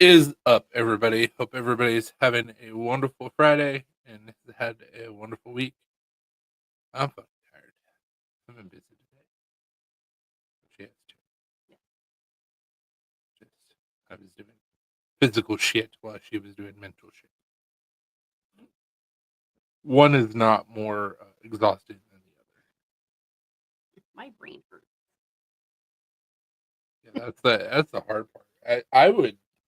Is up, everybody? Hope everybody's having a wonderful Friday and has had a wonderful week. I'm fucking tired. I've been busy today. She has too. Just I was doing physical shit while she was doing mental shit. One is not more exhausting than the other. My brain hurts. Yeah, that's the hard part.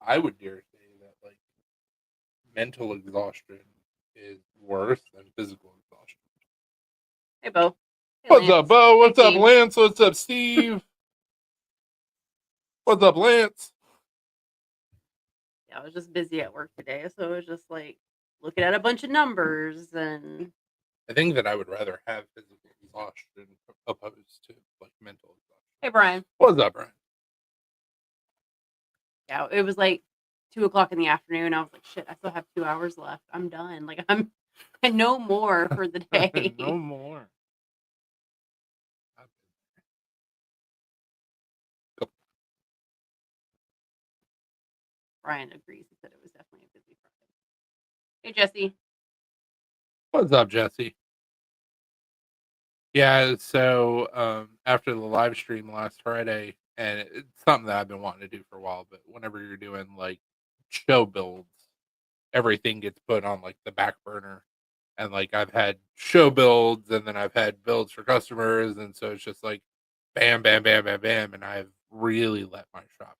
I would dare say that like mental exhaustion is worse than physical exhaustion. Hey, Bo. Hey, What's Lance. up, Bo? What's Hey, up, team. Lance? What's up, Steve? What's up, Lance? Yeah, I was just busy at work today, so it was just like looking at a bunch of numbers and I think that I would rather have physical exhaustion opposed to like mental exhaustion. hey, Brian. What's up, Brian? Yeah, it was like 2 o'clock in the afternoon. I was like, shit, I still have 2 hours left. I'm done. Like I'm no more for the day. No more. Brian agrees. He said it was definitely a busy Friday. Hey, Jesse. What's up, Jesse? Yeah, so after the live stream last Friday, and it's something that I've been wanting to do for a while, but whenever you're doing like show builds, everything gets put on like the back burner. And like I've had show builds and then I've had builds for customers, and so it's just like bam, bam, bam, bam, bam, and I've really let my shop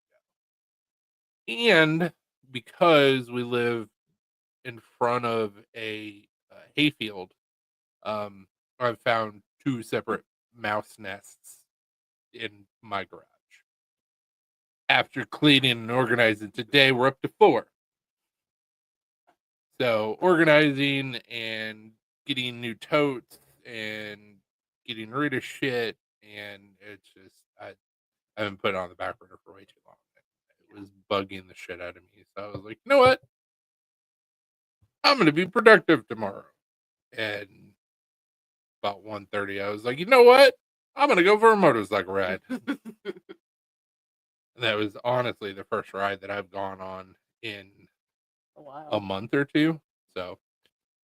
go. And because we live in front of a hayfield, I've found two separate mouse nests in my garage. After cleaning and organizing today, we're up to 4. So organizing and getting new totes and getting rid of shit, and it's just I haven't put it on the back burner for way too long. It was bugging the shit out of me. So I was like, you know what? I'm gonna be productive tomorrow. And about 1:30, I was like, you know what? I'm gonna go for a motorcycle ride. And that was honestly the first ride that I've gone on in a month or two. So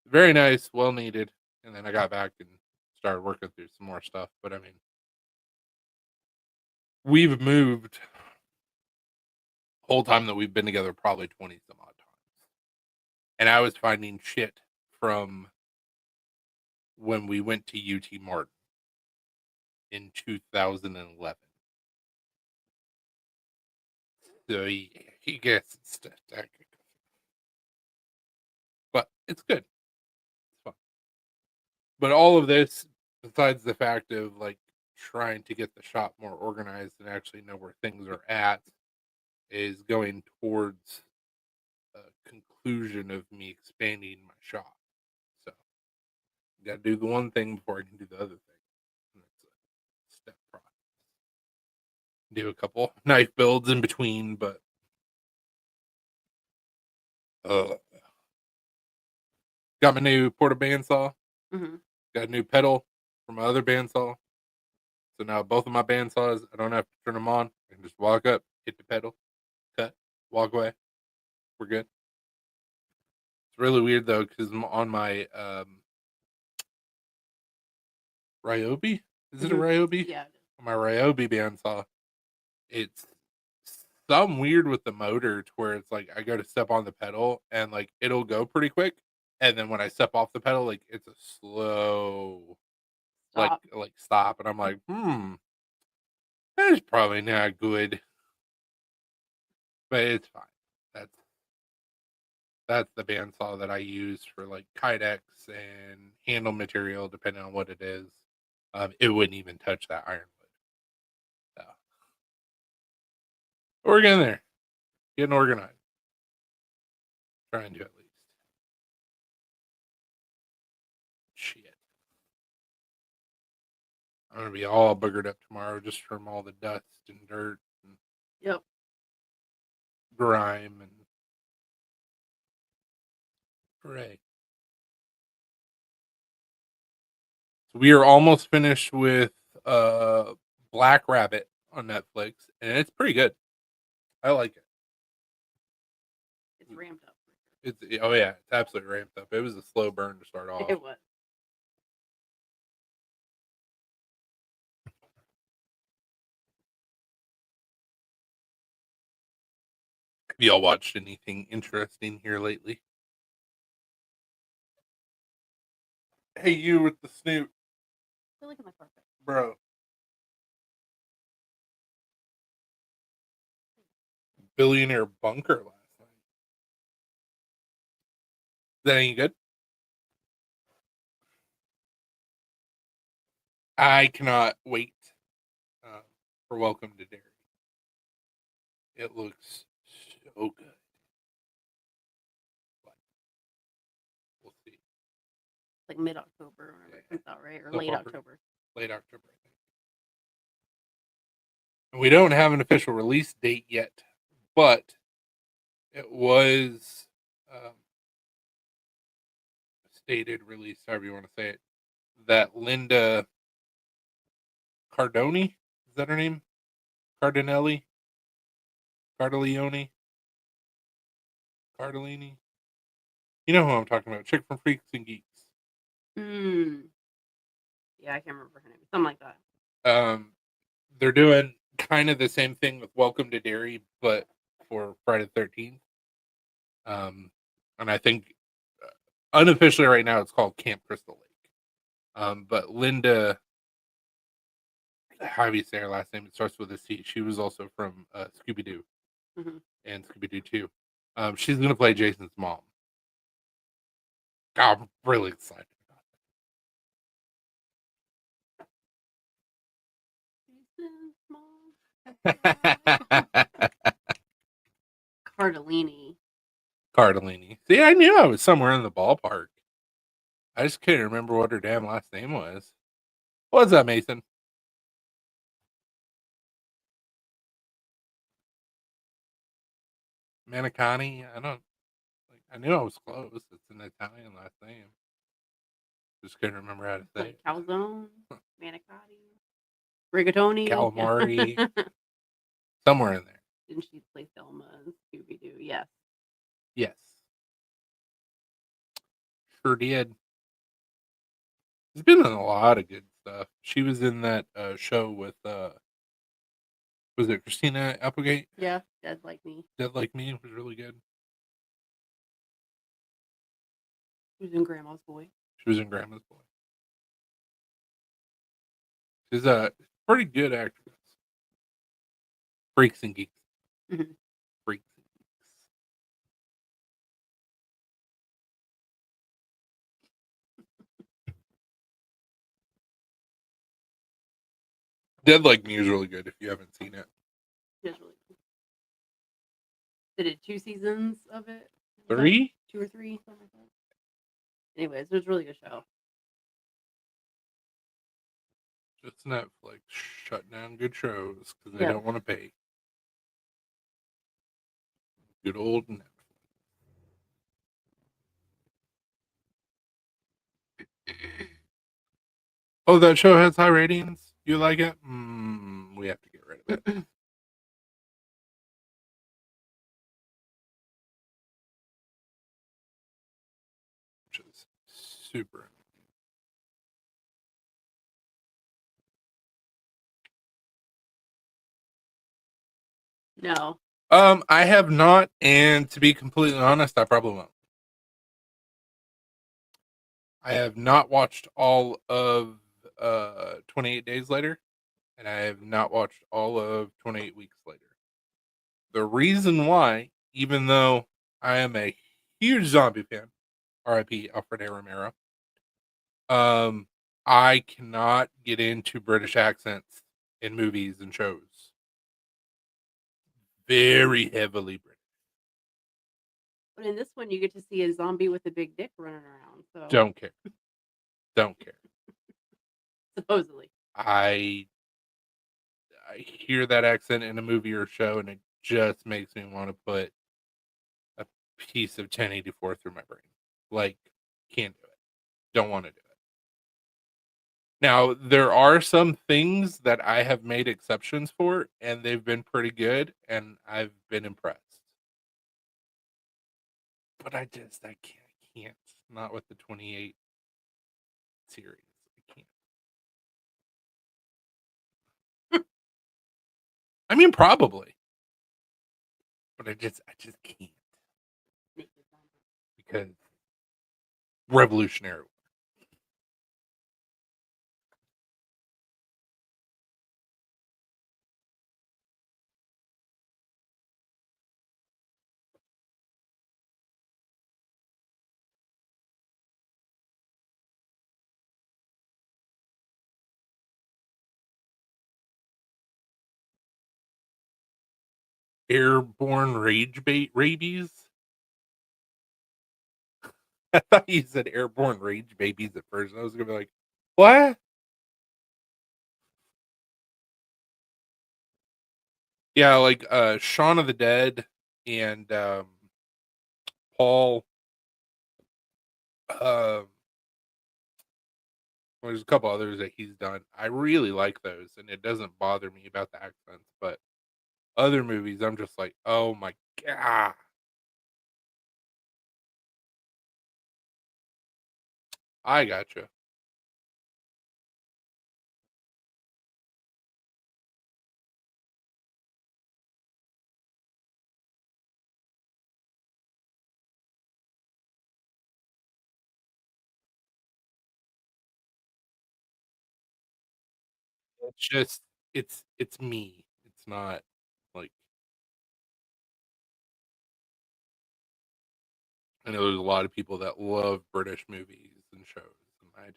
very nice, well needed. And then I got back and started working through some more stuff. But I mean, we've moved whole time that we've been together probably 20 some odd times. And I was finding shit from when we went to UT Martin in 2011. So he gets stuff. But it's good. It's fun. But all of this, besides the fact of like trying to get the shop more organized and actually know where things are at, is going towards a conclusion of me expanding my shop. So got to do the one thing before I can do the other thing. And it's a step process. Do a couple knife builds in between, but got my new porta bandsaw. Mm-hmm. Got a new pedal for my other bandsaw. So now both of my bandsaws, I don't have to turn them on. I can just walk up, hit the pedal, cut, walk away. We're good. It's really weird though, because on my Ryobi, is it a Ryobi? Yeah. On my Ryobi bandsaw, it's some weird with the motor to where it's like I go to step on the pedal and like it'll go pretty quick, and then when I step off the pedal, like it's a slow Stop. like stop, and I'm like, that's probably not good, but it's fine. That's that's the bandsaw that I use for like kydex and handle material, depending on what it is. It wouldn't even touch that ironwood. So we're getting there, getting organized, trying to at least. Shit, I'm gonna be all boogered up tomorrow just from all the dust and dirt and Yep. grime and hooray. So we are almost finished with Black Rabbit on Netflix, and it's pretty good. I like it. Oh yeah, it's absolutely ramped up. It was a slow burn to start off. It was. Have y'all watched anything interesting here lately? Hey, you with the snoot, I look at my carpet. bro. Billionaire bunker last night. Is that any good? I cannot wait for Welcome to Derry. It looks so good. We'll see. Like mid-October, whenever it comes out, right? Or So late far, October. Late October, I think. And we don't have an official release date yet, but it was stated release, however you want to say it, that Linda Cardoni, is that her name? Cardinelli? Cardellini? Cardellini? You know who I'm talking about. Chick from Freaks and Geeks. Yeah, I can't remember her name. Something like that. They're doing kind of the same thing with Welcome to Derry, but for Friday the 13th. And I think unofficially right now it's called Camp Crystal Lake. But Linda, how do you say her last name? It starts with a C. She was also from Scooby Doo and Scooby Doo 2. She's going to play Jason's mom. I'm really excited about it. Cardellini. See, I knew I was somewhere in the ballpark. I just couldn't remember what her damn last name was. What's up, Mason? Manicani? I knew I was close. It's an Italian last name. Just couldn't remember how to say it. Calzone, Manicotti, Rigatoni, Calamari. Somewhere in there. Didn't she play Thelma and Scooby Doo? Yes. Yes. Sure did. She's been in a lot of good stuff. She was in that show with was it Christina Applegate? Yeah, Dead Like Me. Dead Like Me was really good. She was in Grandma's Boy. She was in Grandma's Boy. She's a pretty good actress. Freaks and Geeks. Freaks and Geeks. Dead Like Me is really good if you haven't seen it. It was really cool. They did 2 seasons of it. 3? 2 or 3, something like that. Anyways, it was a really good show. Just Netflix shut down good shows because they don't want to pay. Good old Netflix. Oh, that show has high ratings? You like it? We have to get rid of it. Which is super. No. I have not, and to be completely honest, I probably won't. I have not watched all of 28 Days Later, and I have not watched all of 28 Weeks Later. The reason why, even though I am a huge zombie fan, R.I.P. Alfred A. Romero, I cannot get into British accents in movies and shows. Very heavily British. But in this one, you get to see a zombie with a big dick running around. So Don't care. Don't care. Supposedly. I hear that accent in a movie or show, and it just makes me want to put a piece of 1084 through my brain. Like, can't do it. Don't want to do it. Now, there are some things that I have made exceptions for, and they've been pretty good, and I've been impressed. but I can't. Not with the 28 series. I can't. I mean, probably, but I just can't because Revolutionary. Airborne rabies. I thought you said airborne rage babies at first. I was gonna be like, what? Yeah, like Shaun of the Dead and Paul. Um, well, there's a couple others that he's done. I really like those, and it doesn't bother me about the accents. But other movies, I'm just like, oh my god. I gotcha. It's just it's me. It's not like I know there's a lot of people that love British movies and shows, and I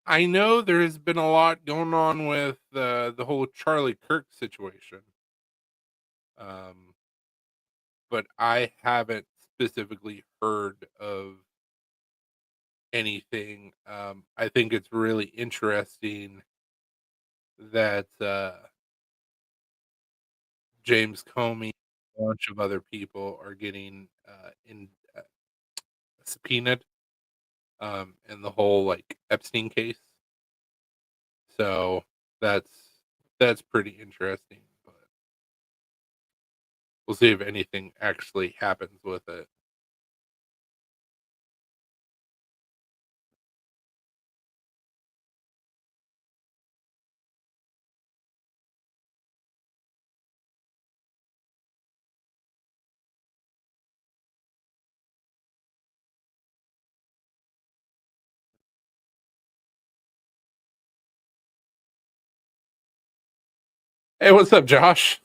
I know there has been a lot going on with the whole Charlie Kirk situation. Um, but I haven't specifically heard of anything. I think it's really interesting that James Comey, a bunch of other people are getting in subpoenaed in the whole like Epstein case. So that's that's pretty interesting. But we'll see if anything actually happens with it. Hey, what's up, Josh?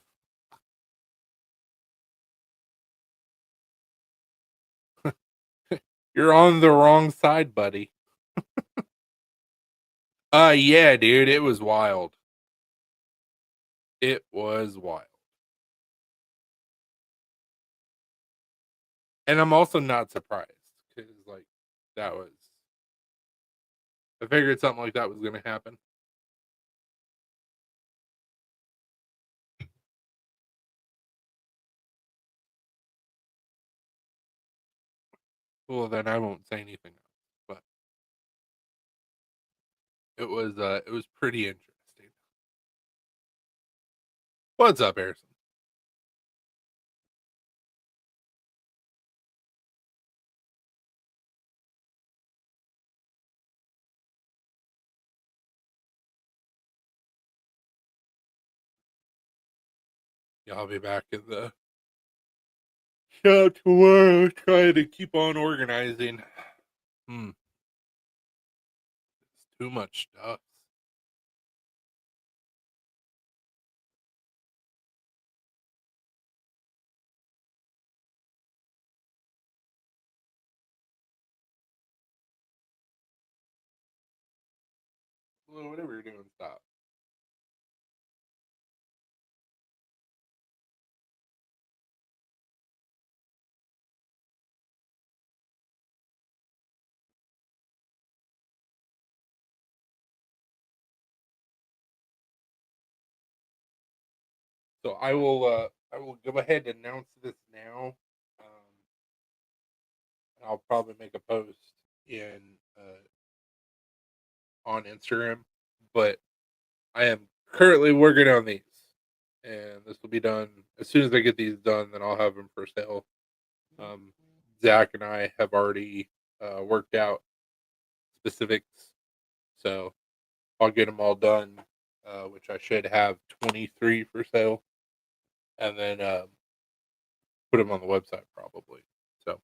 You're on the wrong side, buddy. Yeah, dude, it was wild. It was wild. And I'm also not surprised because, like, that was. I figured something like that was going to happen. Well, then I won't say anything else. But it was pretty interesting. What's up, Harrison? Yeah, I'll be back in the shop tomorrow. Trying to keep on organizing. Hmm, it's too much stuff. Whatever you're doing, stop. So I will go ahead and announce this now. And I'll probably make a post in on Instagram, but I am currently working on these, and this will be done as soon as I get these done. Then I'll have them for sale. Um, Zach and I have already worked out specifics, so I'll get them all done, which I should have 23 for sale, and then put them on the website probably. So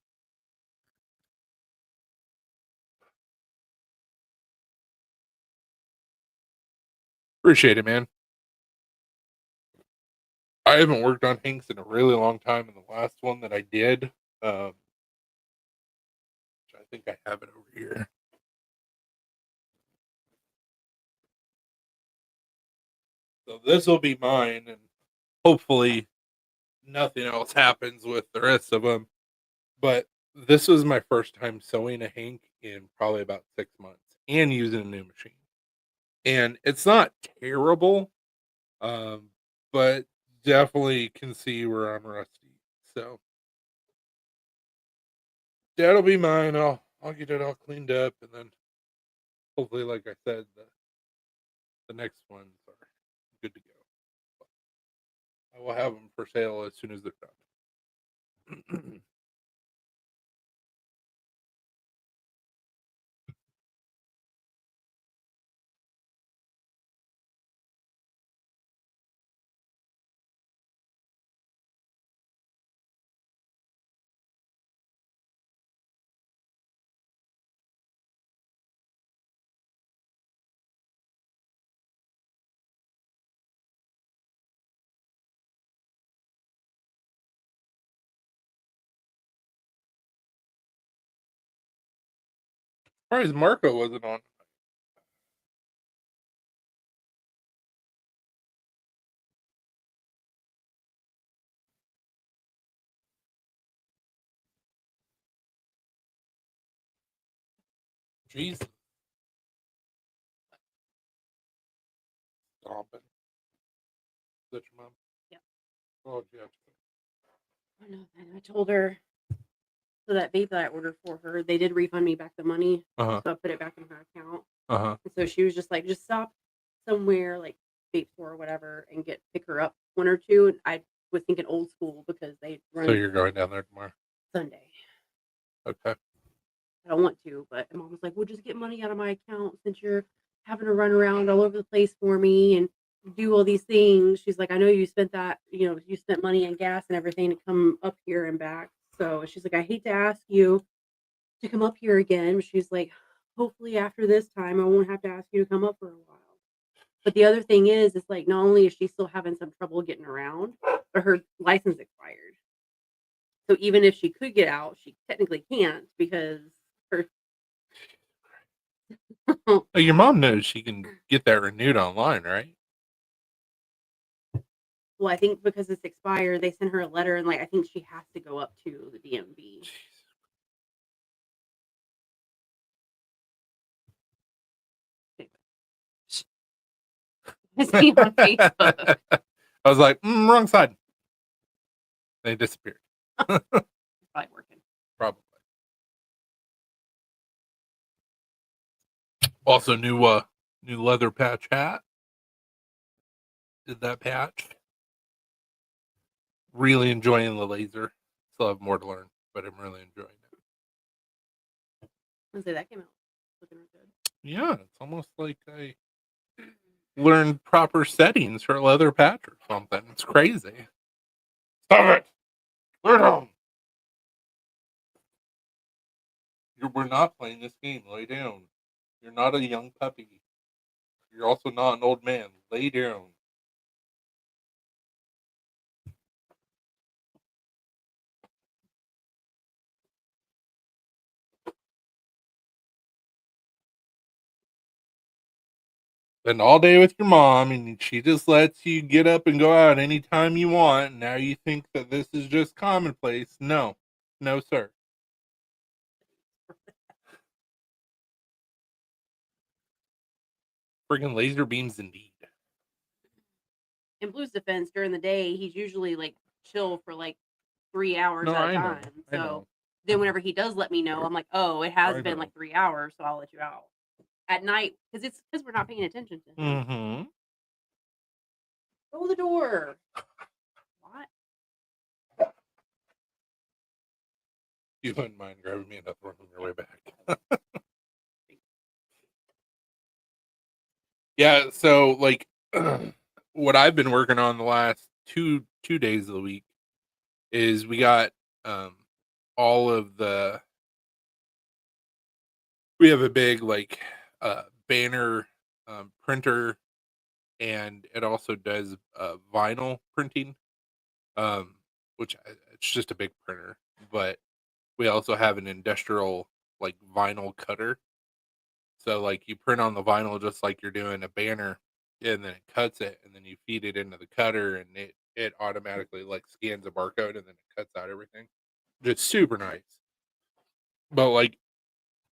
appreciate it, man. I haven't worked on Hanks in a really long time, and the last one that I did, which I think I have it over here. So this will be mine, and hopefully nothing else happens with the rest of them. But this was my first time sewing a Hank in probably about 6 months and using a new machine. And it's not terrible, um, but definitely can see where I'm rusty. So that'll be mine. I'll get it all cleaned up, and then hopefully, like I said, the next ones are good to go. I will have them for sale as soon as they're done. Surprised Marco wasn't on. Jeez. Stomping. Is that your mom? Yep. Oh, yeah. I know. And I told her, so that vape that I ordered for her, they did refund me back the money. Uh-huh. So I put it back in her account. Uh-huh. And so she was just like, just stop somewhere like vape store or whatever and pick her up one or two. And I was thinking old school because they run So you're going down there tomorrow? Sunday. Okay. I don't want to, but mom was like, well, just get money out of my account since you're having to run around all over the place for me and do all these things. She's like, I know you spent that, you spent money and gas and everything to come up here and back. So she's like, I hate to ask you to come up here again. She's like, hopefully after this time, I won't have to ask you to come up for a while. But the other thing is, it's like, not only is she still having some trouble getting around, but her license expired. So even if she could get out, she technically can't because her Oh, your mom knows she can get that renewed online, right? well, I think because it's expired, they sent her a letter and like I think she has to go up to the DMV. I see on Facebook. I was like, wrong side. They disappeared. It's probably working. Probably. Also, new leather patch hat. Did that patch. Really enjoying the laser. Still have more to learn, but I'm really enjoying it. I say that came out looking real good. Yeah, it's almost like I learned proper settings for a leather patch or something. It's crazy. Stop it! Clear down! We're not playing this game. Lay down. You're not a young puppy. You're also not an old man. Lay down. spend all day with your mom, and she just lets you get up and go out anytime you want. And now you think that this is just commonplace. No, no, sir. Friggin' laser beams, indeed. In Blue's defense, during the day, he's usually like chill for like 3 hours No, at a I know. time. I So know. then whenever he does let me know, I'm like, oh, it has I been know. like 3 hours, so I'll let you out at night because we're not paying attention to him. Mm-hmm. Go the door. What? You wouldn't mind grabbing me another one on your way back. Yeah, so like what I've been working on the last two days of the week is we got um all of the we have a big like banner printer, and it also does vinyl printing, um it's just a big printer, but we also have an industrial like vinyl cutter. So like you print on the vinyl just like you're doing a banner, and then it cuts it, and then you feed it into the cutter, and it automatically like scans a barcode, and then it cuts out everything. Just super nice. But like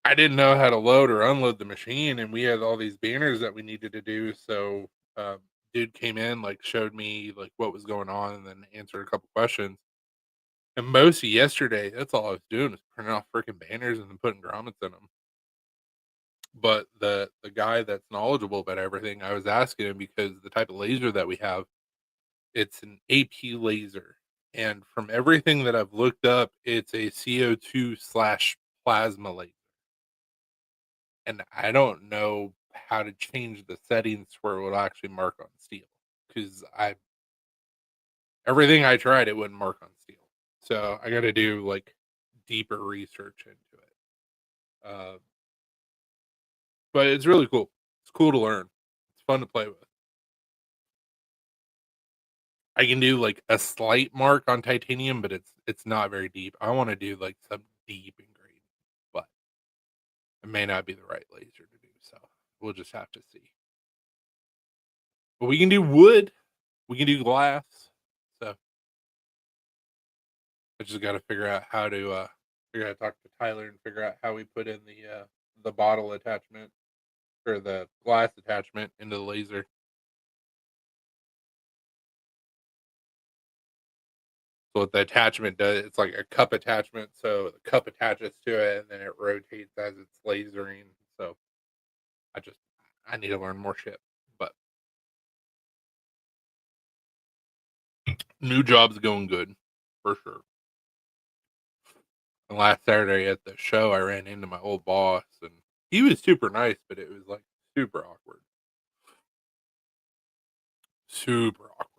I didn't know how to load or unload the machine, and we had all these banners that we needed to do. So dude came in, like showed me like what was going on, and then answered a couple questions. And most of yesterday, that's all I was doing was printing off freaking banners and then putting grommets in them. But the guy that's knowledgeable about everything, I was asking him because the type of laser that we have, it's an AP laser, and from everything that I've looked up, it's a CO2 slash plasma laser, and I don't know how to change the settings where it would actually mark on steel because I everything I tried, it wouldn't mark on steel. So I got to do like deeper research into it. But it's really cool. It's cool to learn. It's fun to play with. I can do like a slight mark on titanium, but it's not very deep. I want to do like some deep engraving, but it may not be the right laser to do. So we'll just have to see. But we can do wood. We can do glass. So I just got to figure out how to figure out to talk to Tyler and figure out how we put in the bottle attachment or the glass attachment into the laser. So what the attachment does, it's like a cup attachment. So the cup attaches to it, and then it rotates as it's lasering. So I just I need to learn more shit. But new job's going good for sure. And last Saturday at the show, I ran into my old boss, and he was super nice, but it was like super awkward. Super awkward.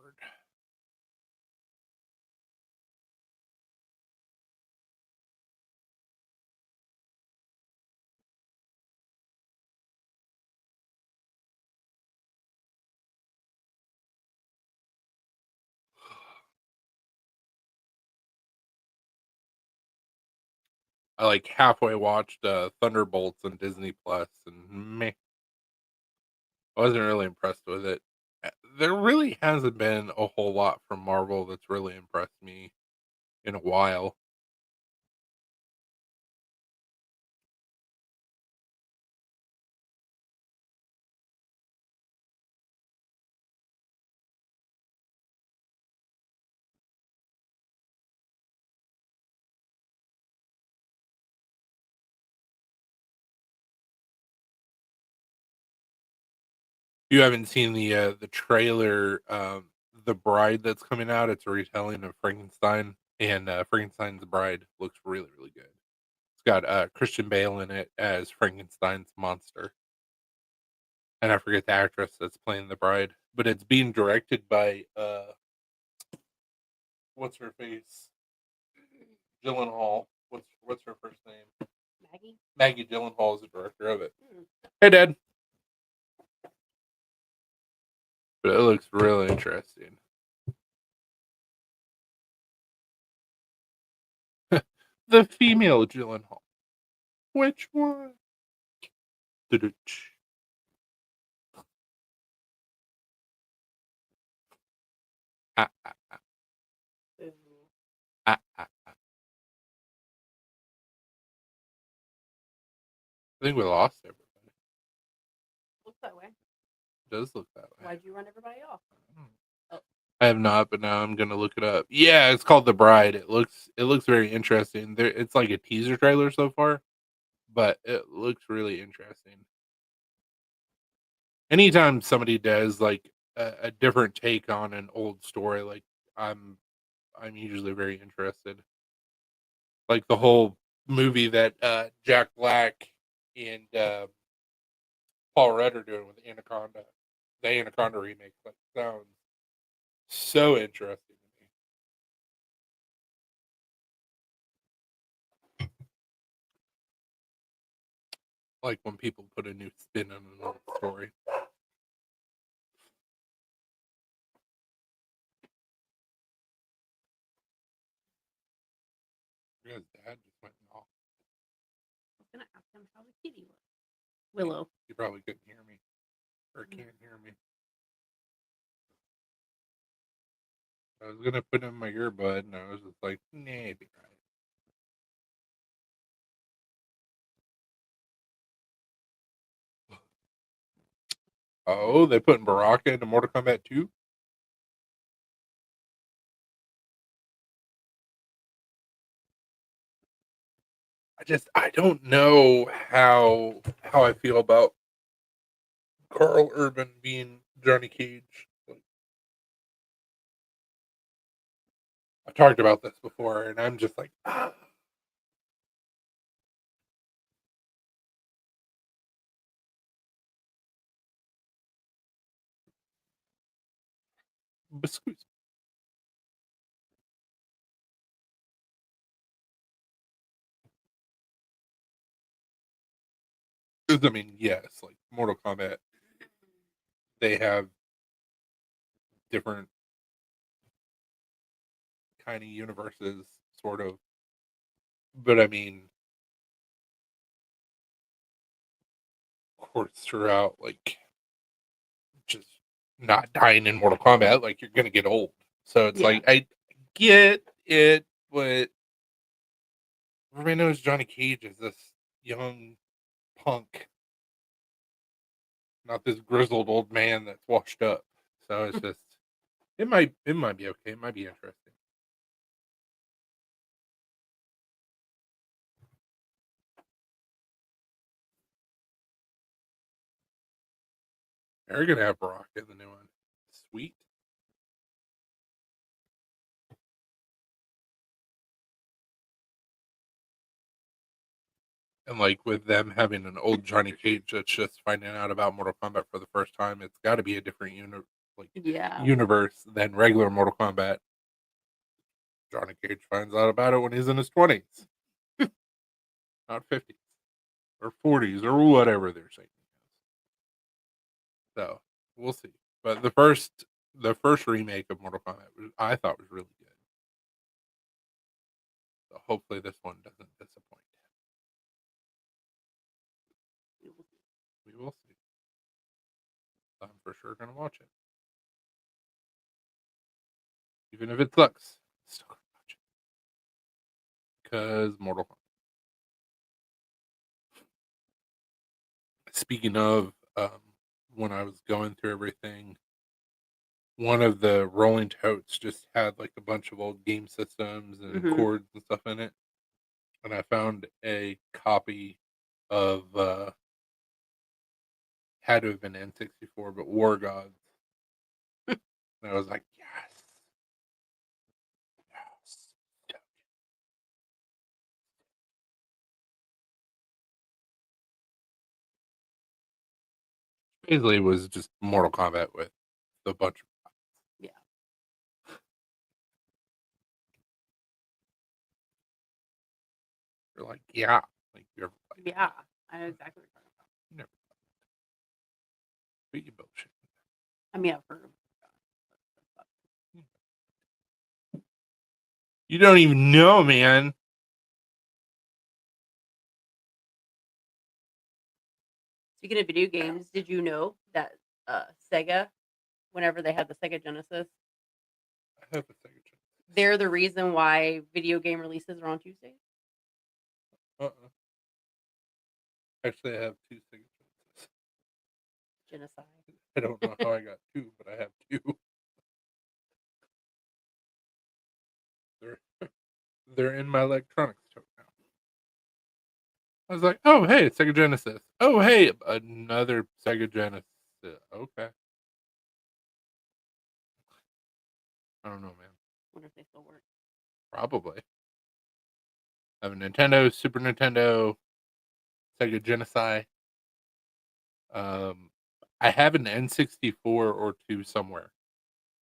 I like halfway watched Thunderbolts on Disney Plus, and meh, I wasn't really impressed with it. There really hasn't been a whole lot from Marvel that's really impressed me in a while. You haven't seen the trailer, The Bride that's coming out. It's a retelling of Frankenstein, and Frankenstein's Bride looks really, really good. It's got Christian Bale in it as Frankenstein's monster, and I forget the actress that's playing the bride, but it's being directed by what's her face, Gyllenhaal. What's her first name? Maggie? Maggie Gyllenhaal is the director of it. Hmm. Hey, Dad. But it looks really interesting. The female Gyllenhaal. Which one? Ah, ah, Ooh. ah, ah, ah. I think we lost everybody. Looks that way. It does look that way. Why'd you run everybody off? Oh. I have not, but now I'm gonna look it up. Yeah, it's called The Bride. It looks very interesting. There, it's like a teaser trailer so far, but it looks really interesting. Anytime somebody does like a different take on an old story, like I'm I'm usually very interested. Like the whole movie that Jack Black and Paul Rudd are doing with Anaconda, the Anaconda remake, like sounds so interesting to me. Like when people put a new spin on an old story. Your guys' dad just went off. I was gonna ask him how the kitty was. Willow. You probably couldn't hear me or can't hear me. I was gonna put in my earbud, and I was just like, nah, it'd be right. Oh, they putting Baraka into Mortal Kombat 2? I don't know how I feel about Carl Urban being Johnny Cage. I've talked about this before, and I'm just like, ah. Excuse 'Cause, I mean, yes, like Mortal Kombat, they have different kind of universes, sort of. But I mean, of course, throughout, like, just not dying in Mortal Kombat, like you're gonna get old. So it's Yeah. like I get it, but everybody knows Johnny Cage is this young punk, not this grizzled old man that's washed up. So it's just it might be okay. It might be interesting. They're gonna have Brock in the new one. Sweet. And like with them having an old Johnny Cage that's just finding out about Mortal Kombat for the first time, it's got to be a different Yeah. universe than regular Mortal Kombat. Johnny Cage finds out about it when he's in his 20s, not 50s or 40s or whatever they're saying. So we'll see. But the first remake of Mortal Kombat I thought was really good. So hopefully this one doesn't disappoint. We will see. I'm for sure gonna watch it, even if it sucks. Still gonna watch it because Mortal Kombat. Speaking of, when I was going through everything, one of the rolling totes just had like a bunch of old game systems and Mhm. cords and stuff in it, and I found a copy of had to have been N64, but War Gods, and I was like, yes, yes. Basically, it was just Mortal Kombat with a bunch of. Yeah. You're like, yeah, like you ever played? Yeah. I know exactly what you're talking about. You never, but you bullshit. I mean, I've heard of You don't even know, man. Speaking of video games, did you know that Sega, whenever they had the Sega Genesis, I have a Sega Genesis. They're the reason why video game releases are on Tuesdays. Uh-uh. Actually, I have 2 Sega Genesis. Genocide. I don't know how I got 2, but I have 2. They're in my electronics tote now. I was like, oh, hey, Sega Genesis. Oh, hey, another Sega Genesis. Okay. I don't know, man. Wonder if they still work. Probably. I have a Nintendo, Super Nintendo, Sega Genesis. I have an N64 or 2 somewhere,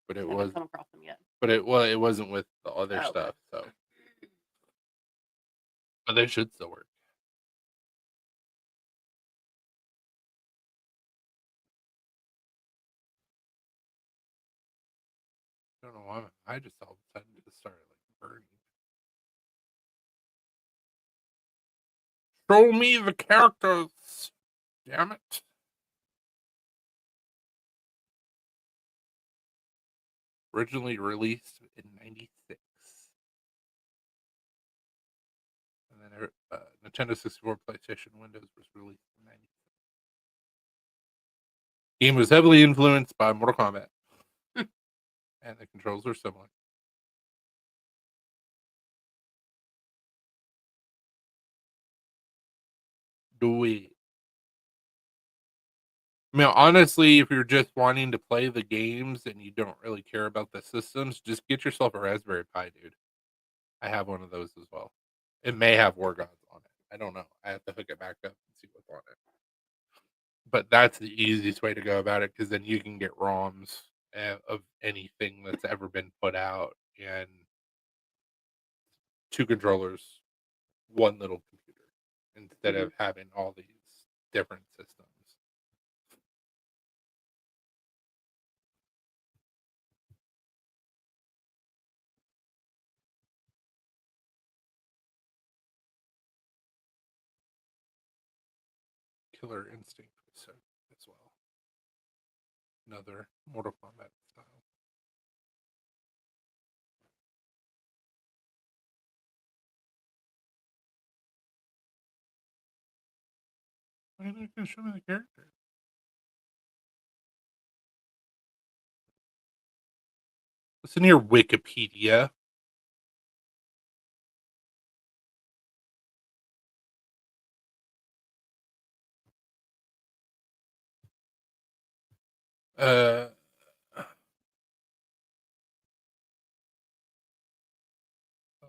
but I it haven't was, come across them yet. but it wasn't with the other Oh, okay. stuff. So, but they should still work. I don't know why I just all of a sudden just started like burning. Show me the characters. Damn it. Originally released in '96. And then Nintendo 64, PlayStation, Windows was released in '96. Game was heavily influenced by Mortal Kombat. And the controls are similar. Do it. I mean, honestly, if you're just wanting to play the games and you don't really care about the systems, just get yourself a Raspberry Pi, dude. I have one of those as well. It may have War Gods on it. I don't know. I have to hook it back up and see what's on it. But that's the easiest way to go about it because then you can get ROMs of anything that's ever been put out and 2 controllers, 1 little computer instead of having all these different systems. Killer Instinct was so as well. Another Mortal Kombat style. Why are you not going to show me the character? Listen here, Wikipedia.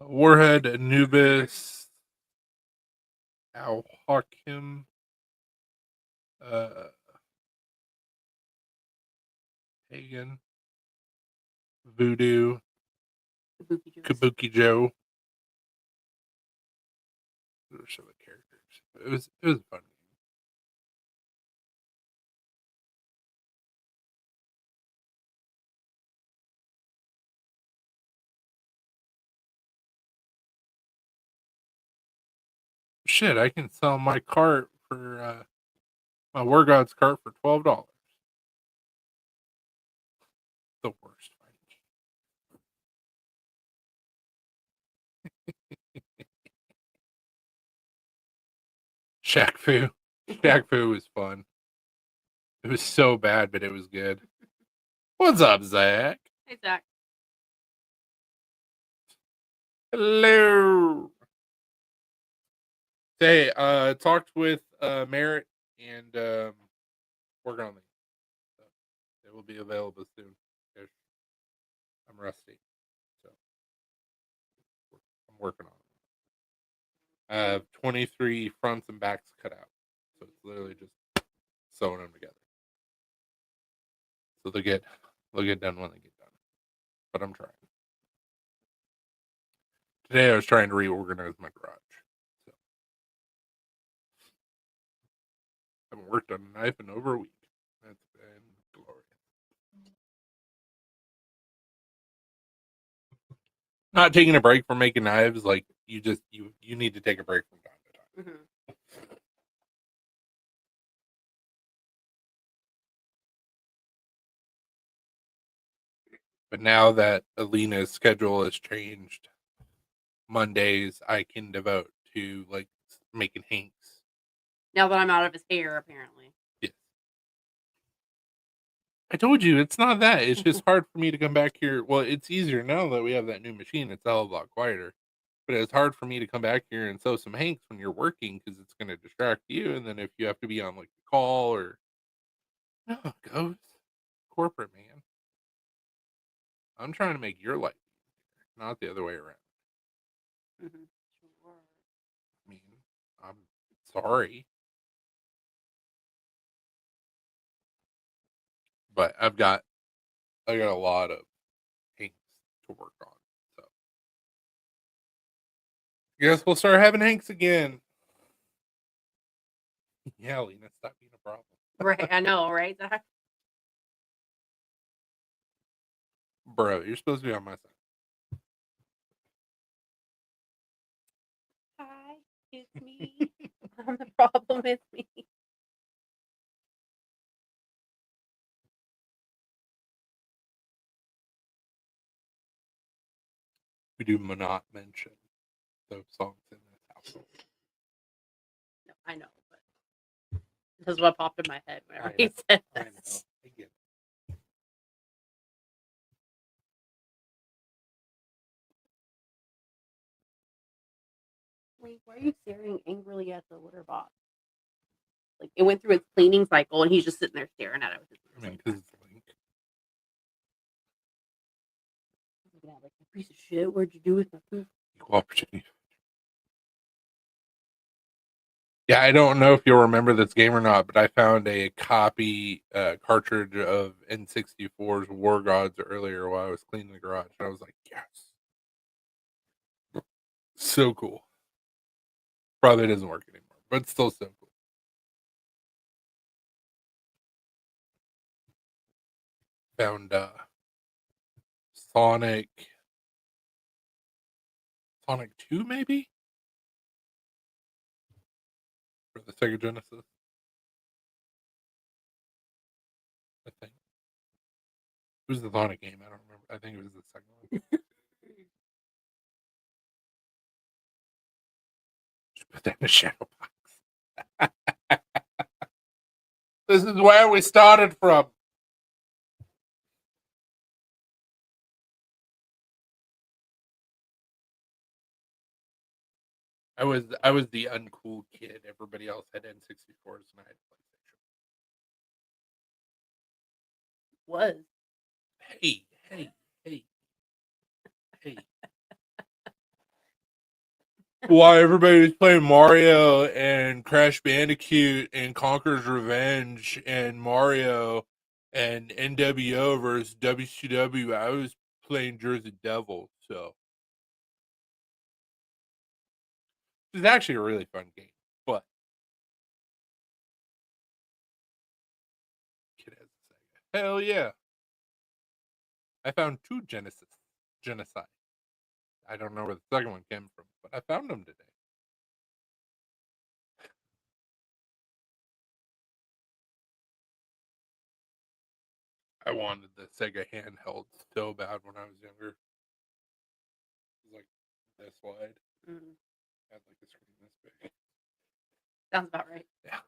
Warhead, Anubis, Al Hakim, Hagen, Voodoo, Kabuki Joe. Those are some of the characters. It was a fun game. Shit, I can sell my cart for my War Gods cart for $12. The worst fighting. Shaq Fu. Shaq Fu was fun. It was so bad, but it was good. What's up, Zach? Hey, Zach. Hello. Say, talked with Merritt and working on it. So it will be available soon. I'm rusty, so I'm working on it. I have 23 fronts and backs cut out, so it's literally just sewing them together. So they'll get done when they get done. But I'm trying. Today I was trying to reorganize my garage. So I haven't worked on a knife in over a week. That's been glorious. Not taking a break from making knives, like you need to take a break from time to time. But now that Alina's schedule has changed, Mondays I can devote to like making Hanks. Now that I'm out of his hair, apparently. Yes. I told you it's not that. It's just hard for me to come back here. Well, it's easier now that we have that new machine. It's a hell of a lot quieter. But it's hard for me to come back here and sew some Hanks when you're working because it's going to distract you. And then if you have to be on like the call or no, it goes corporate, man. I'm trying to make your life easier, not the other way around. Mm-hmm. Sure. I mean, I'm sorry, but I got a lot of Hanks to work on. So, I guess we'll start having Hanks again. Yeah, Lena, stop being a problem. Right, I know, right, Zach? Bro, you're supposed to be on my side. Hi, it's me. I'm the problem. It's me. We do not mention those songs in this household. No, I know, but this is what popped in my head whenever I he know, said I that. know. I get it. Like, why are you staring angrily at the litter box? Like, it went through its cleaning cycle, and he's just sitting there staring at it. With his I mean, because it's Link. like, you piece of shit. What'd you do with my food? Equal opportunity. Yeah, I don't know if you'll remember this game or not, but I found a copy cartridge of N64's War Gods earlier while I was cleaning the garage. And I was like, yes. So cool. Probably doesn't work anymore, but still so cool. Found Sonic 2 maybe? For the Sega Genesis. I think. It was the Sonic game, I don't remember. I think it was the second one. Just put that in the shadow box. This is where we started from. I was the uncool kid. Everybody else had N64s and I had PlayStation. Was. Hey. Why everybody's playing Mario and Crash Bandicoot and Conker's Revenge and Mario and NWO versus WCW. I was playing Jersey Devil, so it's actually a really fun game. But kid has a Sega. Hell yeah! I found 2 Genocide. I don't know where the second one came from, but I found them today. I wanted the Sega handheld so bad when I was younger. It was like this wide. Mm. Had like a screen this big. Sounds about right. Yeah.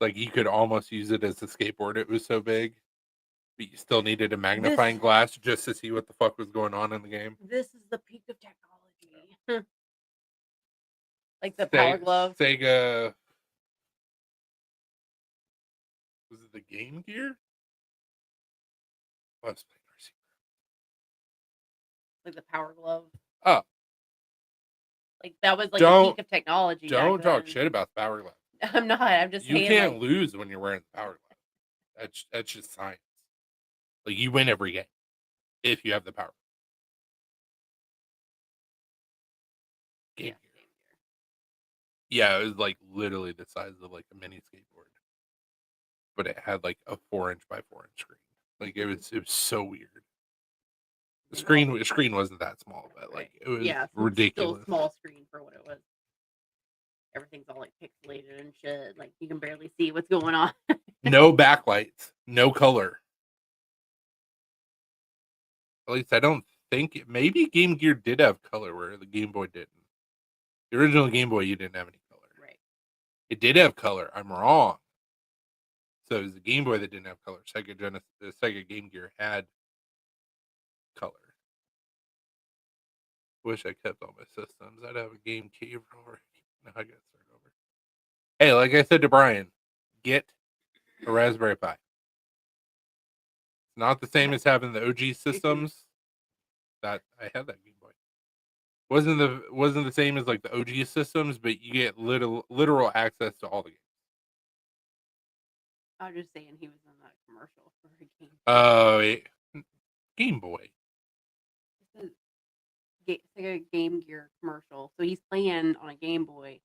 Like you could almost use it as a skateboard. It was so big, but you still needed a magnifying glass just to see what the fuck was going on in the game. This is the peak of technology. Like the Power Glove. Sega. Was it the Game Gear? Oh, I was playing RC. Like the Power Glove. Oh. Like that was like the peak of technology. Don't talk shit about the Power Glove. I'm not. I'm just saying. You can't lose when you're wearing the Power Glove. That's just science. Like you win every game if you have the Power. Game Gear. Yeah, it was like literally the size of like a mini skateboard, but it had like a 4-inch by 4-inch screen. Like it was so weird. The screen wasn't that small, but like it was ridiculous. Still small screen for what it was. Everything's all like pixelated and shit. Like you can barely see what's going on. No backlights, no color. At least I don't think maybe Game Gear did have color where the Game Boy didn't. The original Game Boy, you didn't have any color. Right. It did have color. I'm wrong. So it was the Game Boy that didn't have color. The Sega Game Gear had color. Wish I kept all my systems. I'd have a Game Cube already. Now I gotta start over. Hey, like I said to Brian, get a Raspberry Pi. It's not the same as having the OG systems. That I had that Game Boy. Wasn't the same as like the OG systems, but you get literal access to all the games. I was just saying he was in that commercial for a game. Game Boy. It's like a Game Gear commercial. So he's playing on a Game Boy,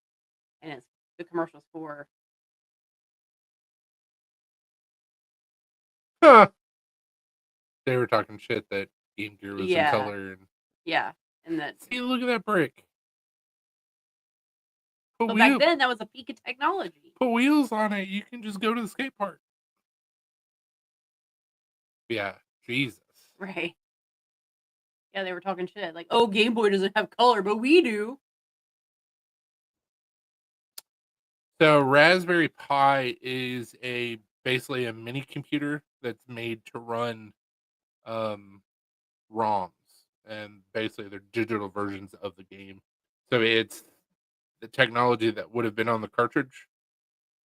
and it's the commercial's for. Huh. They were talking shit that Game Gear was in Yeah. color and Yeah, and that. see, look at that brick. But back then, that was a peak of technology. Put wheels on it. You can just go to the skate park. Yeah, Jesus. Right. Yeah, they were talking shit like, "Oh, Game Boy doesn't have color, but we do." So Raspberry Pi is basically a mini computer that's made to run ROMs, and basically they're digital versions of the game. So it's the technology that would have been on the cartridge,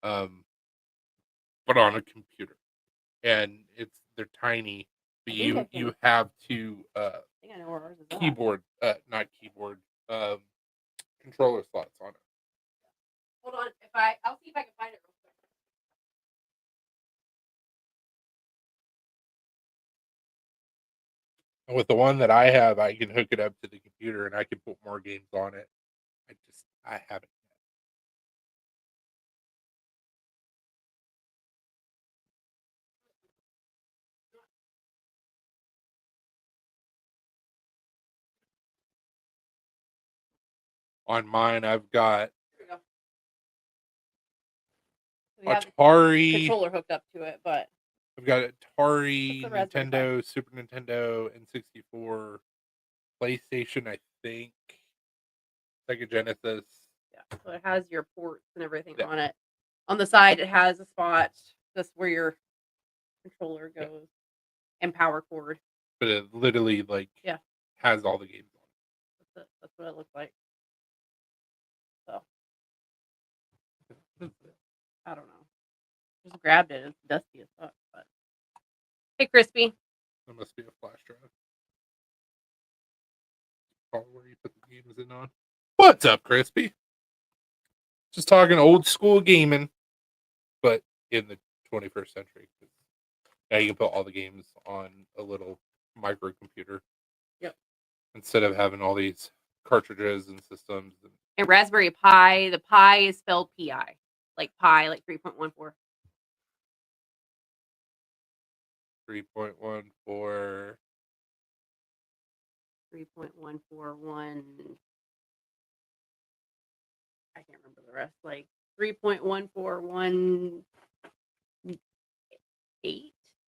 but on a computer, and they're tiny. But you have to I think I know where ours is keyboard, not keyboard, controller slots on it. Hold on, I'll see if I can find it real quick. And with the one that I have, I can hook it up to the computer and I can put more games on it. I haven't yet. On mine, I've got We have the Atari. controller hooked up to it, but I've got Atari, What's the Raspberry Pi? Nintendo, Super Nintendo, N64, PlayStation, I think, Sega Genesis. yeah, so it has your ports and everything Yeah. on it. On the side, it has a spot just where your controller goes and power cord. But it literally Yeah. has all the games on it. That's what it looks like. So I don't know. Just grabbed it. It's dusty as fuck. But hey, Crispy. That must be a flash drive. Probably where you put the games in on. What's up, Crispy? Just talking old school gaming, but in the 21st century. Now you can put all the games on a little microcomputer. Yep. Instead of having all these cartridges and systems. And Raspberry Pi, the Pi is spelled Pi. Like Pi, like 3.14. 3.14. 3.141. I can't remember the rest. Like 3.1418,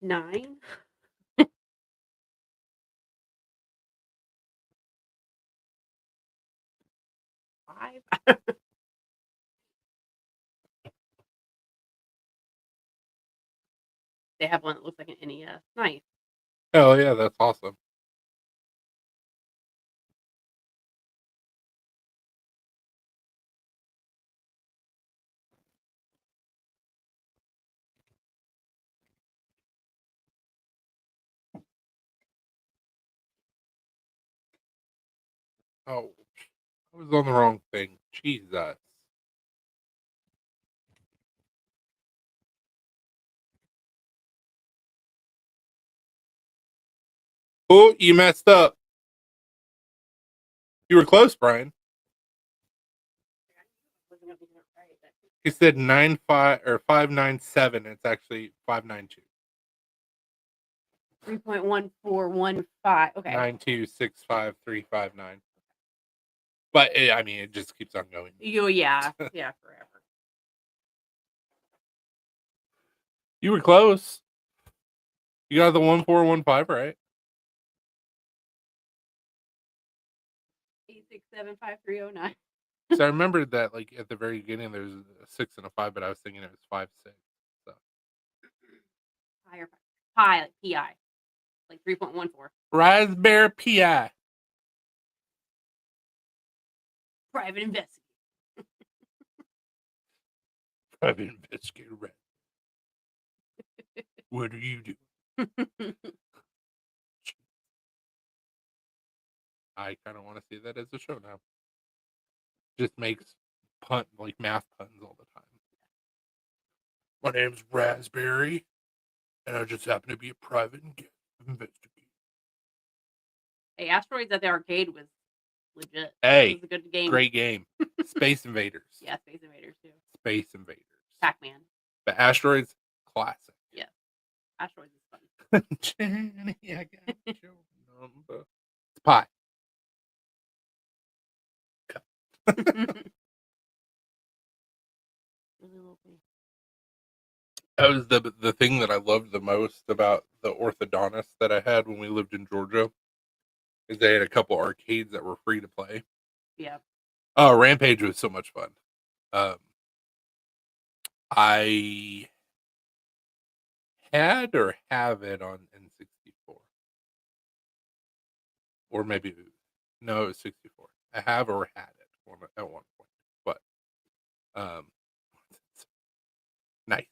9. Five. They have one that looks like an NES. Nice. Oh yeah, that's awesome. Oh, I was on the wrong thing. Jesus. Oh, you messed up. You were close, Brian. He said 95 or 597. It's actually 592. 3.1415. Okay. 9265359. But I mean, it just keeps on going. Yeah, forever. You were close. You got the 1415 right. 6675309. So I remembered that like at the very beginning there was a 6 and a 5, but I was thinking it was 5 6. So Pi or pi, like pi, like 3.14. Raspberry Pi. Private investigator. Private investigator Red. What are you doing? I kind of want to see that as a show now. Just makes math puns all the time. My name's Raspberry, and I just happen to be a private investigator. Hey, Asteroids at the Arcade was legit. Hey, it was a good game. Great game. Space Invaders. Yeah, Space Invaders too. Space Invaders. Pac-Man. But Asteroids, classic. Yeah. Asteroids is fun. Jenny, I got your number. It's pie. That was the thing that I loved the most about the orthodontist that I had when we lived in Georgia. Is they had a couple arcades that were free to play. Yeah. Oh, Rampage was so much fun. I had or have it on N64. Or maybe no, it was 64. I have or had it at one point. But nice.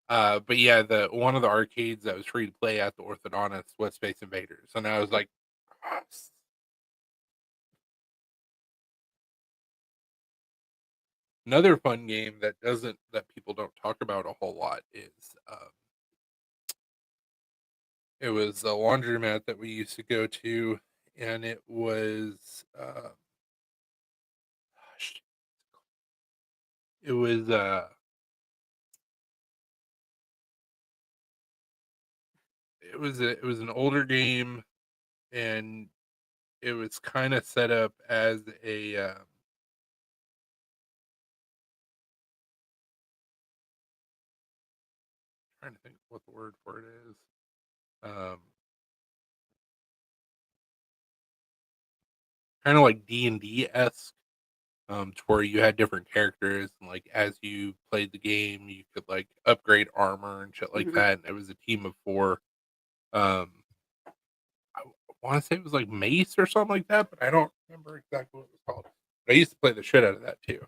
But yeah, one of the arcades that was free to play at the orthodontist was Space Invaders. And I was like, yes. Another fun game that people don't talk about a whole lot is it was a laundromat that we used to go to, and it was it was it was an older game, and it was kind of set up as a trying to think what the word for it is. Kind of like D&D-esque, to where you had different characters, and like as you played the game, you could like upgrade armor and shit like that. And it was a team of 4. I want to say it was like Mace or something like that, but I don't remember exactly what it was called. But I used to play the shit out of that too.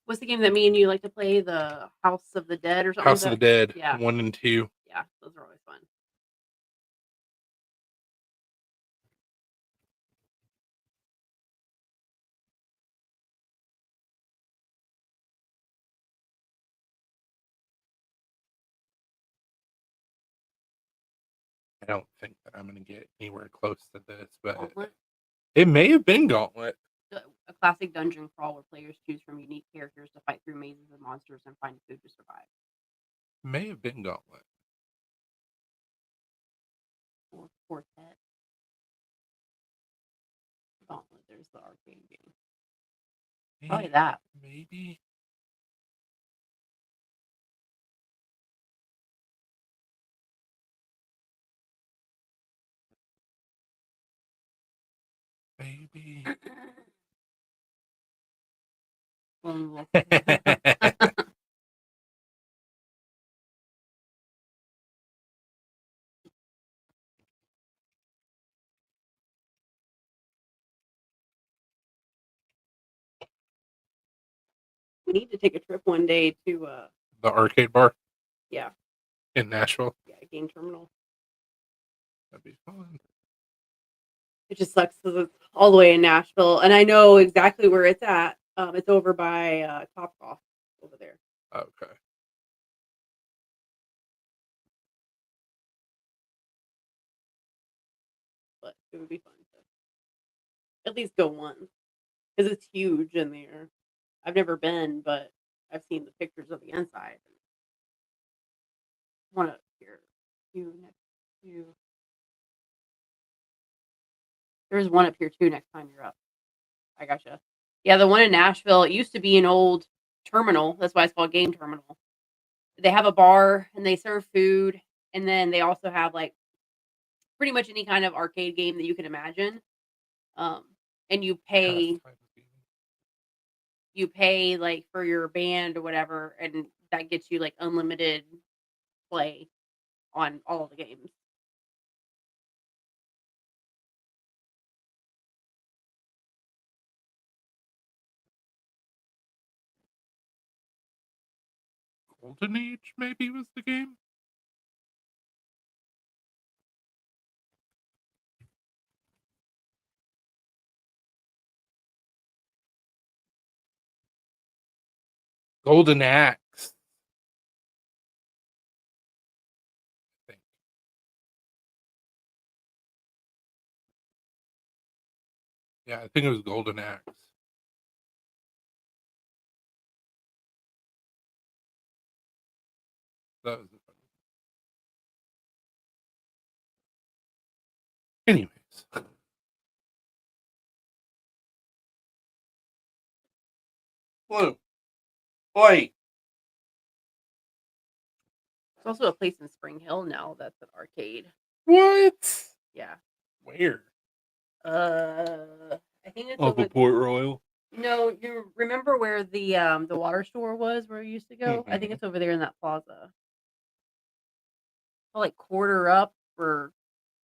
What's the game that me and you like to play? The House of the Dead or something? House of the Dead, yeah. 1 and 2. Yeah, those are always fun. I don't think that I'm going to get anywhere close to this, but Gauntlet? It may have been Gauntlet. A classic dungeon crawl where players choose from unique characters to fight through mazes of monsters and find food to survive. May have been Gauntlet. Or Quartet. Gauntlet, there's the arcade game. Probably that. Maybe. Maybe. We need to take a trip one day to the arcade bar? Yeah. In Nashville? Yeah, Game Terminal. That'd be fun. It just sucks because it's all the way in Nashville, and I know exactly where it's at. It's over by Topgolf over there. Okay. But it would be fun to at least go once because it's huge in there. I've never been, but I've seen the pictures of the inside. One up here, next to. There's one up here too. Next time you're up, I gotcha. Yeah, the one in Nashville. It used to be an old terminal. That's why it's called Game Terminal. They have a bar and they serve food, and then they also have like pretty much any kind of arcade game that you can imagine. And you Pastime gaming. pay like for your band or whatever, and that gets you like unlimited play on all of the games. Golden Age maybe was the game. Golden Axe. I think. Yeah, I think it was Golden Axe. That was the Anyways. Blue. White. There's also a place in Spring Hill now that's an arcade. What? Yeah. Where? I think it's Off over. of Port Royal. No, you remember where the water store was where you used to go? I think Mhm. it's over there in that plaza. Like quarter up or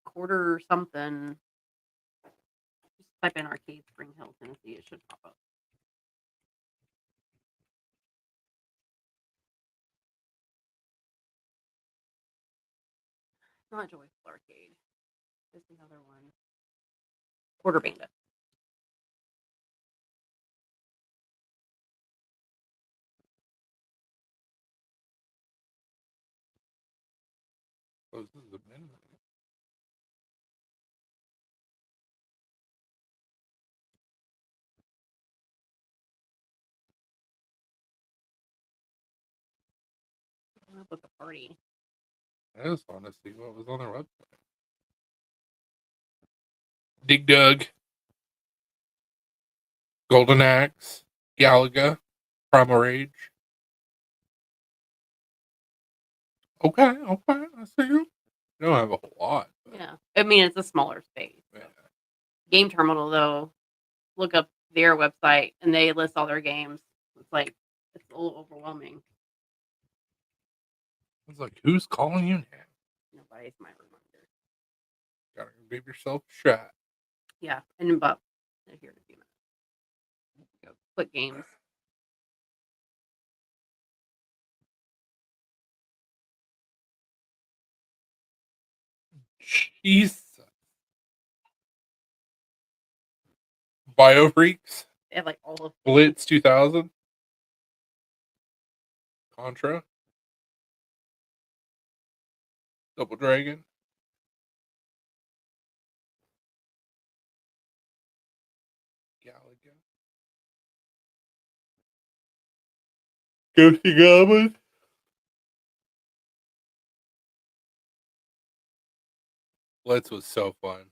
quarter something. Just type in arcade Spring Hill, Tennessee. It should pop up. Not Joyful Arcade. There's another one. Quarter Bandit. Oh, this is a minute. Book a party. I just want to see what was on their website. Dig Dug. Golden Axe. Galaga. Primal Rage. Okay, I see you. You don't have a whole lot. But Yeah. I mean, it's a smaller space. yeah. Game Terminal, though, look up their website and they list all their games. It's like, it's a little overwhelming. It's like, who's calling you now? Nobody's my reminder. Gotta give yourself a shot. Yeah. And about here in a few minutes. Go quick games. Jesus. Biofreaks. They have like all of Blitz 2000. Contra. Double Dragon. Galaga. Ghosty Goblin. Blitz was so fun.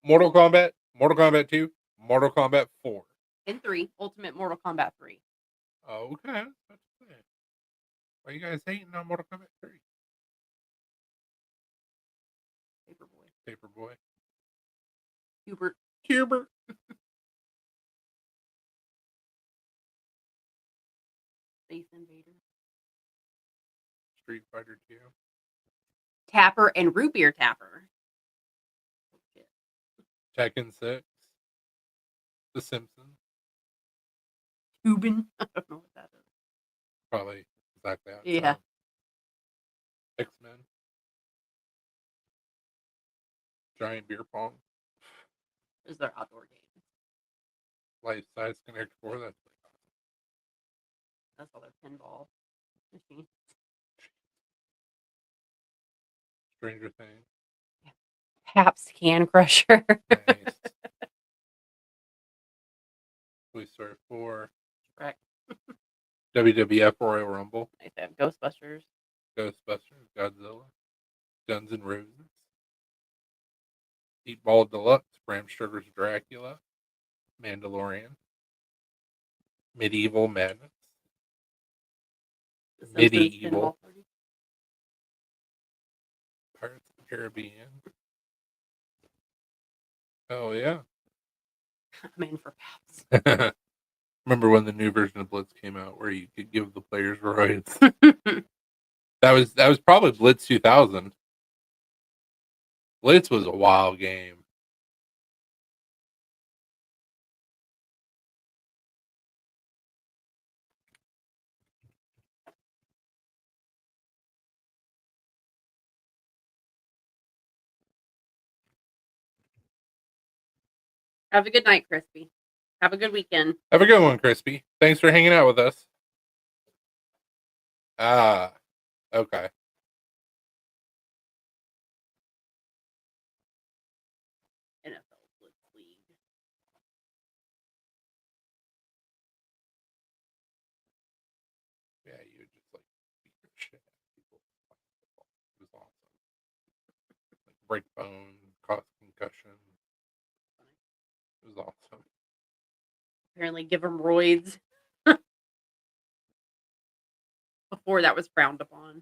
Mortal Kombat. Mortal Kombat 2. Mortal Kombat 4. and 3. Ultimate Mortal Kombat 3. Oh, okay. Why you guys hating on Mortal Kombat 3? Paperboy. Paperboy. Hubert. Hubert. Space Invader. Street Fighter 2. Tapper and Root Beer Tapper. Oh, shit. Tekken 6. The Simpsons. Tubin. I don't know what that is. Probably exactly how it Yeah. sounds. X-Men. Giant Beer Pong. Is their outdoor game. Life Size Connect 4. That's pretty awesome. That's all their pinball machine. Stranger Things. Paps Can Crusher. Nice. Toy Story 4. Correct. WWF Royal Rumble. Nice. They have Ghostbusters. Ghostbusters. Godzilla. Guns N' Roses. Eat Ball Deluxe. Bram Stoker's Dracula. Mandalorian. Medieval Madness. The Simpsons Medieval. pinball party. Pirates of the Caribbean. Oh yeah. I'm in for Paps. Remember when the new version of Blitz came out, where you could give the players roids? That was probably Blitz 2000. Blitz was a wild game. Have a good night, Crispy. Have a good weekend. Have a good one, Crispy. Thanks for hanging out with us. Ah, okay. NFL Blitz League. Yeah, you would just like beat your shit out of people. It was awesome. Like break bone, cause concussion. It was awesome. Apparently, give them roids. Before that was frowned upon.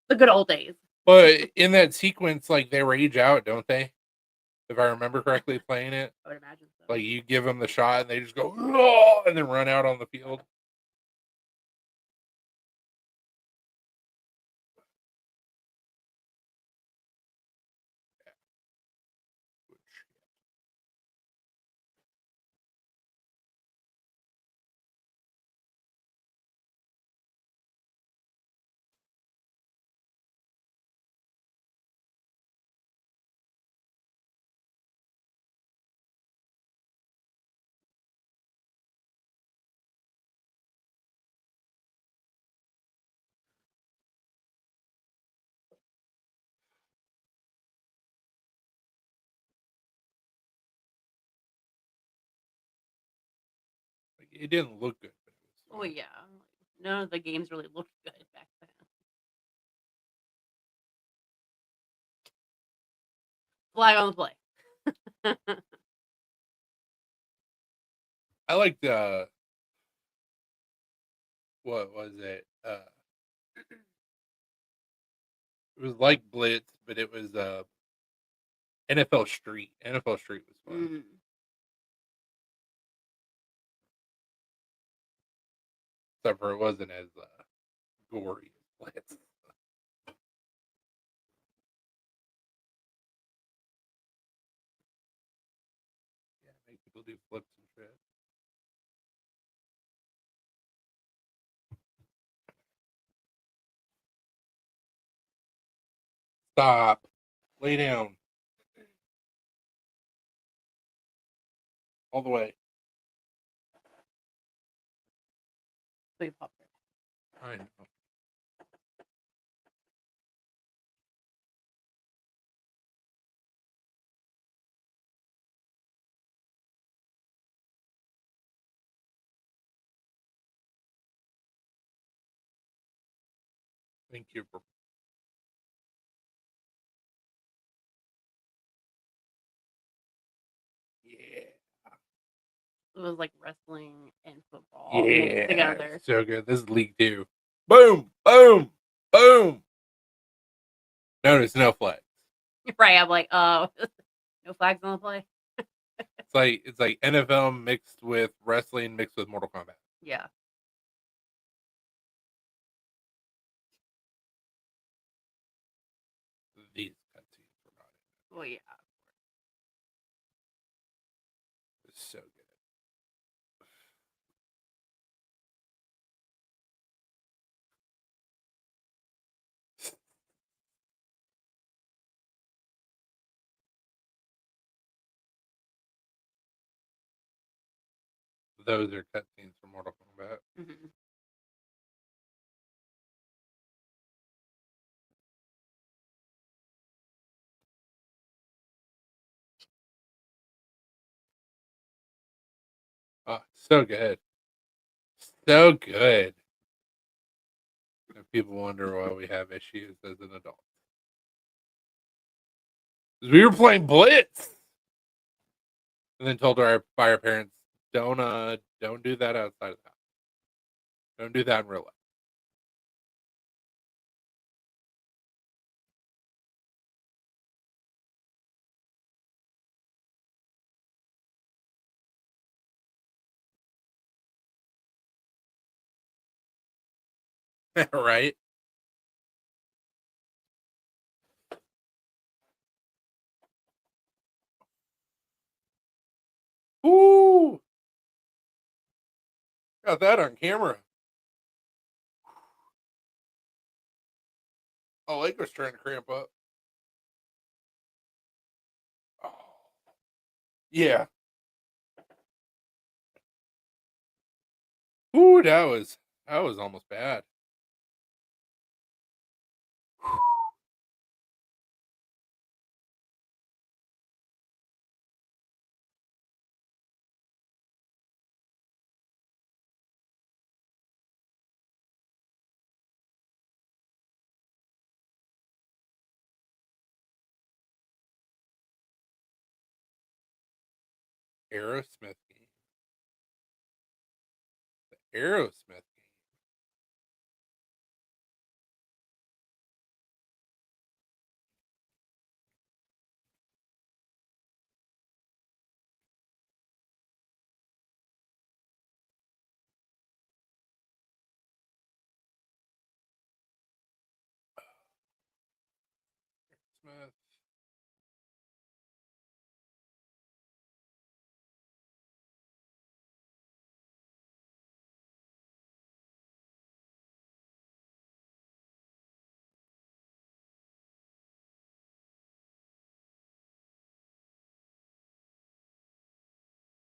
The good old days. But in that sequence, like they rage out, don't they? If I remember correctly, playing it, I would imagine so. like you give them the shot and they just go "Oh," and then run out on the field. Like, it didn't look good, but it was Oh fun. yeah. None of the games really looked good back then. Flag on the play. I liked what was it? It was like Blitz, but it was NFL Street. NFL Street was fun. Mm. Except for it wasn't as gory as Blitz. Yeah, make people do flips and shit. Stop. Lay down. All the way. So you popped it. I know. Thank you for. Yeah. It was like wrestling and football mixed Yeah. together. So good. This is League 2. Boom. Boom. Boom. Notice no flags. Right. I'm like, no flags on the play. It's like NFL mixed with wrestling mixed with Mortal Kombat. Yeah. These cutscenes were not in it. Well, yeah. It's so good. Those are cutscenes from Mortal Kombat. Mm-hmm. Oh, so good. So good. And people wonder why we have issues as an adult. 'Cause we were playing Blitz. And then told by our parents, don't do that outside of the house. Don't do that in real life. Right? Ooh, got that on camera. Oh, leg was trying to cramp up. Oh, yeah. Ooh, that was almost bad. Aerosmith game. Aerosmith game. Smith.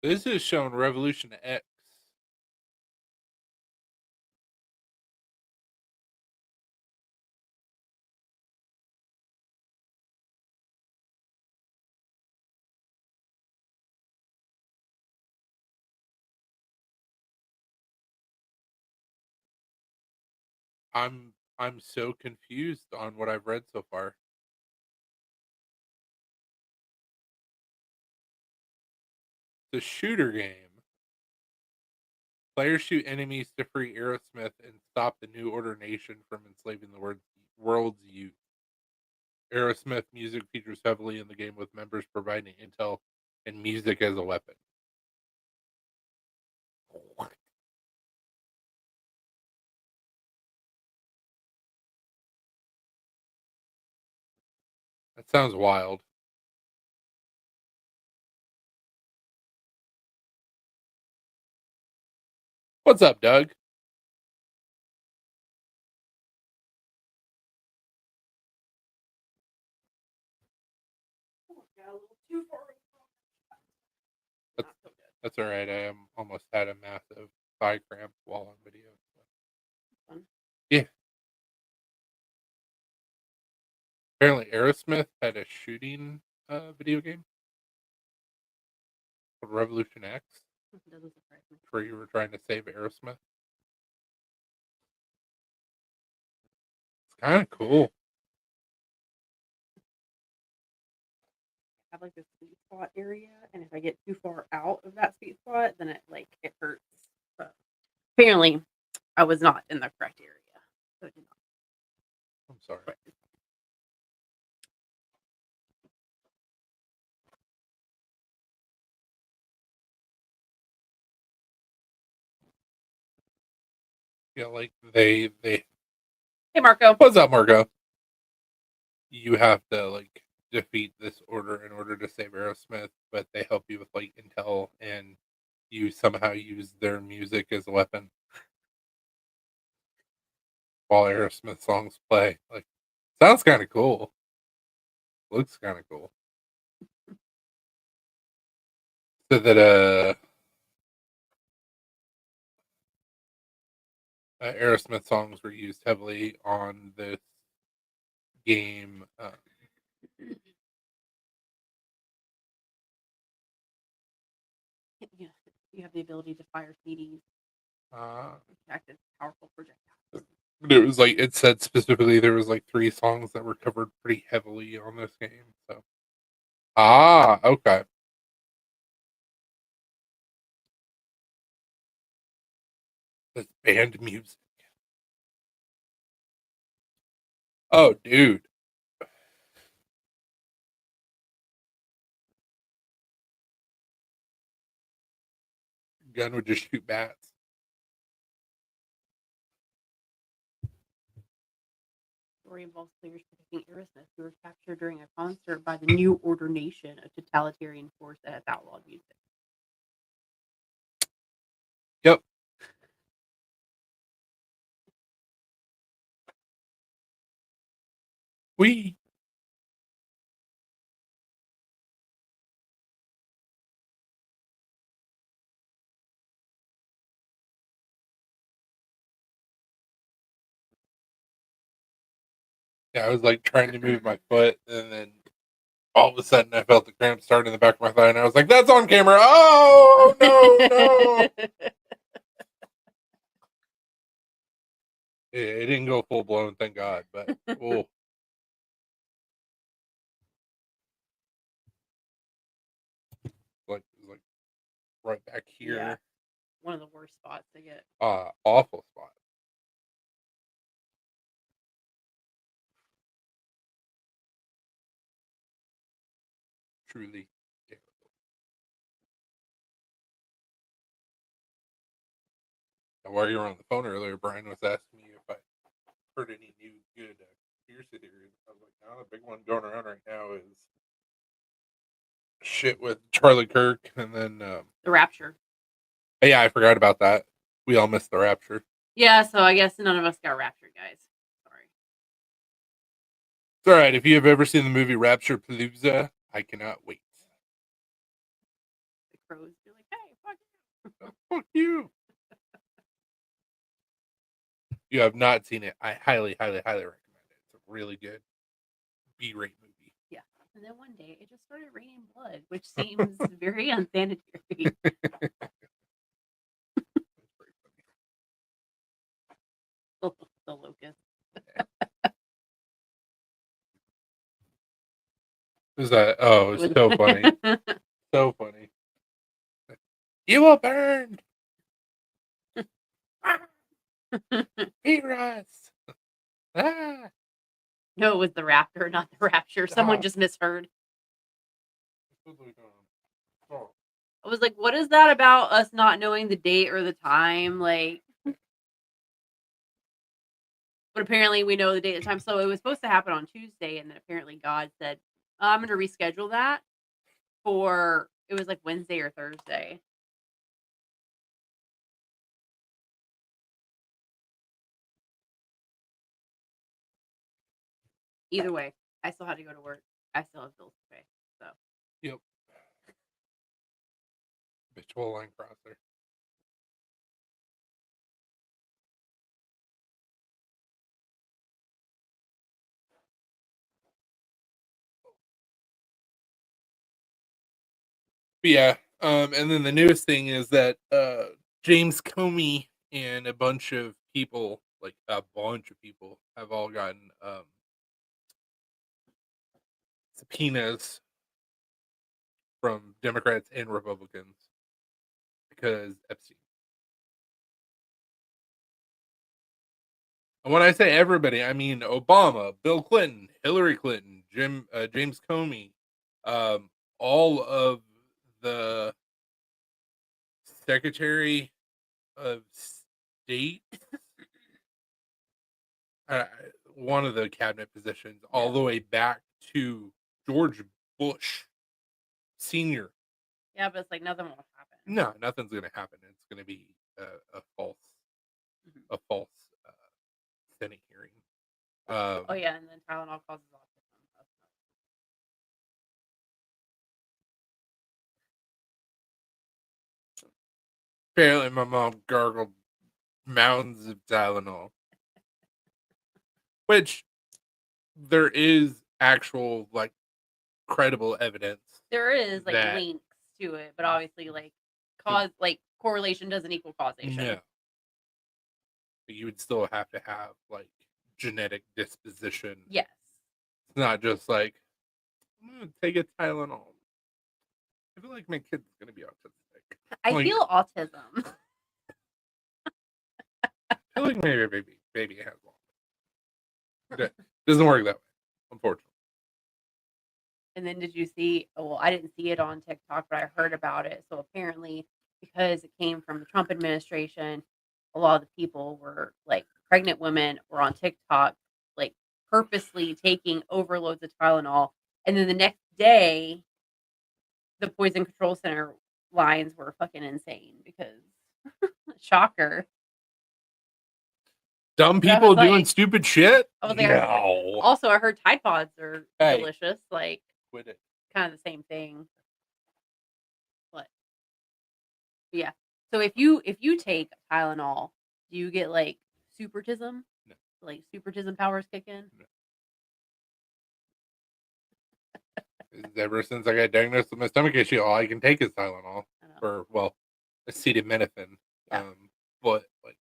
This is showing Revolution X. I'm so confused on what I've read so far. The shooter game. Players shoot enemies to free Aerosmith and stop the New Order Nation from enslaving the world's youth. Aerosmith music features heavily in the game, with members providing intel and music as a weapon. What? That sounds wild. What's up, Doug? Got a little too far. That's, Not so good. that's all right. Almost had a massive thigh cramp while on video. Fun. Yeah. Apparently, Aerosmith had a shooting video game called Revolution X, Doesn't surprise me. where you were trying to save Aerosmith. It's kind of cool. I have like this sweet spot area, and if I get too far out of that sweet spot, then it hurts. But apparently, I was not in the correct area, so it did not. I'm sorry. But Yeah, like they. hey, Marco. What's up, Marco? You have to like defeat this order in order to save Aerosmith, but they help you with like intel, and you somehow use their music as a weapon while Aerosmith songs play. Like, sounds kind of cool. Looks kind of cool. So that Aerosmith songs were used heavily on this game. Yeah, you have the ability to fire CDs, Uh, active powerful projectiles. it was like it said specifically there was like 3 songs that were covered pretty heavily on this game. So okay. That's band music. Oh, dude. Gun would just shoot bats. story involves players protecting Aerosmith, who were captured during a concert by the New Order Nation, a totalitarian force that has outlawed music. Yep. We. Yeah, I was like trying to move my foot, and then all of a sudden I felt the cramp start in the back of my thigh, and I was like, "That's on camera!" Oh no, no! It didn't go full blown, thank God. But oh, like right back Yeah. here. One of the worst spots to get. Awful spot. Truly terrible. Now, while you were on the phone earlier, Brian was asking me if I heard any new good conspiracy theories. I was like, no, the big one going around right now is shit with Charlie Kirk, and then The Rapture. yeah, I forgot about that. We all missed the Rapture. Yeah, so I guess none of us got raptured, guys. Sorry. It's all right. If you have ever seen the movie Rapture Palooza, I cannot wait. The crows be like, hey, fuck you. Oh, fuck you. You have not seen it. I highly, highly, highly recommend it. It's a really good B-rate movie. Yeah. And then one day it just started raining blood, which seems very unsanitary. The locust. Who's that? Oh, it's so funny. So funny. You will burn. Eat us. Ah. No, it was the Raptor, not the Rapture. Someone just misheard. Oh. I was like, what is that about us not knowing the date or the time? Like, but apparently we know the date and time. So it was supposed to happen on Tuesday, and then apparently God said, I'm going to reschedule that for, it was like Wednesday or Thursday. Either way, I still had to go to work. I still have bills to pay. So. Yep. Habitual line crosser. But yeah, and then the newest thing is that James Comey and a bunch of people, have all gotten subpoenas from Democrats and Republicans because Epstein. And when I say everybody, I mean Obama, Bill Clinton, Hillary Clinton, James Comey, all of the Secretary of State, one of the cabinet positions, all the way back to George Bush Senior. Yeah, but it's like nothing will happen. No, nothing's going to happen. It's going to be a false Senate hearing. Oh yeah, and then Tylenol causes autism. Apparently, my mom gargled mountains of Tylenol, which there is actual like credible evidence. There is like that, links to it, but obviously like cause like correlation doesn't equal causation. No. But you would still have to have like genetic disposition. Yes. It's not just like I'm gonna take a Tylenol. I feel like my kid's gonna be autistic. I Like, feel autism. I feel like maybe baby has one. It doesn't work that way, unfortunately. And then did you see? Well, I didn't see it on TikTok, but I heard about it. So apparently, because it came from the Trump administration, a lot of the people were like pregnant women were on TikTok, like purposely taking overloads of Tylenol, and then the next day, the Poison Control Center lines were fucking insane because shocker. Dumb But I people was doing like, stupid shit? I was like, No. also I heard Tide Pods are Hey. delicious, like Quit it. kind of the same thing. But yeah. So if you take Tylenol, do you get like supertism? No. Like supertism powers kick in? Ever since I got diagnosed with my stomach issue, all I can take is Tylenol. I know. Or, well, acetaminophen. Yeah. But, like,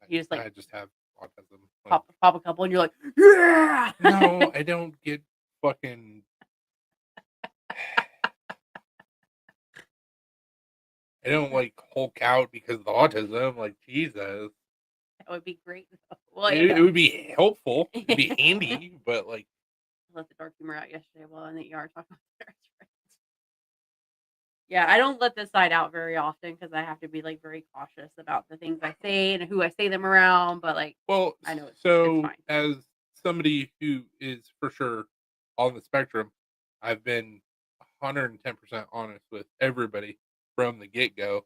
You just, like, I just have autism. Like, pop a couple and you're like, yeah. no, I don't get fucking. I don't like Hulk out because of the autism. Like, Jesus. That would be great. Well, It would be helpful. It'd be handy, but like. I let the dark humor out yesterday while in the ER talking about their friends. Yeah, I don't let this side out very often because I have to be like very cautious about the things I say and who I say them around. But like, Well, I know it's so fine. as somebody who is for sure on the spectrum, I've been 110% honest with everybody from the get go,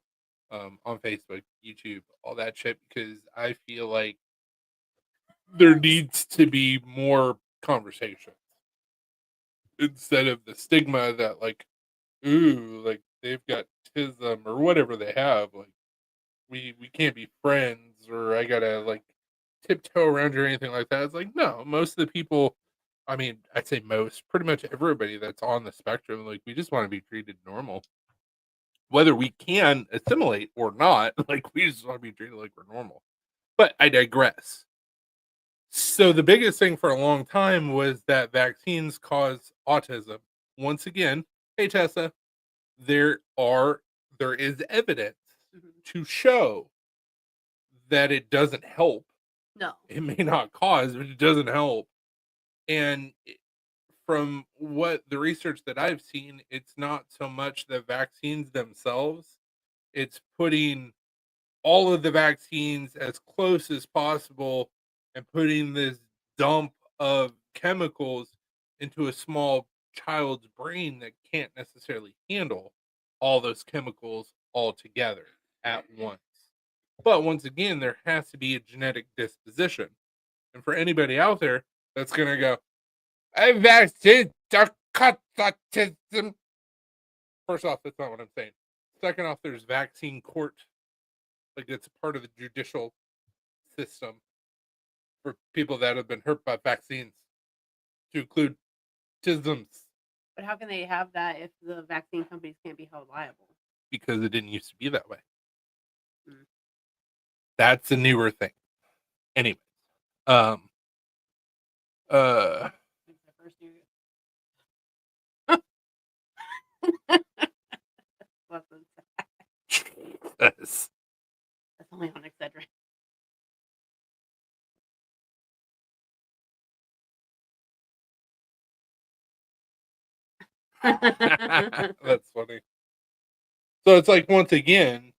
on Facebook, YouTube, all that shit, because I feel like there needs to be more conversation instead of the stigma that like, ooh, like they've got tism or whatever they have. Like we can't be friends, or I gotta like tiptoe around you or anything like that. It's like, no, most of the people, I mean, I'd say most, pretty much everybody that's on the spectrum, like we just want to be treated normal. Whether we can assimilate or not, like we just want to be treated like we're normal. But I digress. So the biggest thing for a long time was that vaccines cause autism. Once again, hey Tessa, there is evidence to show that it doesn't help. No. It may not cause, but it doesn't help. And from what the research that I've seen, it's not so much the vaccines themselves, it's putting all of the vaccines as close as possible and putting this dump of chemicals into a small child's brain that can't necessarily handle all those chemicals all together at once. But once again, there has to be a genetic disposition. And for anybody out there that's going to go, I vaccine autism. First off, that's not what I'm saying. Second off, there's vaccine court. Like it's part of the judicial system for people that have been hurt by vaccines, to include tisms. But how can they have that if the vaccine companies can't be held liable? Because it didn't used to be that way. That's a newer thing. Anyways, Jesus. That's only on Excedrin. That's funny. So it's like, once again,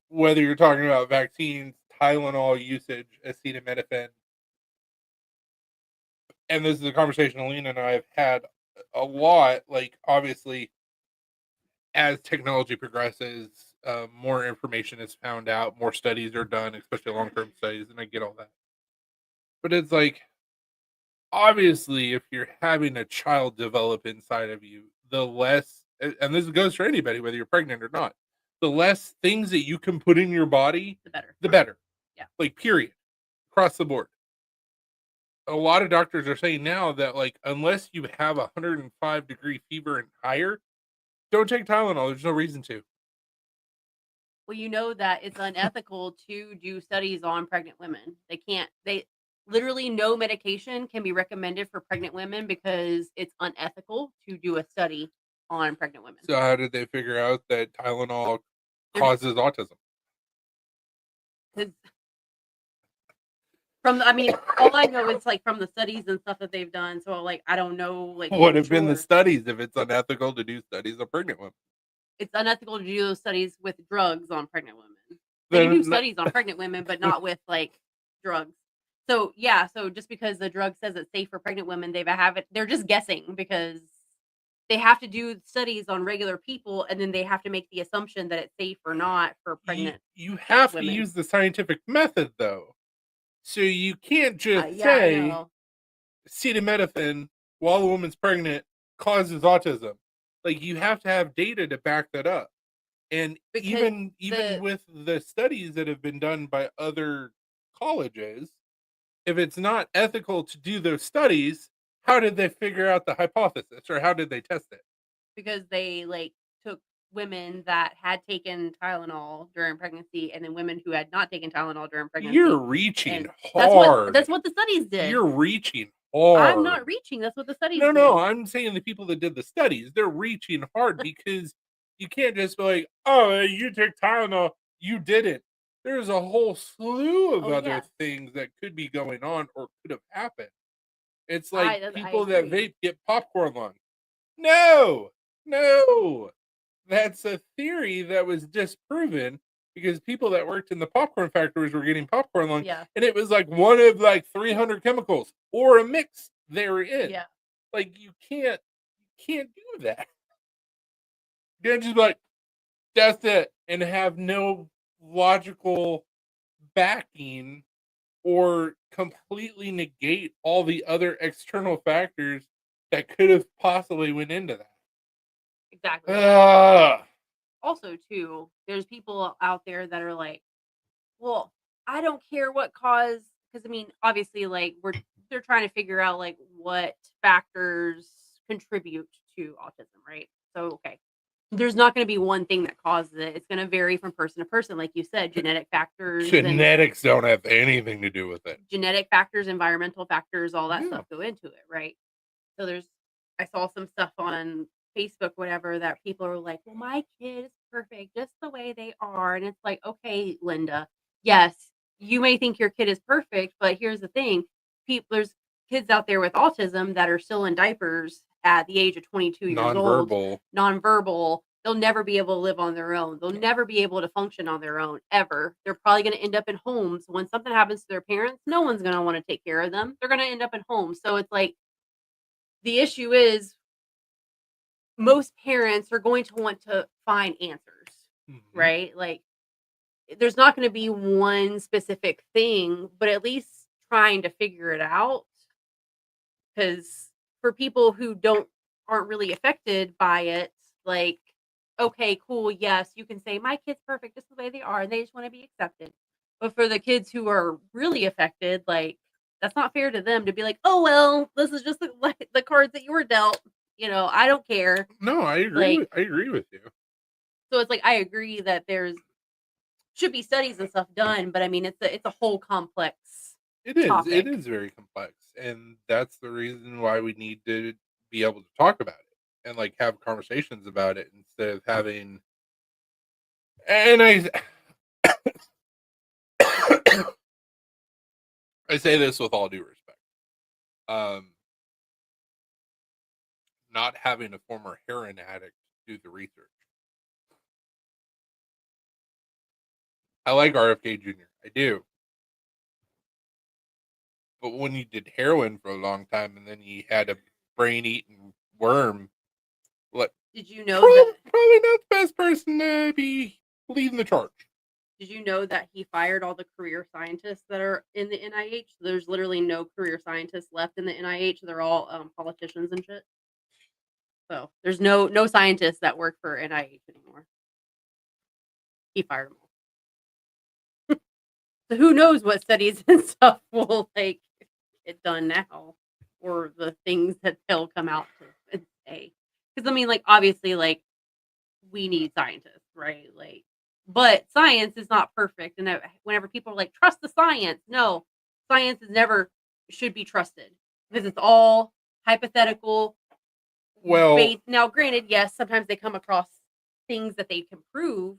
whether you're talking about vaccines, Tylenol usage, acetaminophen, and this is a conversation Alina and I have had a lot. Like, obviously, as technology progresses, more information is found out, more studies are done, especially long-term studies, and I get all that. But it's like, obviously, if you're having a child develop inside of you, the less, and this goes for anybody, whether you're pregnant or not, the less things that you can put in your body, the better. The better. Yeah. Like, period. Across the board. A lot of doctors are saying now that, like, unless you have 105-degree fever and higher, don't take Tylenol. There's no reason to. Well, you know that it's unethical to do studies on pregnant women. They literally no medication can be recommended for pregnant women because it's unethical to do a study on pregnant women. So how did they figure out that Tylenol causes autism? All I know is like from the studies and stuff that they've done. So like, I don't know. Like, what have been the studies if it's unethical to do studies on pregnant women? It's unethical to do those studies with drugs on pregnant women. They do studies on pregnant women, but not with like drugs. So yeah, so just because the drug says it's safe for pregnant women, they're just guessing because they have to do studies on regular people and then they have to make the assumption that it's safe or not for You pregnant you have to women. use the scientific method though. So you can't just Yeah, I say know. acetaminophen while a woman's pregnant causes autism. Like you have to have data to back that up. And Because even the with the studies that have been done by other colleges, if it's not ethical to do those studies, how did they figure out the hypothesis or how did they test it? because they like took women that had taken Tylenol during pregnancy and then women who had not taken Tylenol during You're pregnancy. reaching And hard. that's what the studies did. You're reaching I'm hard. not reaching. That's what the studies No, did. I'm saying the people that did the studies, they're reaching hard because you can't just be like, "Oh, you took Tylenol, you didn't." There's a whole slew of Oh other yeah. things that could be going on or could have happened. It's like I people that agree. vape get popcorn lung. No, no, that's a theory that was disproven because people that worked in the popcorn factories were getting popcorn lung, Yeah. and it was like one of like 300 chemicals or a mix they were in. Yeah. Like you can't do that. You can't just be like that's it and have no logical backing or completely negate all the other external factors that could have possibly went into Exactly. that. Ugh. Also, too, there's people out there that are like, well, I don't care what cause, because I mean, obviously, like they're trying to figure out like what factors contribute to autism, right? So, okay, there's not going to be one thing that causes it. It's going to vary from person to person, like you said, Genetics don't have anything to do with it. environmental factors, all that Yeah. stuff go into it, right? So I saw some stuff on Facebook, whatever, that people are like, well, my kid is perfect just the way they are. And it's like, okay, Linda, yes, you may think your kid is perfect, but here's the thing. There's kids out there with autism that are still in diapers at the age of 22 years old, Nonverbal. nonverbal. They'll never be able to live on their own. They'll never be able to function on their own ever. They're probably going to end up in homes. When something happens to their parents, no one's going to want to take care of them. They're going to end up in homes. So it's like, the issue is most parents are going to want to find answers, right? Like there's not going to be one specific thing, but at least trying to figure it out. Because for people who aren't really affected by it, like, okay, cool, yes, you can say my kid's perfect just the way they are, and they just want to be accepted. But for the kids who are really affected, like that's not fair to them to be like, oh well, this is just the cards that you were dealt. I don't care. No, I agree. Like, I agree with you. so it's like I agree that there's should be studies and stuff done, but I mean it's a whole complex It is. It topic. is very complex, and that's the reason why we need to be able to talk about it and like have conversations about it instead of having. And I say this with all due respect. Not having a former heroin addict do the research. I like RFK Jr. I do. But when he did heroin for a long time and then he had a brain eating worm, like Did you know probably, that probably not the best person to be leading the charge. Did you know that he fired all the career scientists that are in the NIH? There's literally no career scientists left in the NIH. They're all politicians and shit. So there's no scientists that work for NIH anymore. He fired them all. So who knows what studies and stuff will like get done now, or the things that they'll come out to say. Because I mean, like obviously, like we need scientists, right? Like, but science is not perfect, and whenever people are like trust the science, no, science is never should be trusted because it's all hypothetical. Well, Now, granted, yes, sometimes they come across things that they can prove.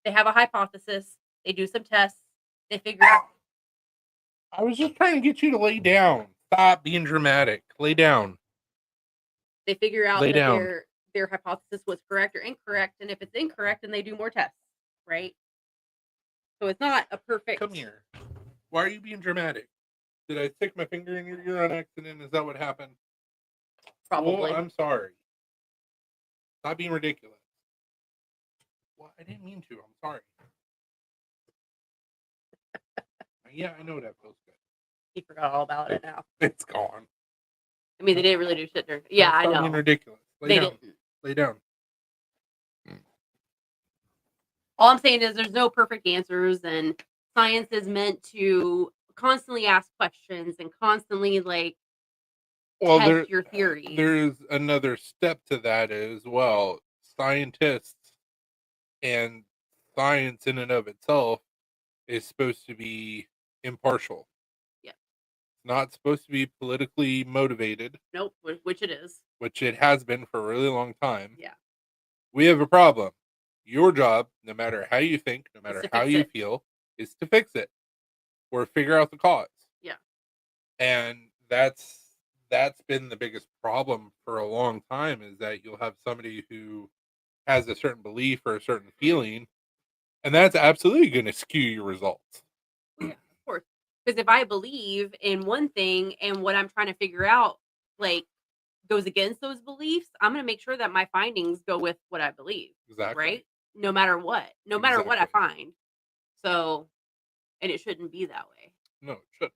They have a hypothesis. They do some tests. They figure out. I was just trying to get you to lay down. Stop being dramatic. Lay down. They figure out Lay that down. their hypothesis was correct or incorrect, and if it's incorrect, then they do more tests, right? So it's not a perfect. Come here. Why are you being dramatic? Did I stick my finger in your ear on accident? Is that what happened? Probably. Oh, I'm sorry. Stop being ridiculous. Well, I didn't mean to. I'm sorry. Yeah, I know that feels good. He forgot all about it now. It's gone. I mean, they didn't really do shit during. Yeah, I Stop know. being ridiculous. Lay They down. didn't. Lay down. All I'm saying is there's no perfect answers, and science is meant to constantly ask questions and constantly like Well, test your theories. there's another step to that as well. Scientists and science in and of itself is supposed to be impartial. Yeah. It's not supposed to be politically motivated. Nope, which it is. Which it has been for a really long time. Yeah. We have a problem. Your job, no matter how you think, no matter how you feel, is to fix it or figure out the cause. Yeah. And that's been the biggest problem for a long time, is that you'll have somebody who has a certain belief or a certain feeling, and that's absolutely going to skew your results. Yeah, of course. Because if I believe in one thing and what I'm trying to figure out, like, goes against those beliefs, I'm going to make sure that my findings go with what I believe. Exactly. Right? No matter what. No matter what I find. So, and it shouldn't be that way. No, it shouldn't.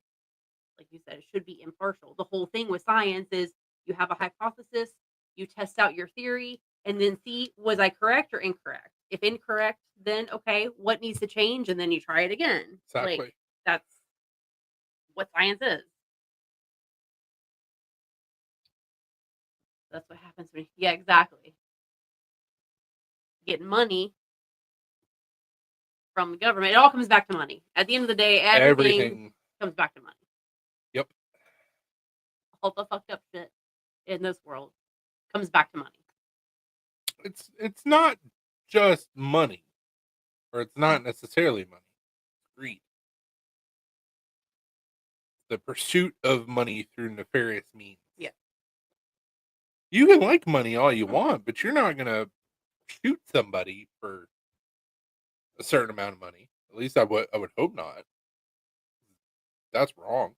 Like you said, it should be impartial. The whole thing with science is you have a hypothesis, you test out your theory, and then see, was I correct or incorrect? If incorrect, then okay, what needs to change? And then you try it again. Exactly. Like, that's what science is. That's what happens to me. Yeah, exactly. Getting money from the government. It all comes back to money. At the end of the day, everything comes back to money. Yep. All the fucked up shit in this world comes back to money. It's not just money, or it's not necessarily money. It's greed. The pursuit of money through nefarious means. Yeah. You can like money all you want, but you're not gonna shoot somebody for a certain amount of money. At least I would hope not. That's wrong.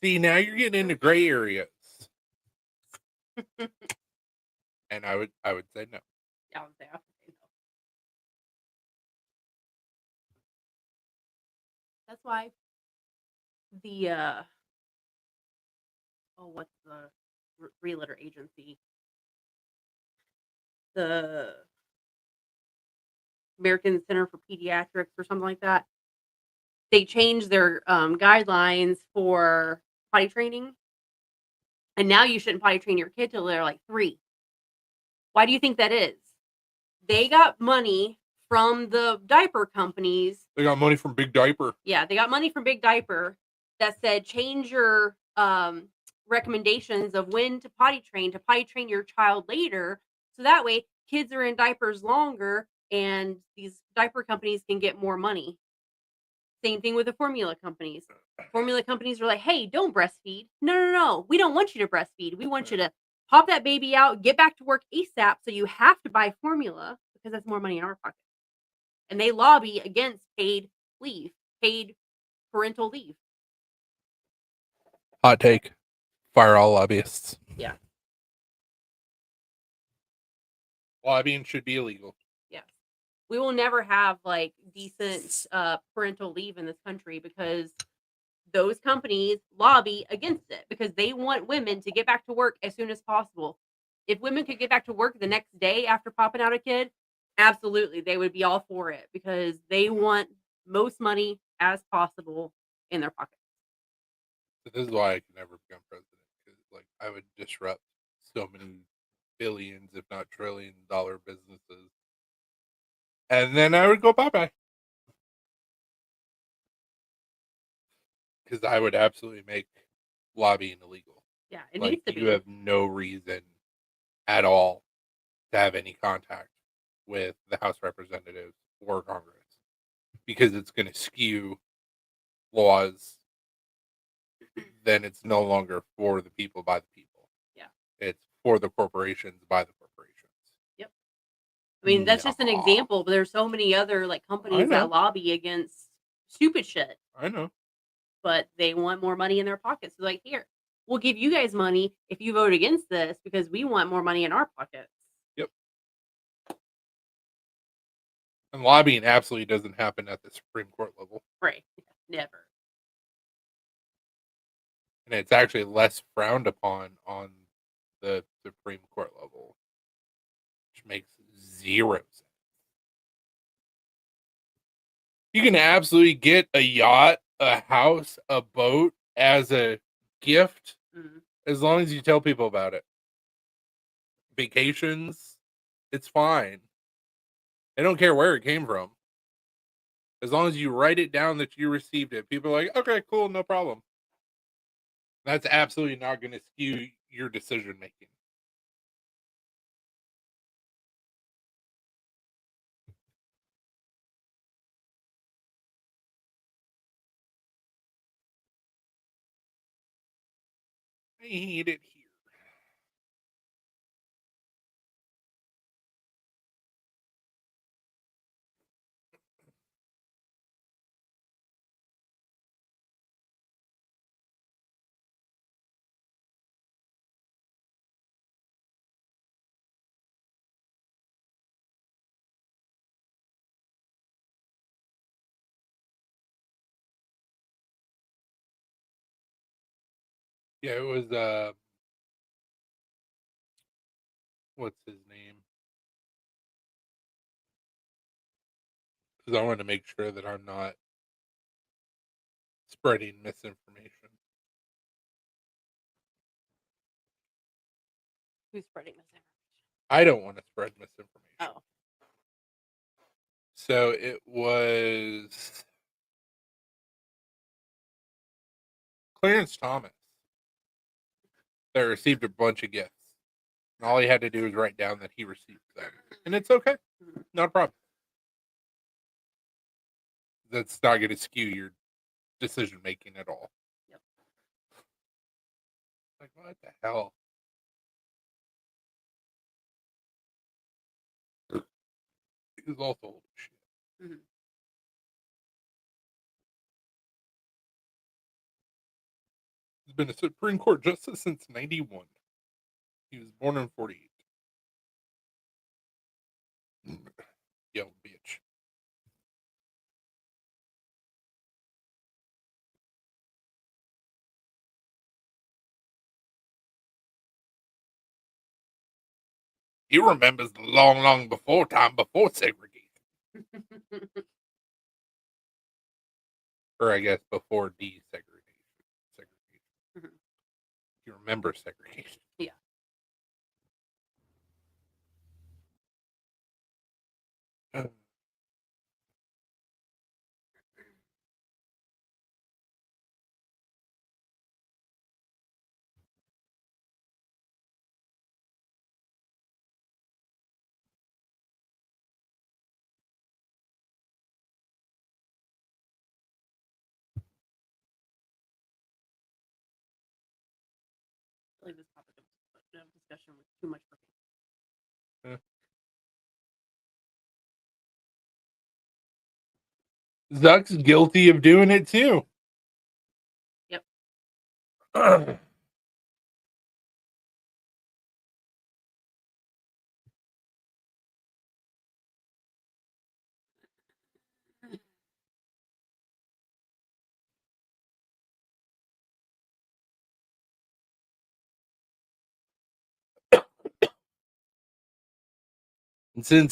See, now you're getting into gray areas. And I would say no. Yeah, I would say no. That's why the what's the three-letter agency? The American Center for Pediatrics or something like that. They changed their guidelines for potty training, and now you shouldn't potty train your kid till they're like 3. Why do you think that is? They got money from the diaper companies. They got money from Big Diaper. Yeah, they got money from Big Diaper that said change your recommendations of when to potty train your child later, so that way kids are in diapers longer and these diaper companies can get more money. Same thing with the formula companies. Formula companies are like, hey, don't breastfeed. No. We don't want you to breastfeed. We want you to pop that baby out, get back to work ASAP, so you have to buy formula because that's more money in our pocket. And they lobby against paid parental leave. Hot take. Fire all lobbyists. Yeah. Lobbying should be illegal. Yeah. We will never have like decent parental leave in this country because those companies lobby against it because they want women to get back to work as soon as possible. If women could get back to work the next day after popping out a kid, absolutely, they would be all for it because they want most money as possible in their pockets. So this is why I could never become president, because like I would disrupt so many billions, if not trillion-dollar businesses. And then I would go bye-bye. Because I would absolutely make lobbying illegal. Yeah, it Like, needs to you be. have no reason at all to have any contact with the House of Representatives or Congress because it's going to skew laws. Then it's no longer for the people by the people. Yeah. It's for the corporations by the corporations. Yep. I mean, that's just an Nah. example, but there's so many other like companies know. that lobby against stupid shit, I know. but they want more money in their pockets. So like, here, we'll give you guys money if you vote against this because we want more money in our pockets. Yep. And lobbying absolutely doesn't happen at the Supreme Court level. Right. Never. And it's actually less frowned upon on the Supreme Court level, which makes zero sense. You can absolutely get a yacht, a house, a boat as a gift as long as you tell people about it. Vacations, it's fine. They don't care where it came from. As long as you write it down that you received it, people are like, okay, cool, no problem. That's absolutely not going to skew your decision making. I hate it here. Yeah, it was what's his name? Because I want to make sure that I'm not spreading misinformation. Who's spreading misinformation? I don't want to spread misinformation. Oh. So it was Clarence Thomas that received a bunch of gifts. And all he had to do was write down that he received them. And it's okay. Not a problem. That's not going to skew your decision making at all. Yep. Like, what the hell? He's also old as shit. Mm-hmm. He's been a Supreme Court justice since 91. He was born in 48. Young bitch. He remembers the long, long before time before segregation. Or I guess before desegregation. Segregation. Mm-hmm. You remember segregation. Yeah. I believe this topic of discussion was too much for me. Zuck's guilty of doing it too. Yep. And seeing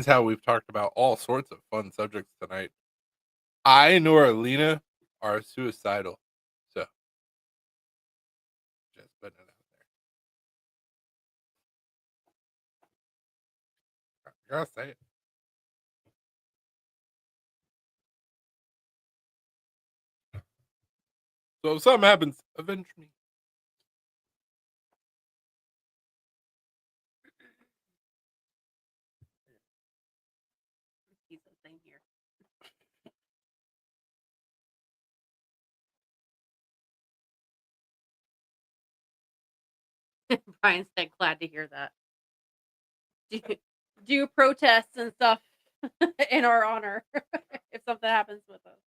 how we've talked about all sorts of fun subjects tonight, I nor Alina are suicidal. So just putting it out there. gotta say it. So if something happens, avenge me. He's the same here. Brian said, glad to hear that. Do protests and stuff in our honor if something happens with us.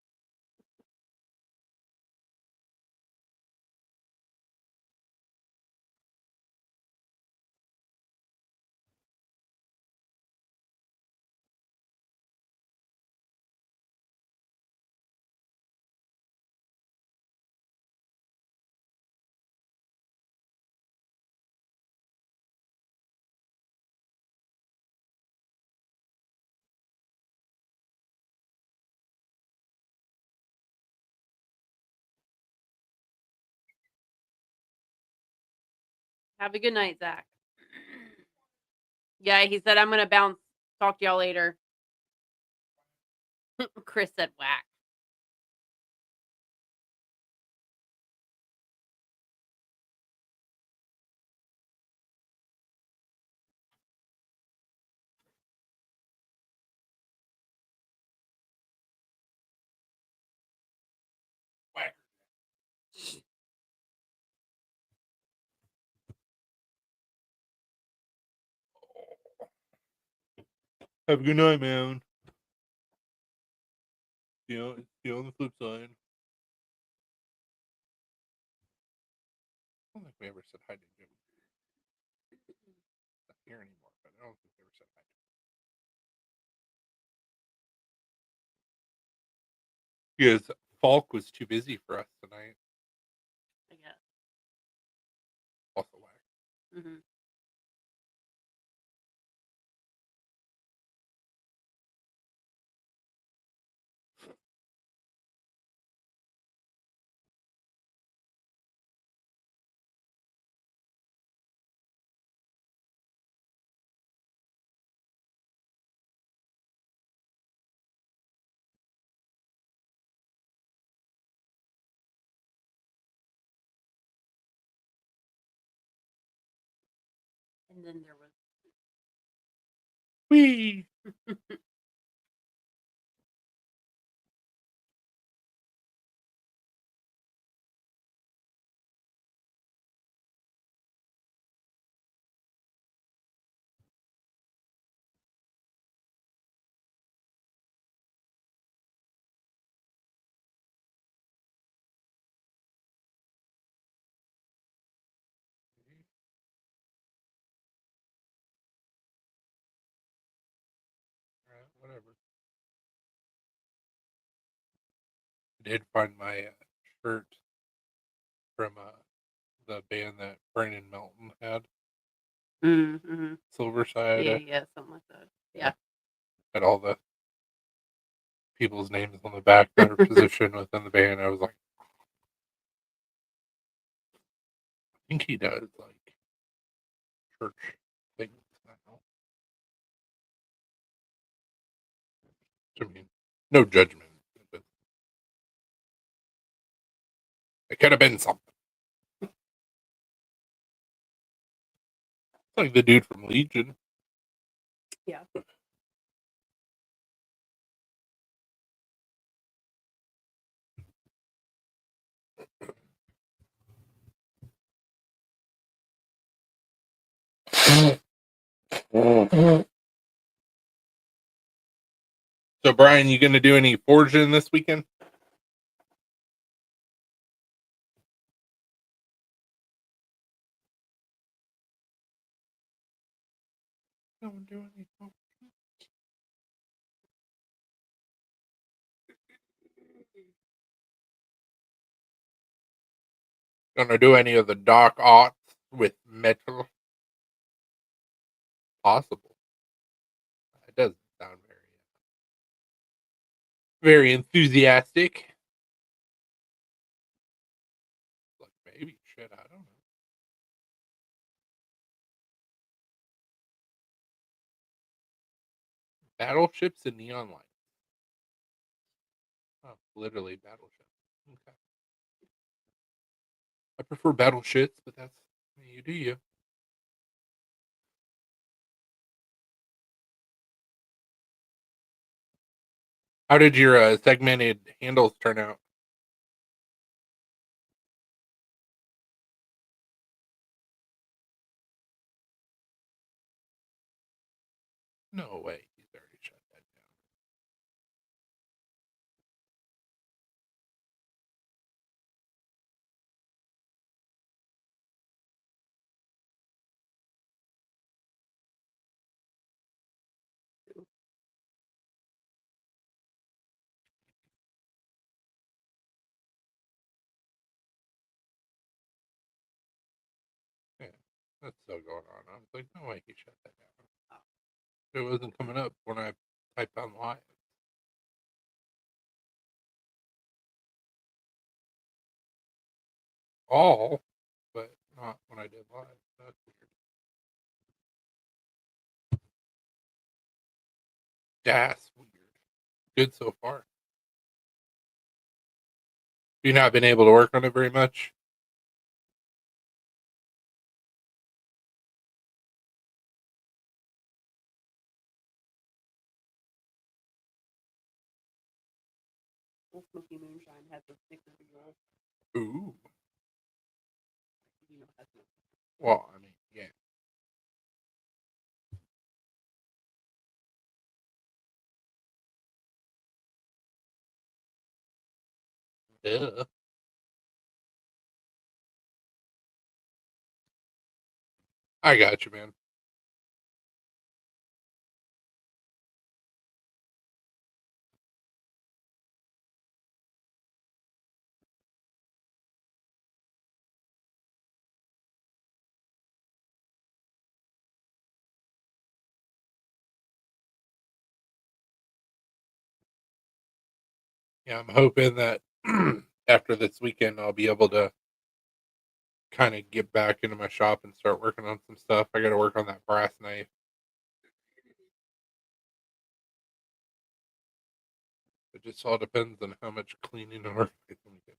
Have a good night, Zach. Yeah, he said, I'm going to bounce. Talk to y'all later. Chris said, whack. Whack. Have a good night, man. See you on the flip side. I don't think we ever said hi to Jim. Not here anymore, but I don't think we ever said hi to him. Because Falk was too busy for us tonight. I guess. Also whack. Mm-hmm. And then there was. Whee! Alright, whatever. I did find my shirt from the band that Brandon Melton had. Mm-hmm. Silver Side. Yeah, something like that. Yeah. Had all the people's names on the back that are positioned within the band. I was like, I think he does like church things now. I mean, no judgment, but it could have been something. Like the dude from Legion. Yeah. So, Brian, you going to do any forging this weekend? Don't do any forging. Gonna do any of the dark arts with metal? Possible. It doesn't sound very enthusiastic. Like maybe shit, I don't know. Battleships and neon lights. Oh, literally battleship. Okay. I prefer battleships, but that's you do you. How did your segmented handles turn out? No way. He's already shut that down. Yeah, that's still going on. I was like, no way he shut that down. It wasn't coming up when I typed on live. All, but not when I did live. That's weird. That's weird. Good so far. You not been able to work on it very much? Old Smoky Moonshine has the Snickerdoodle. Ooh. You know, has no. Well, I mean, yeah. Duh. I got you, man. Yeah, I'm hoping that after this weekend I'll be able to kind of get back into my shop and start working on some stuff. I got to work on that brass knife. It just all depends on how much cleaning and work I can get.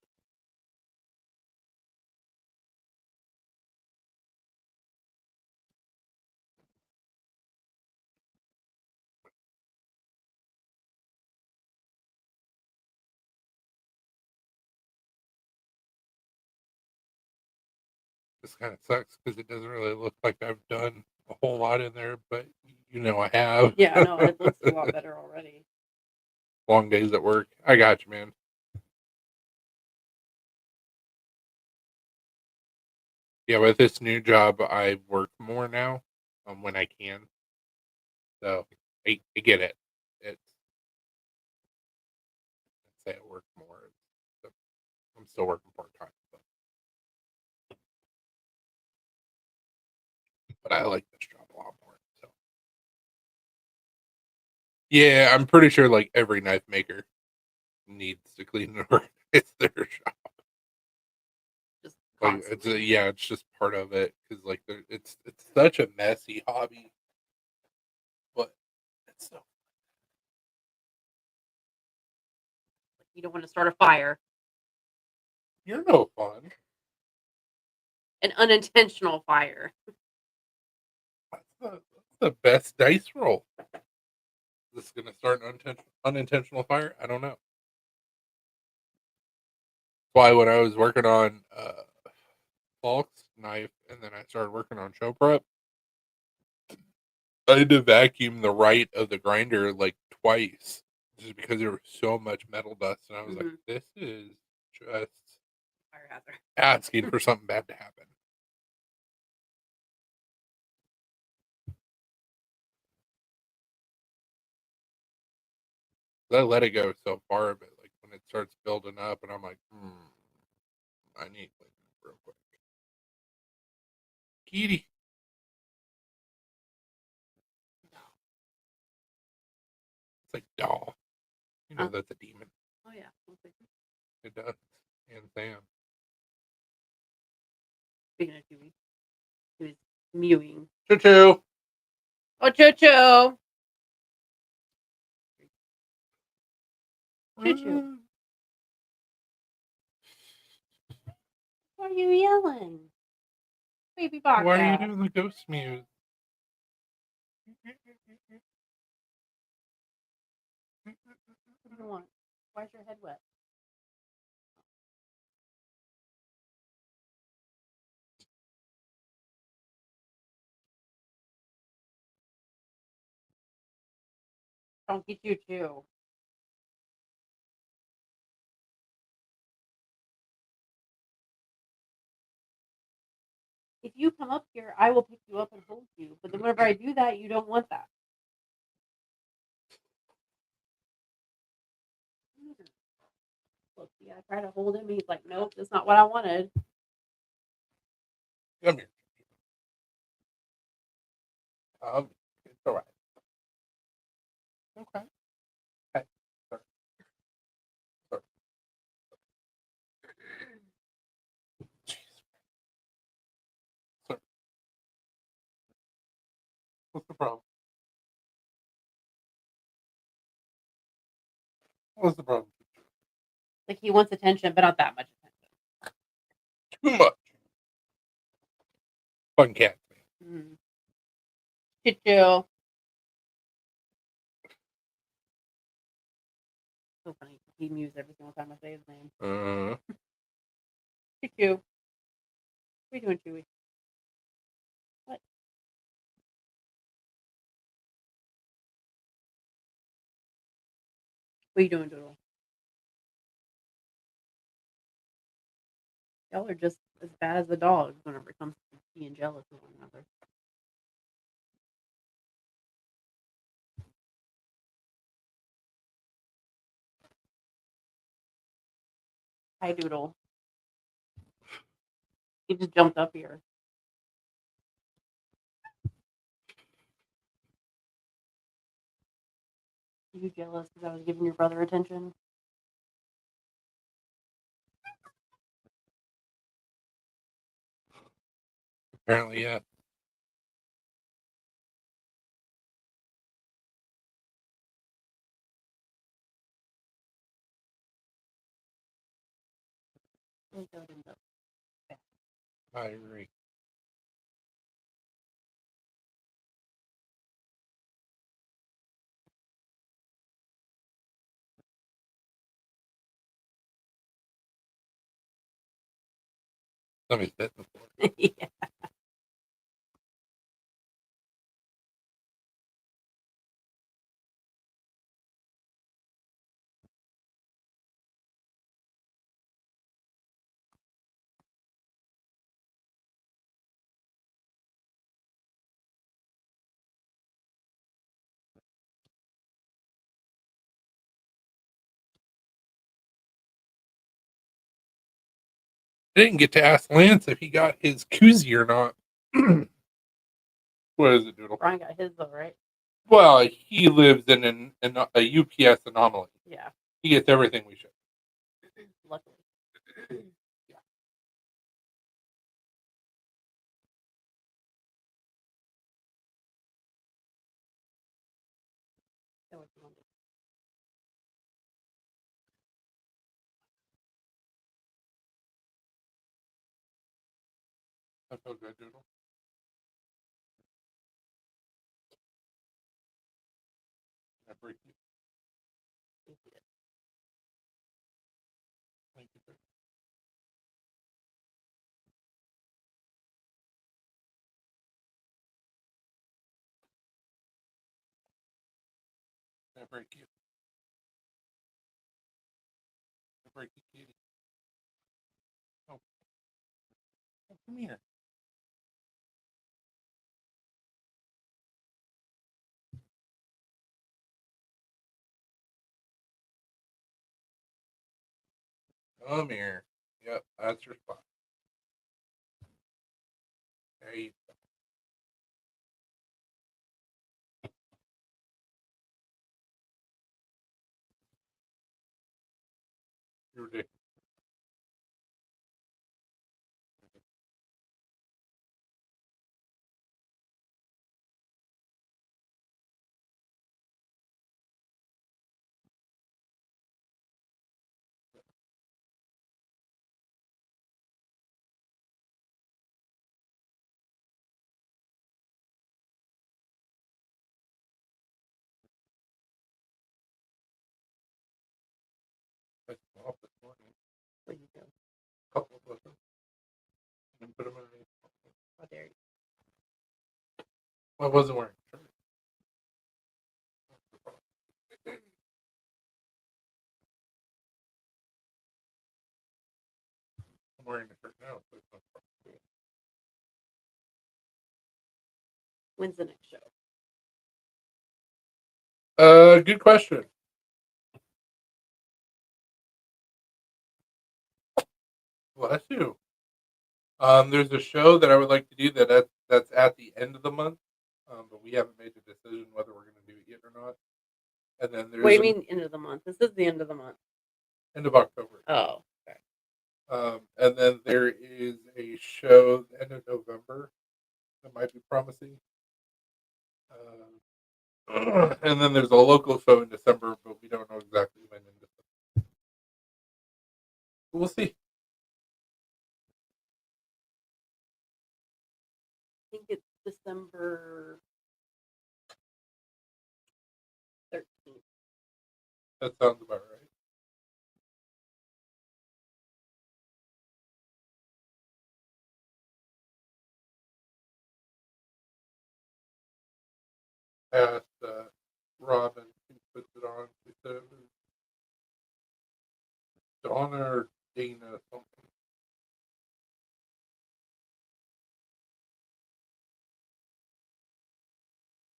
This kind of sucks because it doesn't really look like I've done a whole lot in there, but I have. Yeah, no, it looks a lot better already. Long days at work. I got you, man. Yeah, with this new job, I work more now when I can. So I get it. It's I say I work more. I'm still working part time, but I like this job a lot more. So yeah, I'm pretty sure like every knife maker needs to clean and organize their shop. Just Like constantly. it's just part of it because like it's such a messy hobby, but it's so You don't want to start a fire. you're no fun. An unintentional fire. That's the best dice roll. Is this gonna start an unintentional fire? I don't know. Why when I was working on Falk's knife and then I started working on show prep, I had to vacuum the right of the grinder like twice just because there was so much metal dust, and I was like, "This is just Fire hazard. asking for something bad to happen." I let it go so far, but like when it starts building up, and I'm like, I need cleaning up real quick. Kitty, it's like doll. That's a demon. Oh yeah. It does. And Sam. Speaking of Dewey, he was mewing. Choo choo. Oh, Jojo. Choo-choo. Why are you yelling? Baby baka. Why are you doing the ghost mute? What do you want? Why is your head wet? Donkey choo-choo. If you come up here, I will pick you up and hold you. But then whenever I do that, you don't want that. Look, see, I try to hold him. He's like, nope, that's not what I wanted. Come here. It's all right. Okay. Hey, sir. Sir. Jeez. Sir. What's the problem? What's the problem? Like he wants attention, but not that much attention. Too much. Fun cat. Mm. Choo-choo. So funny. He mews every single time I say his name. Choo-choo. What are you doing, Chewy? What? What are you doing, Doodle? Y'all are just as bad as the dogs whenever it comes to being jealous of one another. Hi, Doodle. He just jumped up here. Are you jealous because I was giving your brother attention? Apparently, yeah. I agree. Somebody's bitten before. Yeah. I didn't get to ask Lance if he got his koozie or not. What is it, Doodle? Brian got his though, right? Well, he lives in a UPS anomaly. Yeah. He gets everything we should. Luckily. Yeah. That was wonderful. I feel good, Doodle. I break you. Thank you, sir. I break you. I break you, kitty. Oh, come here. Come here. Yep, that's your spot. There you go. You're ridiculous. I wasn't wearing a shirt. I'm wearing a shirt now. So it's no problem. When's the next show? Good question. Bless you. There's a show that I would like to do that's at the end of the month, but we haven't made a decision whether we're going to do it yet or not. And then there's What do you mean end of the month? This is the end of the month. end of October. Oh, okay. And then there is a show the end of November that might be promising. And then there's a local show in December, but we don't know exactly when in December. We'll see. I think it's December 13th. That sounds about right. Asked Robin who puts it on. She said it was Donna or Dana something.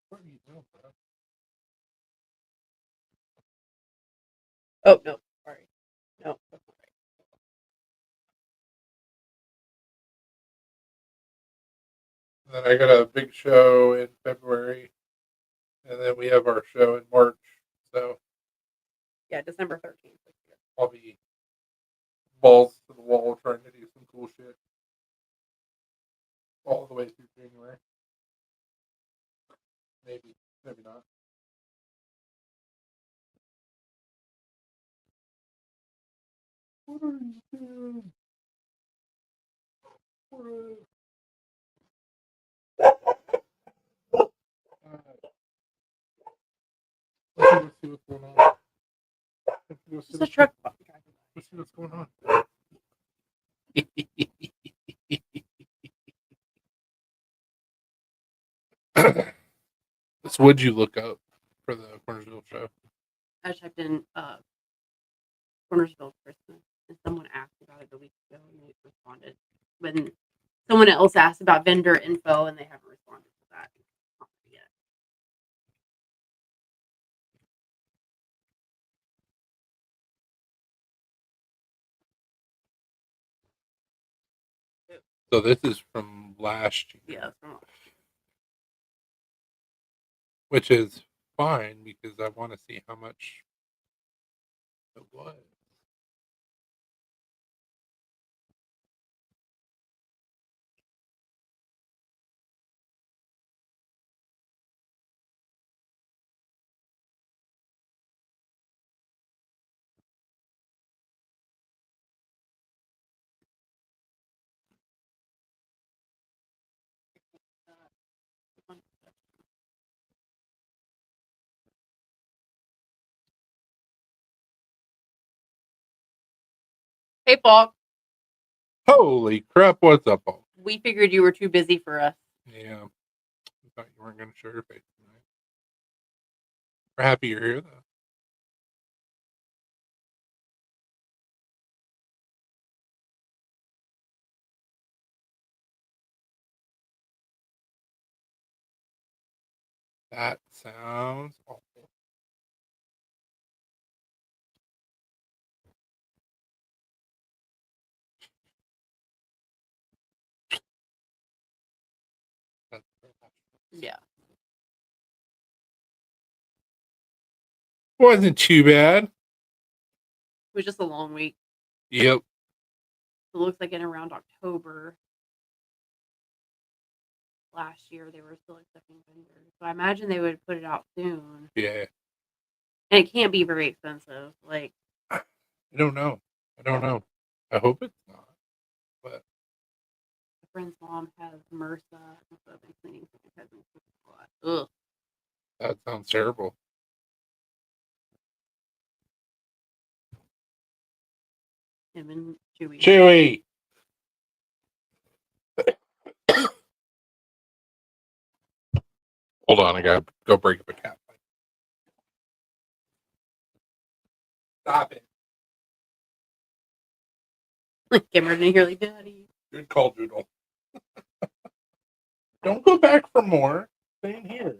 What are you doing, bro? Oh, no. Sorry. No, that's not right. And then I got a big show in February, and then we have our show in March. So Yeah, December 13th. I'll be balls to the wall trying to do some cool shit all the way through January. Maybe not. What are you doing? What are... Let's see what's going on. It's a truck driving by. Let's see what's going on. So what'd you look up for the Cornersville show? I typed in Cornersville Christmas, and someone asked about it a week ago, and they responded. When someone else asked about vendor info, and they haven't responded to that yet. So this is from last year. Yeah, it's from last year. Which is fine because I want to see how much it was. Hey, Paul. Holy crap, what's up, Paul? We figured you were too busy for us. Yeah. I thought you weren't going to show your face tonight. We're happy you're here, though. That sounds awful. Yeah. Wasn't too bad. It was just a long week. Yep. It looks like in around October last year they were still accepting vendors. So I imagine they would put it out soon. Yeah. And it can't be very expensive. Like, I don't know. I hope it's not. But a friend's mom has MRSA, and so I've been cleaning sanitizing a lot. Ugh. that sounds terrible. Him and Chewy. Chewy! Hold on, I gotta go break up a cat fight. Stop it. Came right in here like, Daddy. Good call, Doodle. Don't go back for more. Stay in here.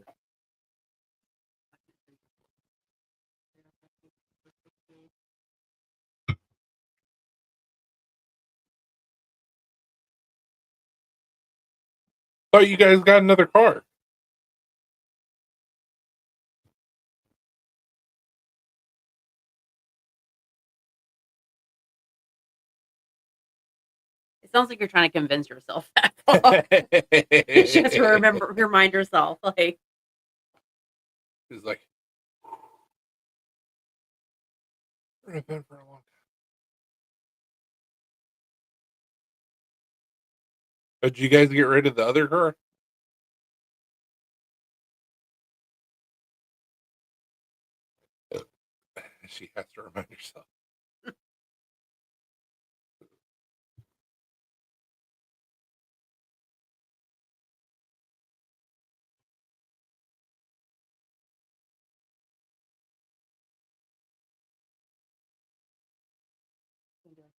Thought you guys got another car. It sounds like you're trying to convince yourself that. Just remind yourself, like. It's like, it's been for a long time. Did you guys get rid of the other car? She has to remind herself.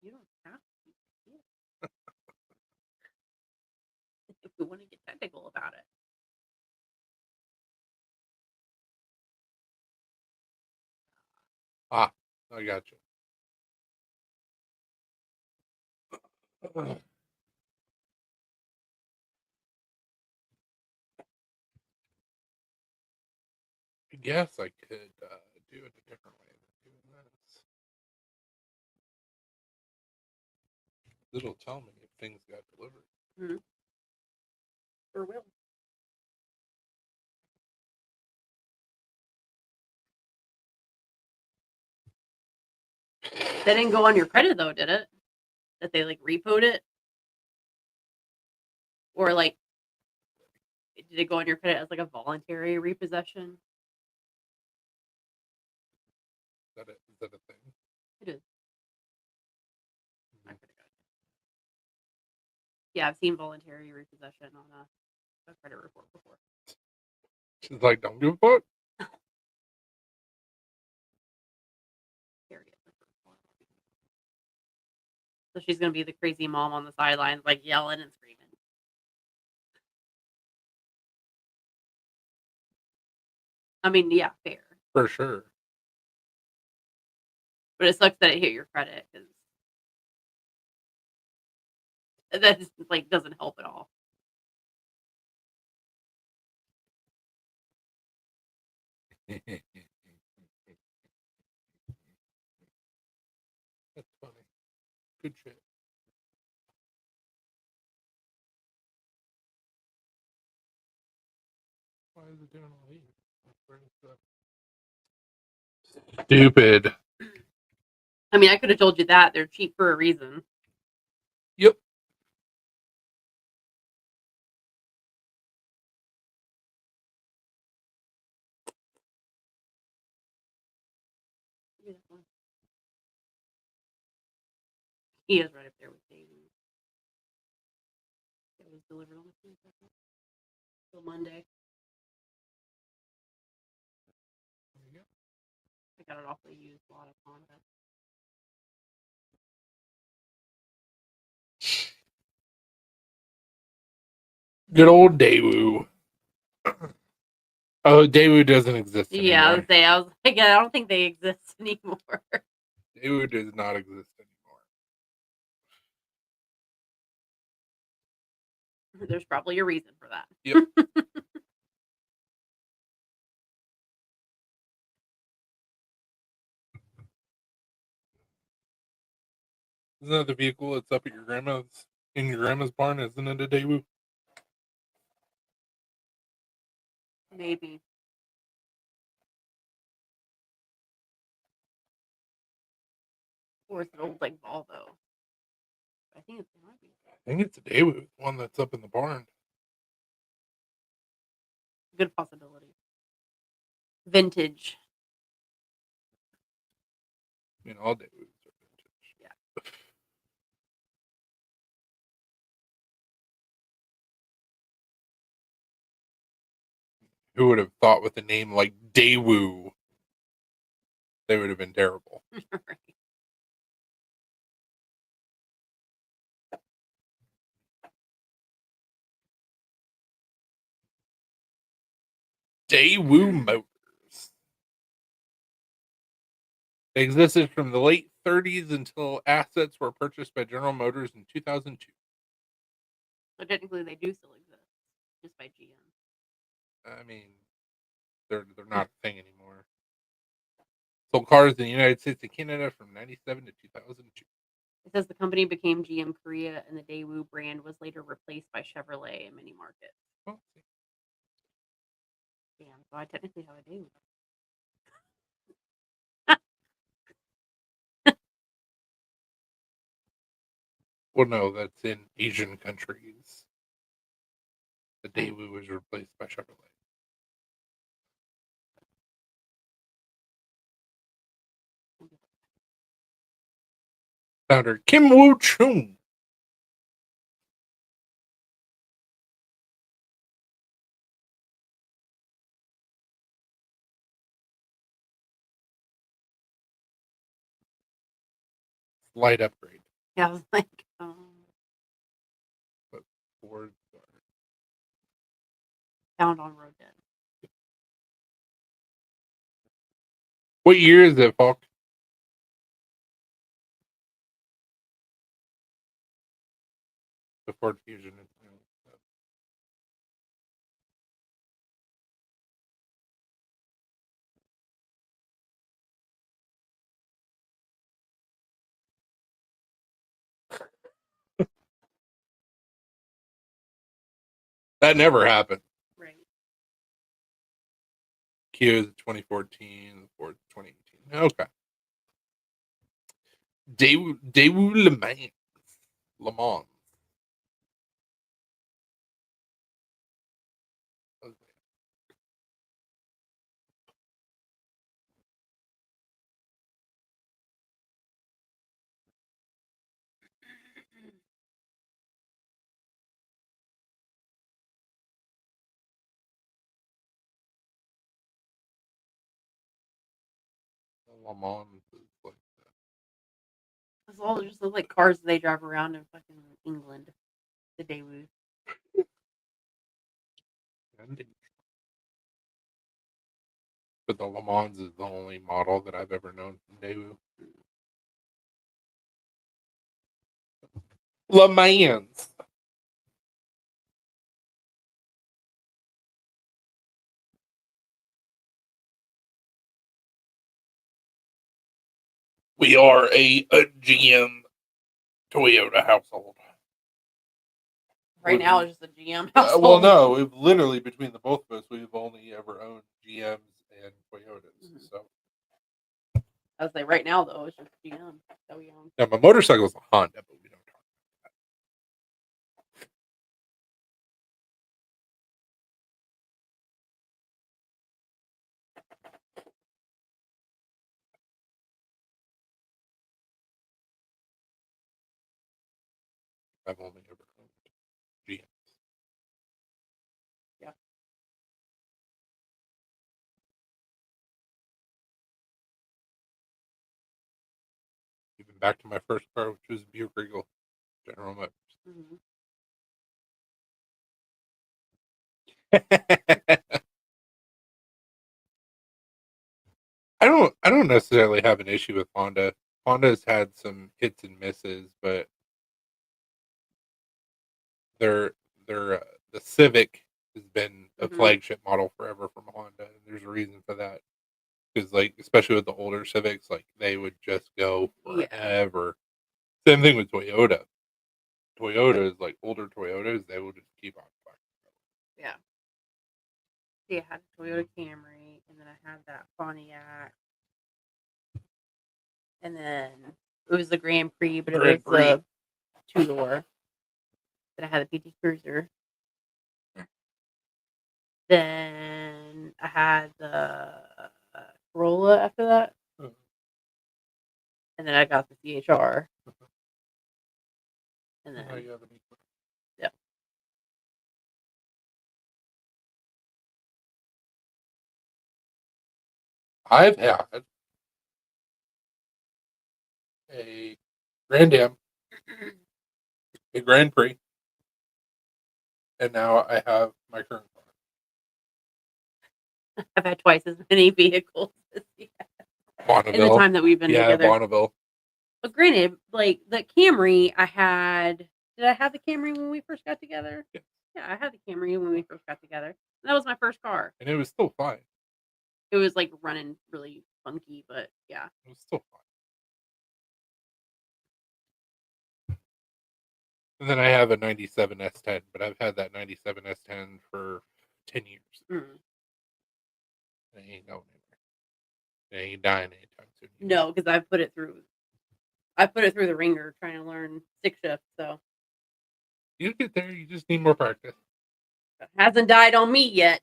You don't have to. If we want to get technical about it. Ah, I got you. I guess I could do it a different way than doing this. It'll tell me if things got delivered. Mm-hmm. Or will. That didn't go on your credit though, did it? That they like repoed it? Or like did it go on your credit as like a voluntary repossession? Is that a thing? It is. I could have got it. Yeah, I've seen voluntary repossession on a credit report before. She's like, don't give a fuck. So she's gonna be the crazy mom on the sidelines, like yelling and screaming. I mean, yeah, fair. For sure. But it sucks that it hit your credit because that just like doesn't help at all. That's funny. Good shit. Why is it doing all these? Stupid. I mean, I could have told you that they're cheap for a reason. Yep. He is right up there with Davey. It was delivered on the 22nd. Till Monday. I got it off the used lot of Honda. Good old Daewoo. Oh, Daewoo doesn't exist anymore. Yeah, I was like, I don't think they exist anymore. Daewoo does not exist anymore. There's probably a reason for that. Yep. Isn't that the vehicle that's up at your grandma's, in your grandma's barn? Isn't it a Daewoo? Maybe. Or it's an old like Volvo. I think it might be. I think it's a Daewoo, the one that's up in the barn. Good possibility. Vintage. I mean, all Daewoos are vintage. Yeah. Who would have thought with a name like Daewoo, they would have been terrible. Right. Daewoo Motors. They existed from the late 30s until assets were purchased by General Motors in 2002. So technically, they do still exist, just by GM. I mean, they're not a thing anymore. Sold cars in the United States and Canada from 97 to 2002. It says the company became GM Korea, and the Daewoo brand was later replaced by Chevrolet in many markets. Well, Damn, so I technically have a Daewoo. well, no, that's in Asian countries. The Daewoo was replaced by Chevrolet. Founder Kim Woo Chung. Slight upgrade. Yeah, I was like, But Ford found on road dead. What year is it, Falk? The Ford Fusion. That never happened. Right. Kia is 2014, Ford 2018. Okay. Daewoo Le Mans. Le Mans. Le Mans is like It's all just look like cars they drive around in fucking England. The Daewoo. that. But the Le Mans is the only model that I've ever known from Daewoo. Le Mans. We are a GM Toyota household. Right now, it's just a GM Well, household. no, we've literally between the both of us, we've only ever owned GMs and Toyotas. Mhm. So I was like, right now though, it's just GM. So young. yeah, my motorcycle is a Honda, but we don't talk about that. I've only ever owned GMs. Yeah. Even back to my first car, which was Buick Regal, General Motors. Mm-hmm. I don't necessarily have an issue with Honda. Honda's had some hits and misses, but their the Civic has been a Mhm. flagship model forever from Honda, and there's a reason for that. Because like especially with the older Civics, like they would just go Yeah. forever. Same thing with Toyota. Toyotas, like older Toyotas, they will just keep on fucking Yeah. See, I had a Toyota Camry, and then I had that Pontiac, and then it was the Grand Prix, but Grand it was the Prix. 2-door. Then I had the PT Cruiser. Then I had the Corolla after that, Mhm. and then I got the CHR, and Now then you have an equal. yeah. I've had a Grand Am, a Grand Prix, and now I have my current car. I've had twice as many vehicles as you have in the Bonneville. time that we've been Yeah, together. Bonneville. But granted, like the Camry, I had. Did I have the Camry when we first got together? Yeah. Yeah, I had the Camry when we first got together. That was my first car. And it was still fine. It was like running really funky, but yeah. It was still fine. And then I have a 97 S10, but I've had that 97 S10 for 10 years. Mm. It ain't going anywhere. It ain't dying anytime soon. No, because I put it through the ringer trying to learn stick shift, so You get there, you just need more practice. it hasn't died on me yet.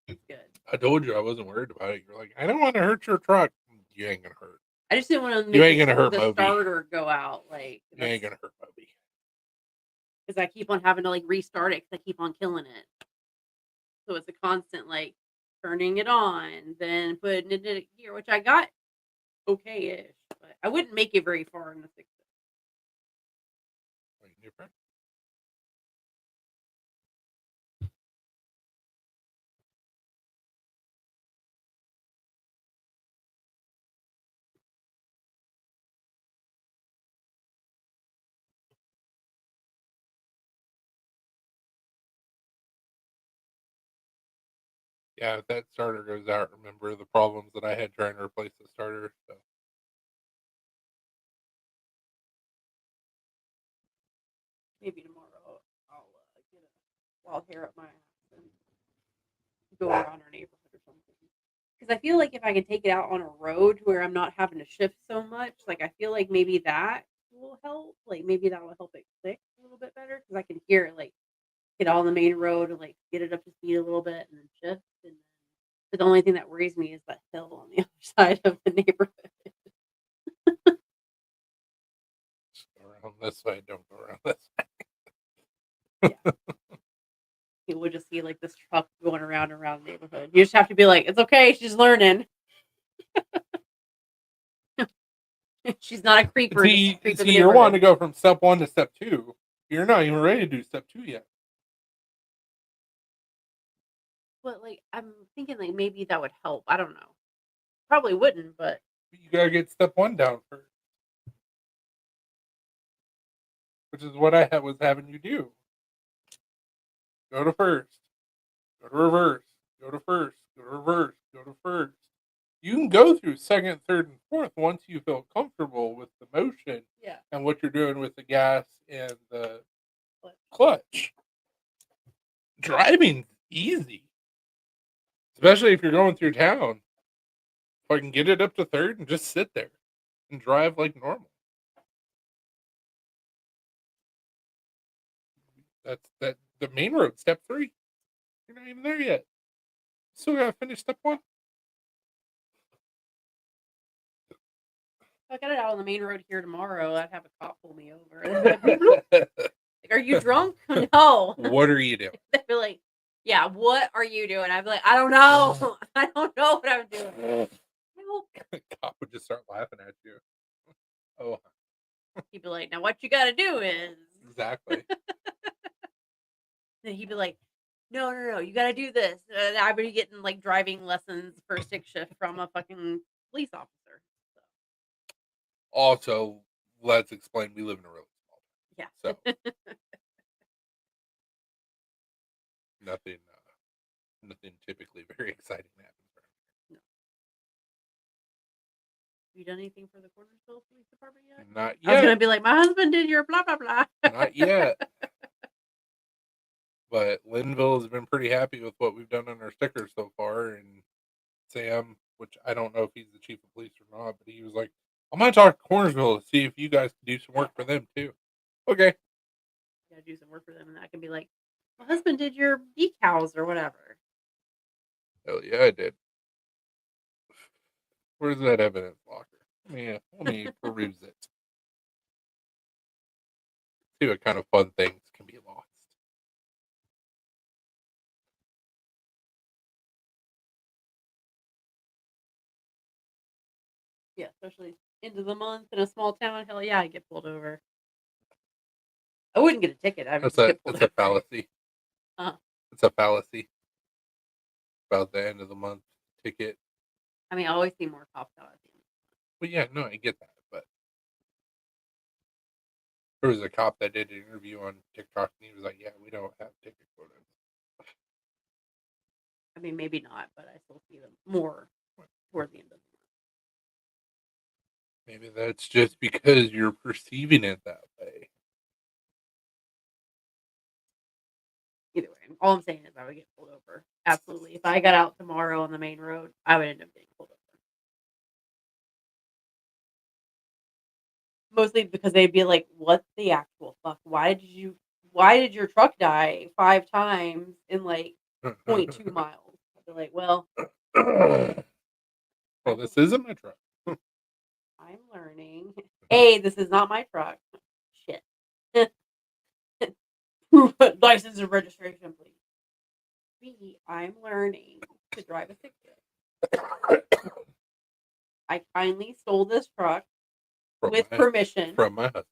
It's good. I told you I wasn't worried about it. You're like, I don't want to hurt your truck. You ain't gonna hurt. I just didn't want to make You ain't gonna hurt the Moby. starter go out. Like You ain't gonna hurt Moby. because I keep on having to like restart it because I keep on killing it. So it's a constant like turning it on, then putting it in gear, which I got okay-ish, but I wouldn't make it very far in the 6. Wait, new friend? Yeah, if that starter goes out, remember the problems that I had trying to replace the starter. So Maybe tomorrow I'll get a wild hair up my ass and go around our neighborhood or something. Because I feel like if I can take it out on a road where I'm not having to shift so much, like I feel like maybe that will help. Like maybe that will help it click a little bit better because I can hear it like get on the main road and like get it up to speed a little bit and then shift. But the only thing that worries me is that hill on the other side of the neighborhood. just go around this way, don't go around this way. You would just see like this truck going around and around the neighborhood. You just have to be like, it's okay, she's learning. She's not a creeper. See, you're wanting to go from step 1 to step 2. You're not even ready to do step 2 yet. But like, I'm thinking like maybe that would help. I don't know. Probably wouldn't, but You gotta get step 1 down first, which is what I was having you do. Go to first, go to reverse, go to first, go to reverse, go to first. You can go through second, third, and fourth once you feel comfortable with the motion yeah. and what you're doing with the gas and the clutch. Driving's easy, especially if you're going through town. If I can get it up to third and just sit there and drive like normal. That's the main road, step 3. You're not even there yet. Still gotta finish step 1. If I got it out on the main road here tomorrow, I'd have a cop pull me over. Like, are you drunk? No. What are you doing? They'd be like, yeah, what are you doing? I'd be like, I don't know. I don't know what I'm doing. Help. The cop would just start laughing at you. Oh, He'd be like, now what you got to do is. exactly. Then he'd be like, no, you got to do this. I'd be getting like driving lessons for stick shift from a fucking police officer. So. Also, let's explain. We live in a really small town. Yeah. So nothing typically very exciting happens around here. No. Have you done anything for the Cornersville Police Department yet? Not I was yet. gonna be like, my husband did your blah blah blah. Not yet. But Linville has been pretty happy with what we've done on our stickers so far. And Sam, which I don't know if he's the chief of police or not, but he was like, I'm going to talk to Cornersville to see if you guys can do some work for them too. Okay. Gotta do some work for them, and I can be like, my husband did your decals or whatever. Hell yeah, I did. Where's that evidence locker? Let me peruse it. See what kind of fun things can be lost. especially end of the month in a small town. Hell yeah, I get pulled over. I wouldn't get a ticket. I would That's just a get pulled it's a over. fallacy. Uh, It's a fallacy about the end of the month ticket. I mean, I always see more cops out at the end. Well, yeah, no, I get that, but there was a cop that did an interview on TikTok, and he was like, "Yeah, we don't have ticket quotas." I mean, maybe not, but I still see them more toward the end of the Maybe that's just because you're perceiving it that way. Either way, all I'm saying is I would get pulled over. Absolutely. If I got out tomorrow on the main road, I would end up getting pulled over. Mostly because they'd be like, "What the actual fuck? Why did your truck die 5 times in like 0.2 miles?" I'd be like, "Well, Well, this isn't my truck. I'm learning. A, this is not my truck. Shit. Proof of license and registration, please. B, I'm learning to drive a 6 I kindly stole this truck with permission. From my husband.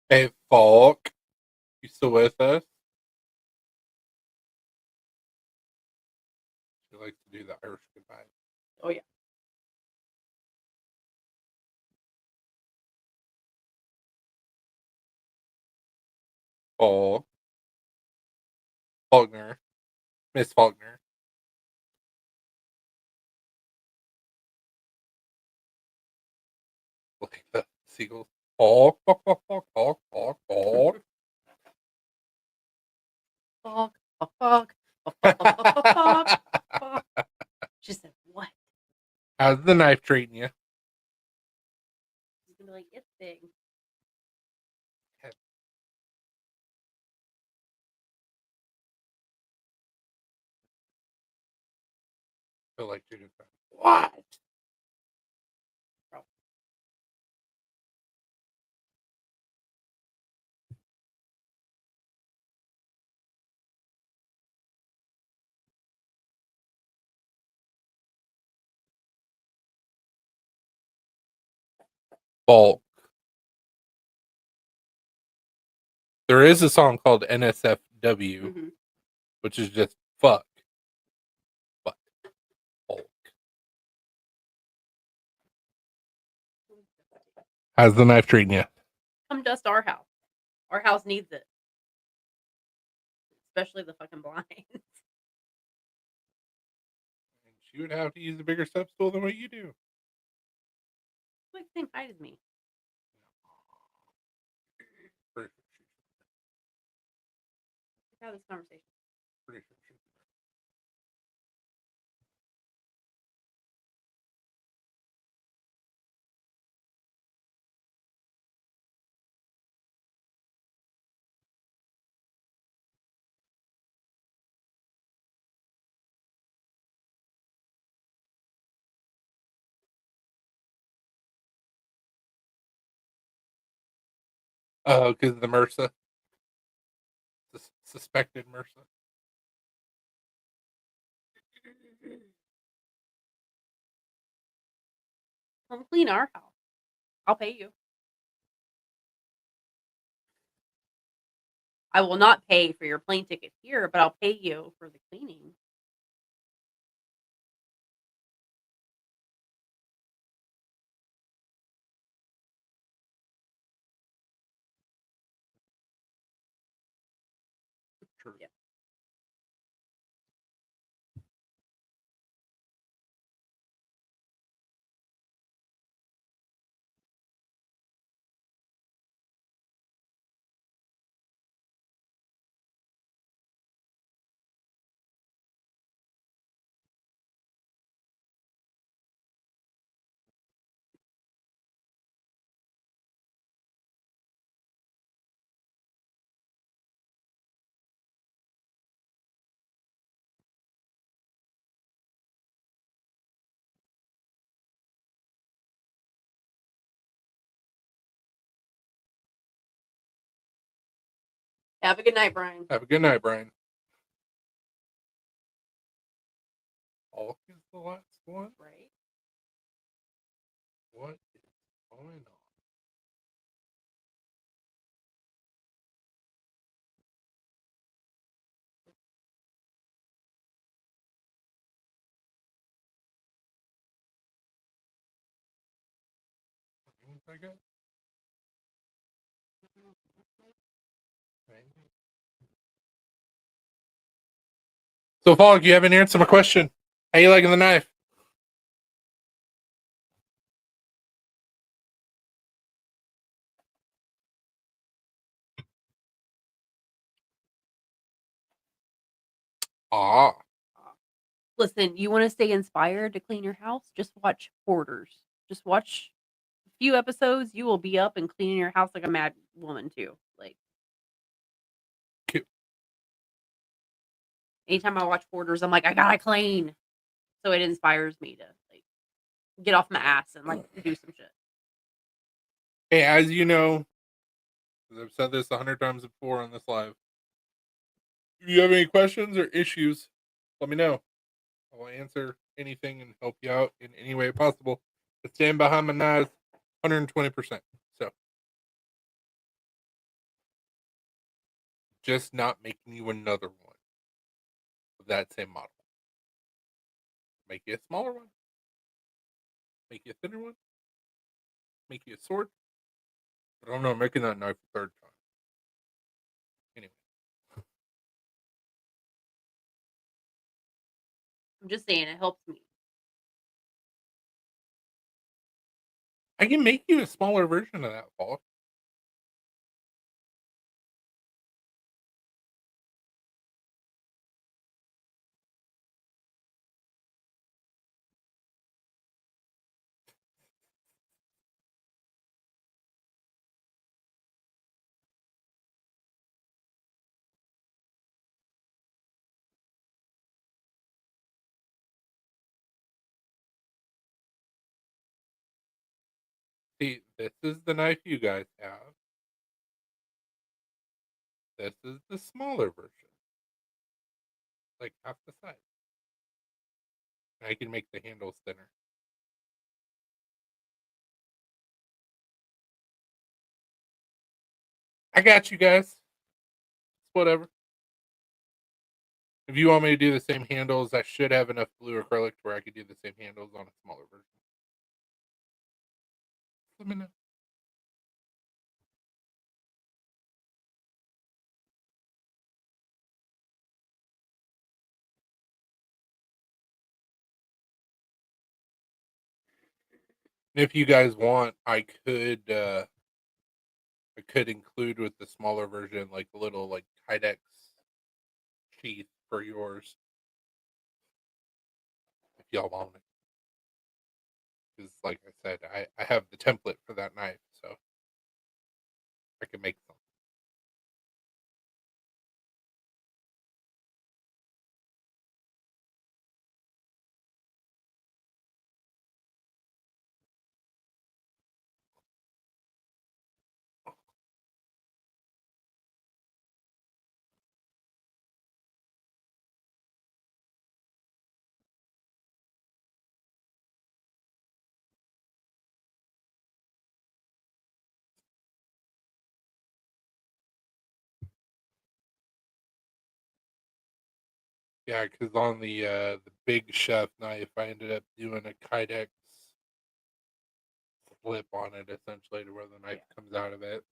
Hey, Falk, you still with us? She likes to do the Irish goodbye. Oh yeah. Falk. Faulkner. Miss Faulkner. Look at the seagulls. Falk, Falk, Falk, Falk, Falk, Falk, Falk. Fuck, fuck, fuck, fuck, fuck, fuck, fuck, fuck, fuck. She said, "What?" How's the knife treating you? She's gonna be like, "It's big." I feel like you're just what? Bro. Falk. There is a song called NSFW, Mm-hmm. which is just fuck. But Falk. How's the knife treating you? Come dust our house. Our house needs it, especially the fucking blinds. She would have to use a bigger step stool than what you do. Like the same height as me. Pretty Let's have this conversation. sure. Oh, because the MRSA, suspected MRSA. Come clean our house. I'll pay you. I will not pay for your plane ticket here, but I'll pay you for the cleaning. True. Yeah. Have a good night, Brian. Have a good night, Brian. Hulk is the last one? Right. What is going on? One second. So, Falk, you haven't answered my question. How you liking the knife? Ah, Listen, you want to stay inspired to clean your house? Just watch Hoarders. Just watch a few episodes. You will be up and cleaning your house like a mad woman too. Like cute. anytime I watch Hoarders, I'm like, I gotta clean. So it inspires me to like get off my ass and like do some shit. Hey, as you know, 'cause I've said this 100 times before on this live, if you have any questions or issues, let me know. I will answer anything and help you out in any way possible. I stand behind my knives 120%. So, just not making you another one of that same model. Make you a smaller one. Make you a thinner one. Make you a sword. I don't know, making that knife a third time. Anyway. I'm just saying it helps me. I can make you a smaller version of that, Paul. See, this is the knife you guys have. This is the smaller version. Like half the size. I can make the handles thinner. I got you guys. It's whatever. If you want me to do the same handles, I should have enough blue acrylic to where I could do the same handles on a smaller version. Let me know. If you guys want, I could include with the smaller version like a little like Kydex sheath for yours if y'all want it. Because like I said, I have the template for that knife, so I can make some. Yeah, because on the big chef knife, I ended up doing a Kydex flip on it essentially to where the knife comes out of it.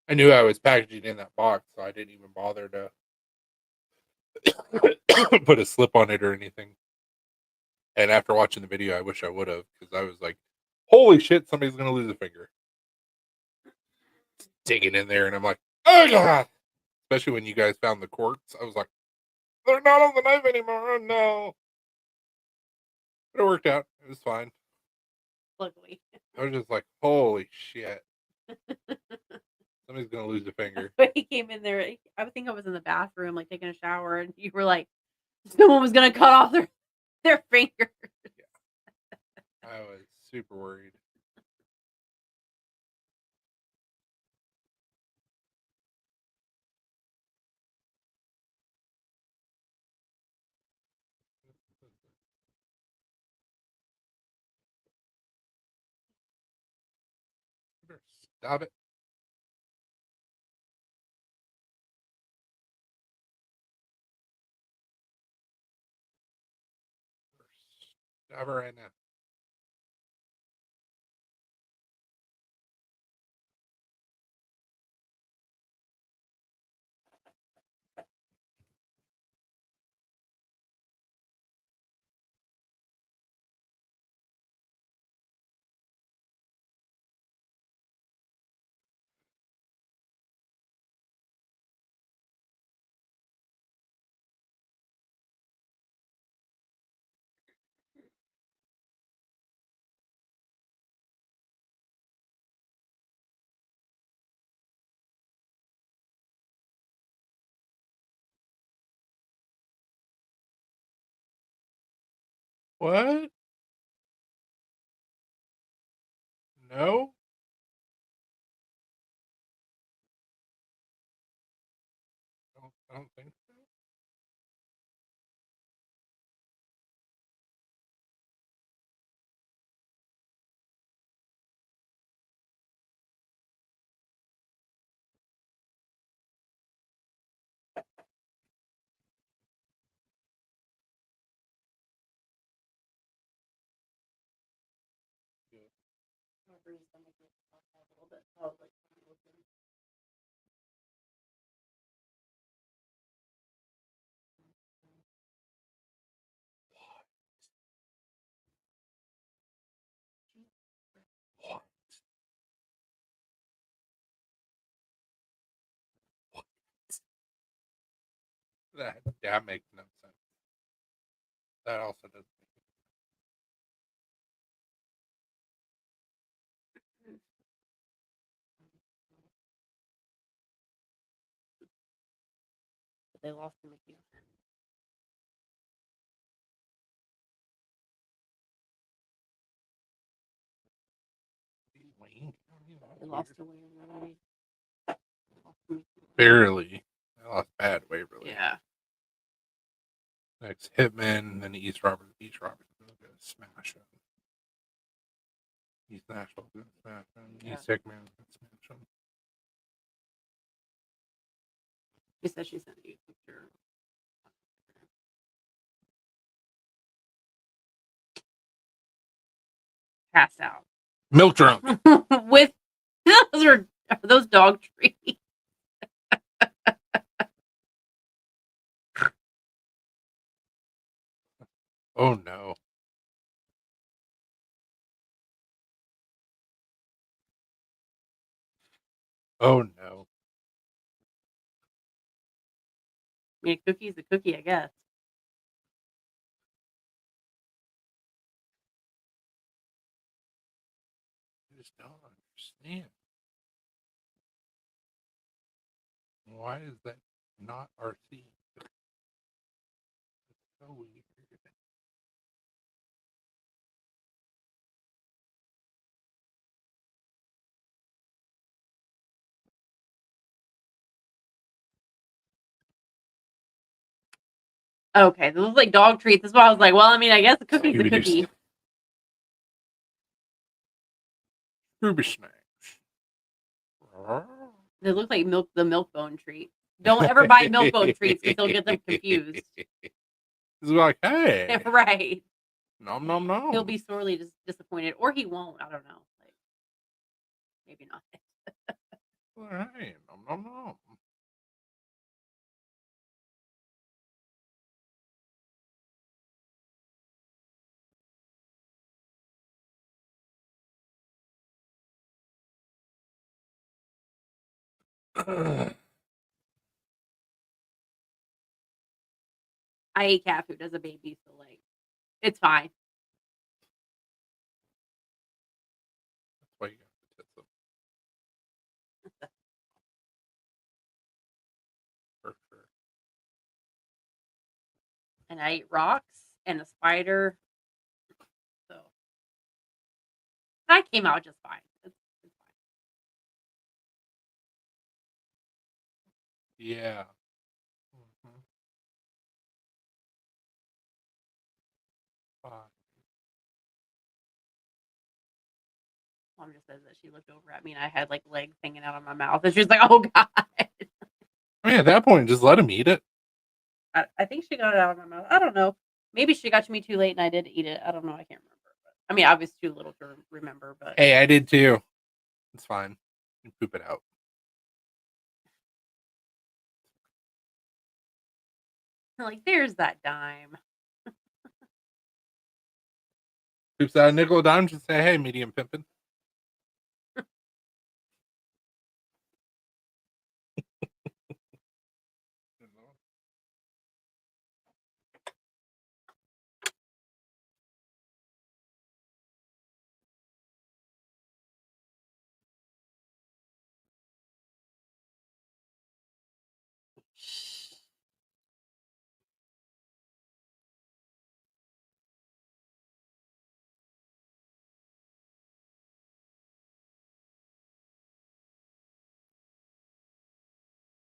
I knew I was packaging in that box, so I didn't even bother to put a slip on it or anything. And after watching the video, I wish I would have because I was like, "Holy shit, somebody's gonna lose a finger." Digging in there, and I'm like, "Oh god!" Especially when you guys found the corks, I was like, "They're not on the knife anymore." Oh no! But it worked out. It was fine. Luckily. I was just like, "Holy shit!" Somebody's gonna lose a finger. But he came in there. I think I was in the bathroom, like taking a shower, and you were like, someone was gonna cut off their finger. I was super worried. Stop it. Stop it right now. What? No? I don't think so. What? What? That makes no sense. That also doesn't make But they lost him again. sense. Wayne County They lost lost to Waverly. Lost to McEwen. barely. They lost bad Waverly. Yeah. Next Hitman, then East Roberts. East Roberts is gonna smash him. East Nashville is gonna smash him. Yeah. East Hickman is gonna smash him. She said she sent you a picture. Passed out. Milk drunk. With are those dog treats. Oh no. Oh no. I mean, a cookie's a cookie, I guess. I just don't understand. Why is that not RC? It's so weird. Okay, those look like dog treats. That's why I was like, well, I mean, I guess a cookie's a Scooby-Doo cookie. Scooby snacks. They look like the milk bone treat. Don't ever buy milk bone treats because they'll get them confused. He's like, hey, Right. nom nom nom. He'll be sorely disappointed, or he won't. I don't know. Like, maybe not. All right, nom nom nom. I ate cat food as a baby, so like, it's fine. That's why you got to test them. For sure. And I ate rocks and a spider. So that came out just fine. It's fine. Yeah. Mm-hmm. Fine. Mom just says that she looked over at me and I had like legs hanging out of my mouth, and she's like, "Oh God." I mean, at that point, just let him eat it. I think she got it out of my mouth. I don't know. Maybe she got to me too late and I did eat it. I don't know. I can't remember. But, I mean, I was too little to remember. But Hey, I did too. It's fine. You can poop it out. like, there's that dime. Poops out a nickel a dime. Just say, hey, medium pimpin'.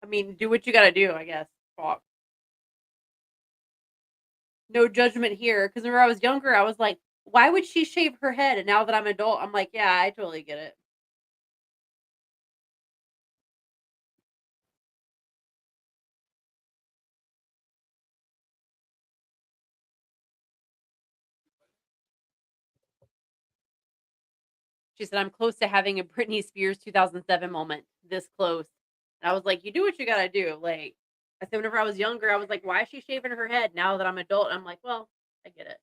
I mean, do what you gotta do, I guess. Fuck. No judgment here. Because when I was younger, I was like, why would she shave her head? And now that I'm adult, I'm like, yeah, I totally get it. She said, I'm close to having a Britney Spears 2007 moment. This close. And I was like, you do what you gotta do. Like, I said, whenever I was younger, I was like, why is she shaving her head? Now that I'm adult, I'm like, well, I get it.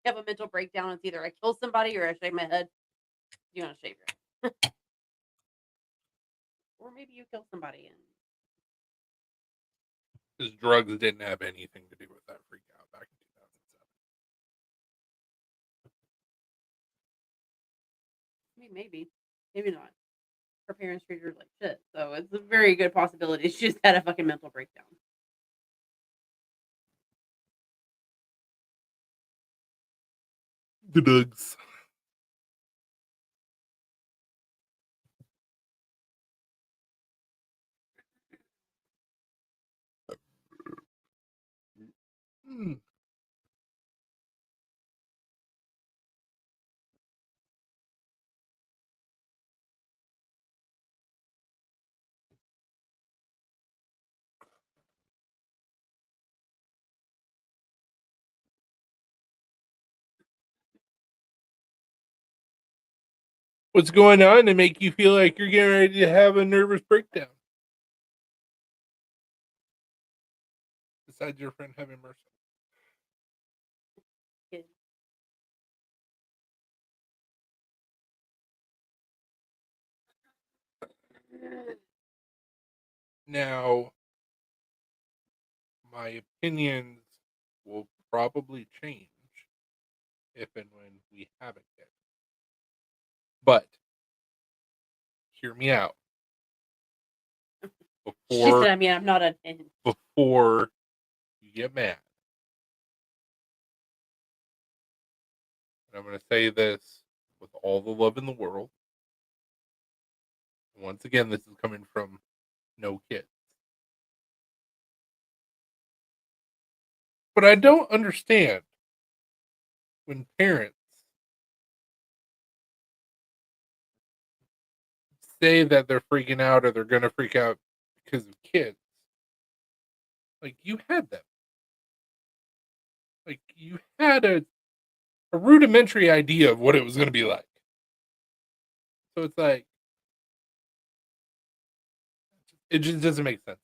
You have a mental breakdown. It's either I kill somebody or I shave my head. You want to shave your head. Or maybe you kill somebody and His drugs didn't have anything to do with that freak out back in 2007. I mean, maybe not. Her parents treated her like shit, so it's a very good possibility she just had a fucking mental breakdown. The drugs. Hmm. What's going on to make you feel like you're getting ready to have a nervous breakdown? Besides your friend having mercy. Kid. Now, my opinions will probably change if and when we have a kid. But hear me out. She Before said, I mean, I'm not a. before you get mad. And I'm going to say this with all the love in the world. Once again, this is coming from no kids. But I don't understand when parents say that they're freaking out or they're going to freak out because of kids. Like, you had them. Like, you had a rudimentary idea of what it was going to be like. So it's like, it just doesn't make sense.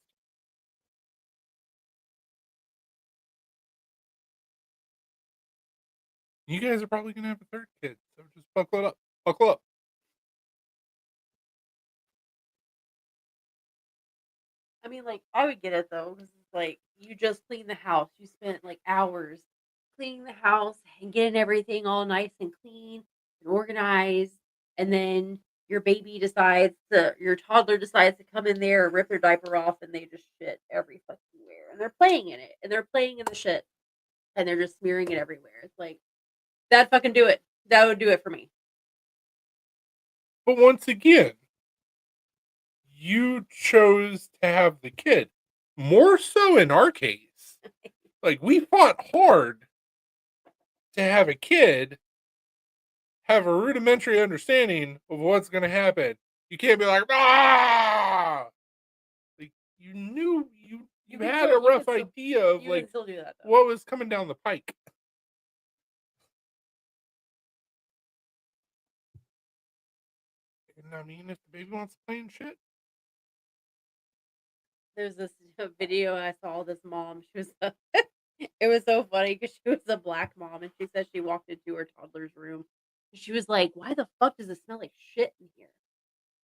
You guys are probably going to have a third kid, so just buckle it up. Buckle up. I mean, like, I would get it though, because it's like you just cleaned the house. You spent like hours cleaning the house and getting everything all nice and clean and organized, and then your toddler decides to come in there and rip their diaper off, and they just shit every fucking where, and they're playing in it, and they're playing in the shit, and they're just smearing it everywhere. It's like that fucking do it. That would do it for me. But once again, you chose to have the kid. More so in our case. Like, we fought hard to have a kid have a rudimentary understanding of what's going to happen. You can't be like, ah! Like, you knew you had a rough idea of You can like still do that though. what was coming down the pike. And I mean, if the baby wants to play and shit, There's this video I saw. This mom, she was it was so funny because she was a black mom, and she said she walked into her toddler's room. She was like, "Why the fuck does it smell like shit in here?"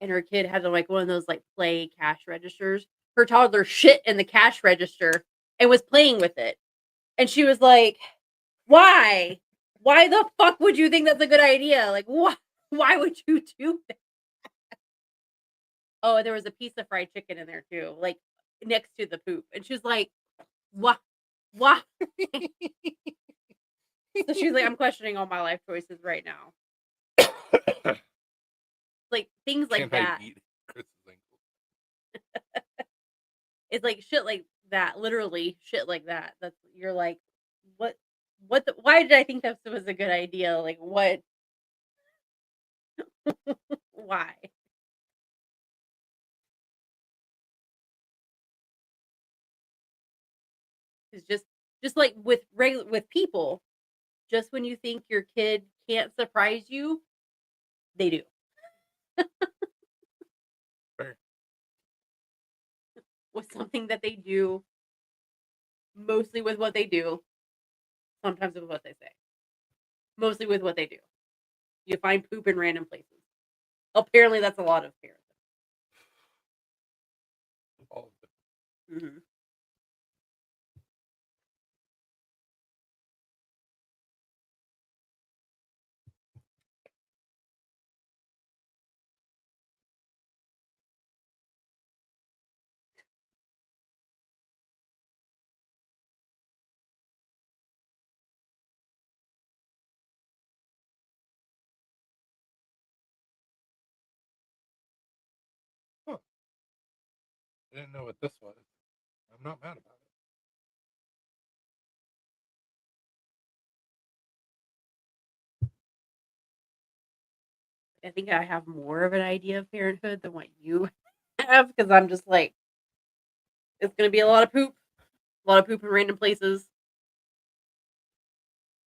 And her kid had like one of those like play cash registers. Her toddler shit in the cash register and was playing with it. And she was like, "Why? Why the fuck would you think that's a good idea? Like, why would you do that?" Oh, and there was a piece of fried chicken in there too, like next to the poop. And she was like, "What? What?" So she's like, "I'm questioning all my life choices right now." Like things like can I that. eat Chris's ankle? It's like shit like that, literally shit like that. That's you're like, what why did I think that was a good idea? Like what why? It's just like with regular with people, just when you think your kid can't surprise you, they do. Fair. With something that they do, mostly with what they do, sometimes with what they say. Mostly with what they do. You find poop in random places. Apparently that's a lot of parents. All of it. Mm-hmm. Huh. I didn't know what this was. I'm not mad about I think I have more of an idea of parenthood than what you have because I'm just like, it's gonna be a lot of poop in random places,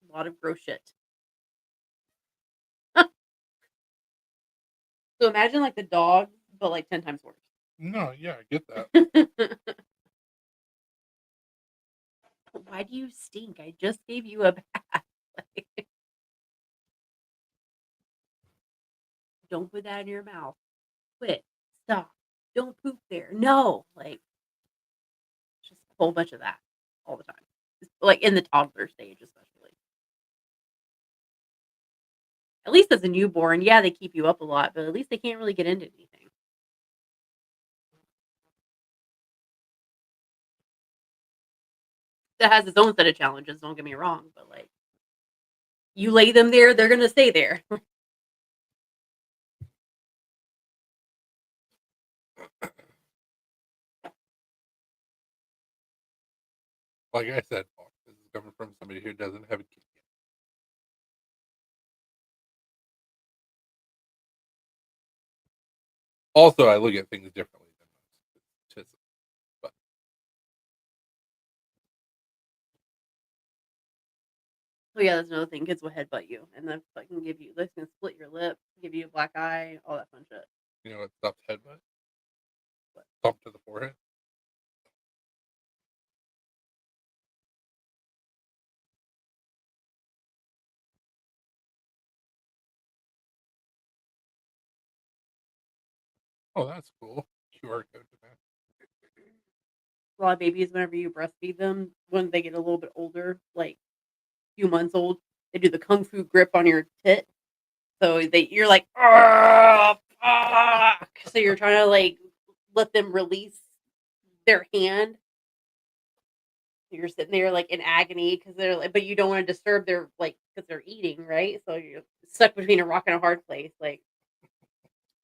a lot of gross shit. So imagine like the dog, but like 10 times worse. it. No, yeah, I get that. Why do you stink? I just gave you a bath. Like, don't put that in your mouth. Quit. Stop. Don't poop there. No. Like, just a whole bunch of that all the time. Like in the toddler stage, especially. At least as a newborn, yeah, they keep you up a lot, but at least they can't really get into anything. That has its own set of challenges, don't get me wrong, but like you lay them there, they're gonna stay there. Like I said, Mark, this is coming from somebody who doesn't have a kid yet. Also, I look at things differently than most. But Oh yeah, that's another thing. Kids will headbutt you and then fucking they can split your lip, give you a black eye, all that fun shit. you know what stops headbutt? But Thump to the forehead. Oh, that's cool. QR code to that. a lot of babies, whenever you breastfeed them, when they get a little bit older, like few months old, they do the kung fu grip on your tit. So you're like, "Argh, fuck." So you're trying to like let them release their hand. You're sitting there like in agony because they're like, but you don't want to disturb their like because they're eating, right? So you're stuck between a rock and a hard place. Like,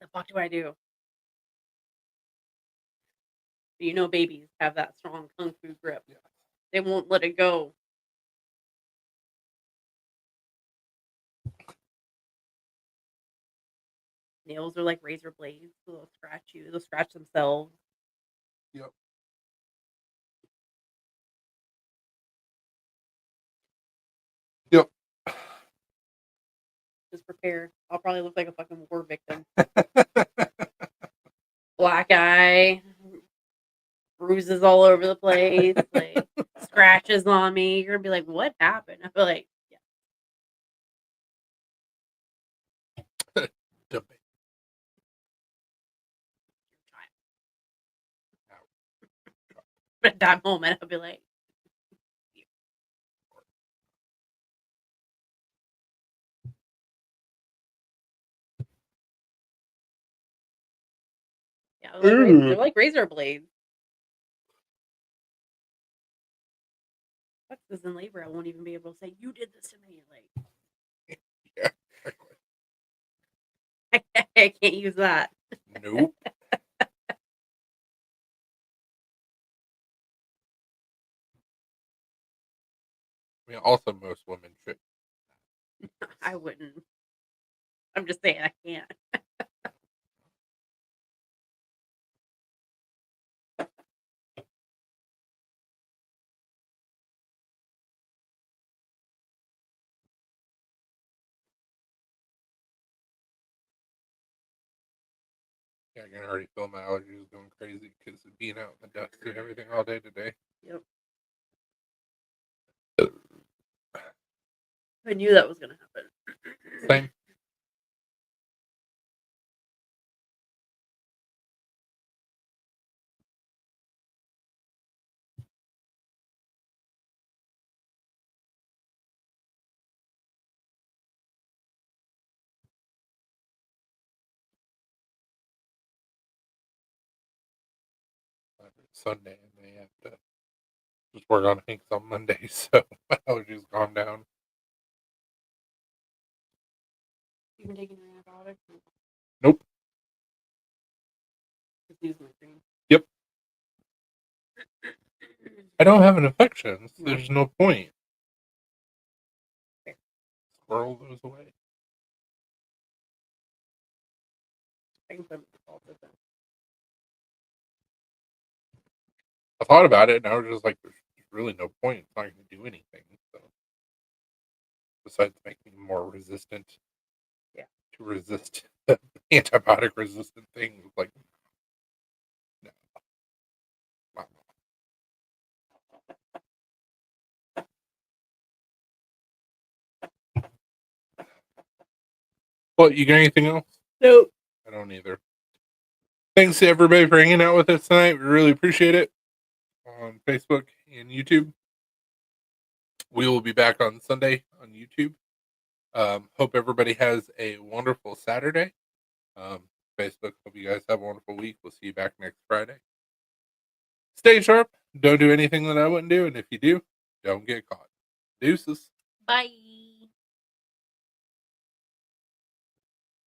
the fuck do I do? You know, babies have that strong kung fu grip. Yeah. They won't let it go. Nails are like razor blades. They'll scratch you. They'll scratch themselves. Yep. Yep. Just prepare. I'll probably look like a fucking war victim. Black eye, bruises all over the place, like scratches on me. You're gonna be like, "What happened?" I'll be like, "Yeah." Debate. But at that moment, I'll be like, "Yeah, they're like razor blades." Fuck this in labor. I won't even be able to say, "You did this to me." Like, Yeah. I can't use that. Nope. I mean, also most women should. I wouldn't. I'm just saying I can't. Yeah, I can already feel my allergies going crazy because of being out in the dust and everything all day today. Yep. I knew that was gonna happen. Same. Sunday, and they have to just work on things on Monday, so my allergies calm down. You been taking your antibiotics? Nope. Just use my cream. Yep. I don't have an infection, so there's no point. Fair. Squirrel those away. I can put them in the salt with them. I thought about it, and I was just like, there's really no point. It's not going to do anything. So, besides making me more resistant, to resist antibiotic resistant things, like, no. Well, you got anything else? Nope. I don't either. Thanks to everybody for hanging out with us tonight. We really appreciate it on Facebook and YouTube. We will be back on Sunday on YouTube. Hope everybody has a wonderful Saturday. Facebook, hope you guys have a wonderful week. We'll see you back next Friday. Stay sharp. Don't do anything that I wouldn't do. And if you do, don't get caught. Deuces. Bye.